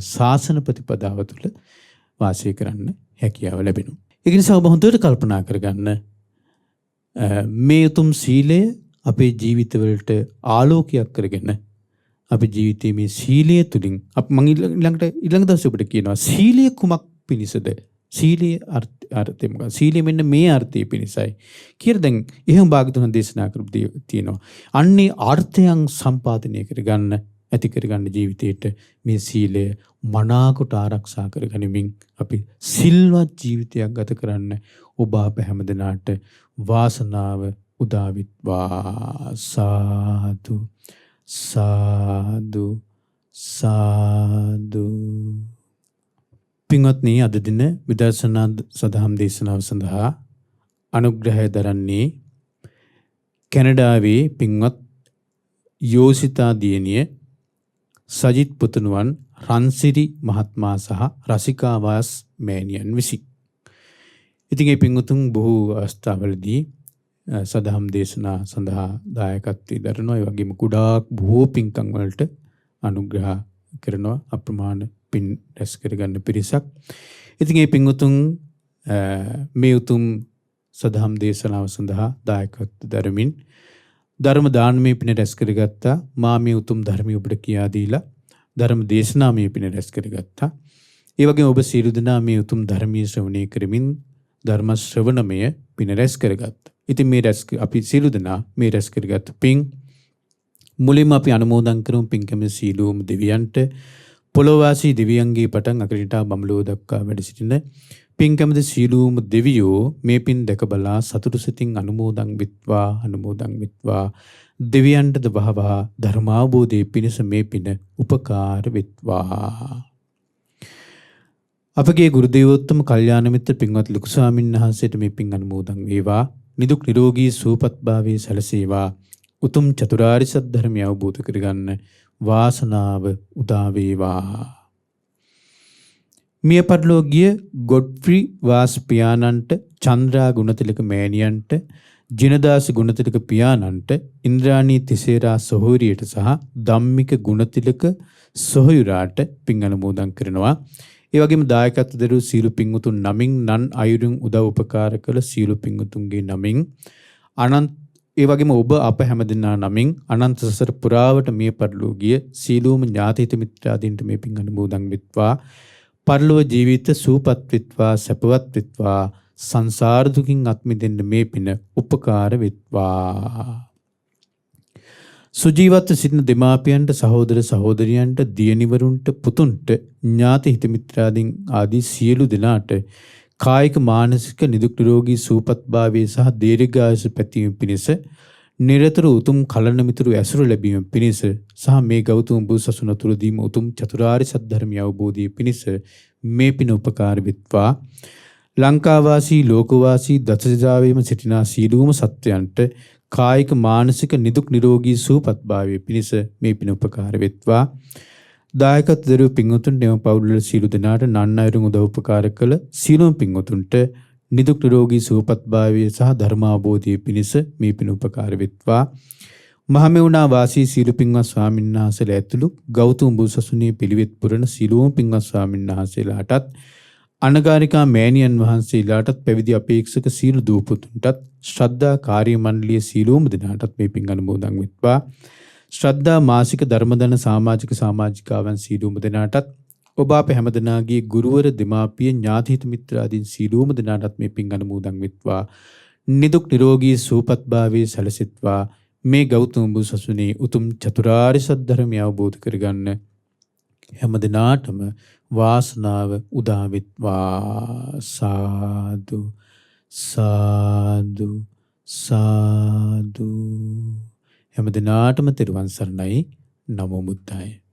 ශාසන ප්‍රතිපදාව තුළ වාසය කරන්න හැකියාව ලැබෙනවා. ඒක නිසා ඔබ හොඳට කල්පනා කරගන්න මේ උතුම් සීලය අපේ ජීවිතවලට ආලෝකයක් කරගෙන අපේ ජීවිතයේ මේ සීලය තුලින් මම ඊළඟ දවසේ ඔබට කියනවා සීලය කුමක් පිණිසද? සීලයේ අර්ථය මොකක්ද? සීලය මෙන්න මේ අර්ථය පිණිසයි කියලා දැන් එහෙම භාගතුන් දේශනා කරපු තියෙනවා. අන්නේ අර්ථයන් සම්පාදනය කරගන්න ඇති කරගන්න ජීවිතේට මේ සීලය මනාකොට ආරක්ෂා කරගනිමින් අපි සිල්වත් ජීවිතයක් ගත කරන්න ඔබ අප හැමදෙනාට වාසනාව උදා වෙත්වා. සාදු සාදු සාදු. පින්වත්නි, අද දින විදර්ශනා සදහම් දේශනාව සඳහා අනුග්‍රහය දරන්නේ කැනඩාවේ පින්වත් යෝසිතා දියණිය, සජිත් පුතුණුවන් රන්සිරි මහත්මයා සහ රසිකා වාස් මෑණියන් විසින්. ඉතින් මේ පින්වතුන් බොහෝ අවස්ථාවලදී සදහම් දේශනා සඳහා දායකත්වයේ දරනවා. ඒ වගේම කුඩාක් බොහෝ පින්කම් වලට අනුග්‍රහ කරනවා. අප්‍රමාණ පින් රැස් කරගන්න පිරිසක්. ඉතින් මේ පින්වතුන් මේ උතුම් සදහම් දේශනාව සඳහා දායකත්ව දරමින් ධර්ම දානමය පින රැස් කරගත්තා. මා මේ උතුම් ධර්මය ඔබට කියා දීලා ධර්ම දේශනාමය පින රැස් කරගත්තා. ඒ වගේම ඔබ සියලු දෙනා මේ උතුම් ධර්මීය ශ්‍රවණය කරමින් ධර්ම ශ්‍රවණමය පින රැස් කරගත්තා. ඉතින් මේ අපි සියලු දෙනා මේ රැස් කරගත් පින් මුලින්ම අපි අනුමෝදන් කරමු පින්කම සීලෝම දෙවියන්ට. පොළොවාසී දෙවියන්ගේ පටන් අකරිටා බඹලෝ දක්වා වැඩ සිටින පින්කමද සීලෝම දෙවියෝ මේ පින් දැක බලා සතුටු සිතින් අනුමෝදන් වෙත්වා. දෙවියන්ටද වහවහ ධර්මාවබෝධයේ පිණිස මේ පින උපකාර වෙත්වා. අපගේ ගුරු දේවෝත්තම කල්යාණ මිත්‍ර පින්වත් ලොකු ස්වාමීන් වහන්සේට මේ පින් අනුමෝදන් වේවා. නිදුක් නිරෝගී සුවපත් භාවයේ සැලසේවා. උතුම් චතුරාර්ය සත්‍ය ධර්මය අවබෝධ කරගන්න වාසනාව උදා වේවා. මිය පරලෝකීය ගොඩ්ෆ්‍රි වාස් පියාණන්ට, චන්ද්‍රා ගුණතිලක මෑණියන්ට, ජිනදාස ගුණතිලක පියාණන්ට, ඉන්ද්‍රාණී තිසේරා සොහොයුරියට සහ ධම්මික ගුණතිලක සොහොයුරාට පින් අනුමෝදන් කරනවා. ඒ වගේම දායකත්ව දරූ සීල පින්වතුන් නමින් නන් අයුරින් උදව් උපකාර කළ සීල පින්වතුන්ගේ නමින් අනන්ත ඒ වගේම ඔබ අප හැමදෙනා නමින් අනන්ත සසර පුරාවට මිය පරලෝකීය සීලෝම ඥාතිත මිත්‍රාදීන්ට මේ පින් අනුමෝදන් වෙත්වා. පරලොව ජීවිත සූපත් වෙත්වා, සැපවත් වෙත්වා. සංසාර දුකින් අත් මිදෙන්න මේ පින උපකාර වෙත්වා. සුජීවත්ව සිටින දෙමාපියන්ට, සහෝදර සහෝදරියන්ට, දියණිවරුන්ට, පුතුන්ට, ඥාති හිත මිත්‍රාදීන් ආදී සියලු දෙනාට කායික මානසික නිදුක් නිරෝගී සුවපත් භාවයේ සහ දීර්ඝායුෂ පැතීම පිණිස නිරතුරු උතුම් කලන මිතුරු ඇසුර ලැබීම පිණිස සහ මේ ගෞතම බුදු සසුන තුළදීම උතුම් චතුරාර්ය සත්‍ය ධර්මය අවබෝධය පිණිස මේ පින උපකාර වෙත්වා. ලංකාවාසී ලෝකවාසී දසදිසාවෙම සිටිනා සීලූම සත්වයන්ට කායික මානසික නිදුක් නිරෝගී සුවපත් භාවයේ පිණිස මේ පින උපකාර වෙත්වා. දායකත්ව දරූ පින්වතුන් දෙම පවුල්වල සීල දෙනාට නන් අයුරින් උදව් උපකාර කළ සීලම පින්වතුන්ට නිදුක් නිරෝගී සුවපත් භාවයේ සහ ධර්මාභෝධයේ පිණිස මේ පින උපකාර වෙත්වා. මහමෙවුනා වාසී සීල පින්වත් ස්වාමීන් වහන්සේලා ඇතුළු ගෞතම බුදු සසුනේ පිළිවෙත් පුරන සීලෝම පින්වත් ස්වාමීන් වහන්සේලාටත්, අනගාരികා මෑණියන් වහන්සේලාටත්, පැවිදි අපේක්ෂක සීල දූපතුන්ටත්, ශ්‍රද්ධා කාර්ය මණ්ඩලයේ සීලෝම දෙනාටත් මේ පින් අනුමෝදන් වෙත්වා. ශ්‍රද්ධා මාසික ධර්මදන සමාජිකාවන් සීලෝම දෙනාටත්, ඔබ අප හැමදෙනාගේ ගුරුවර, දෙමාපිය, ඥාතිහිත මිත්‍රාදීන් සීලෝම දෙනාටත් මේ පින් අනුමෝදන් වෙත්වා. නිදුක් නිරෝගී සුවපත් භාවයේ සැලසෙත්වා. මේ ගෞතම බුදු සසුනේ උතුම් චතුරාර්ය සත්‍ය ධර්මය අවබෝධ කරගන්න හැමදෙනාටම වාසනාව උදා වෙත්වා. සාදු සාදු සාදු. හැම දිනාටම තෙරුවන් සරණයි. නමෝ බුද්ධාය.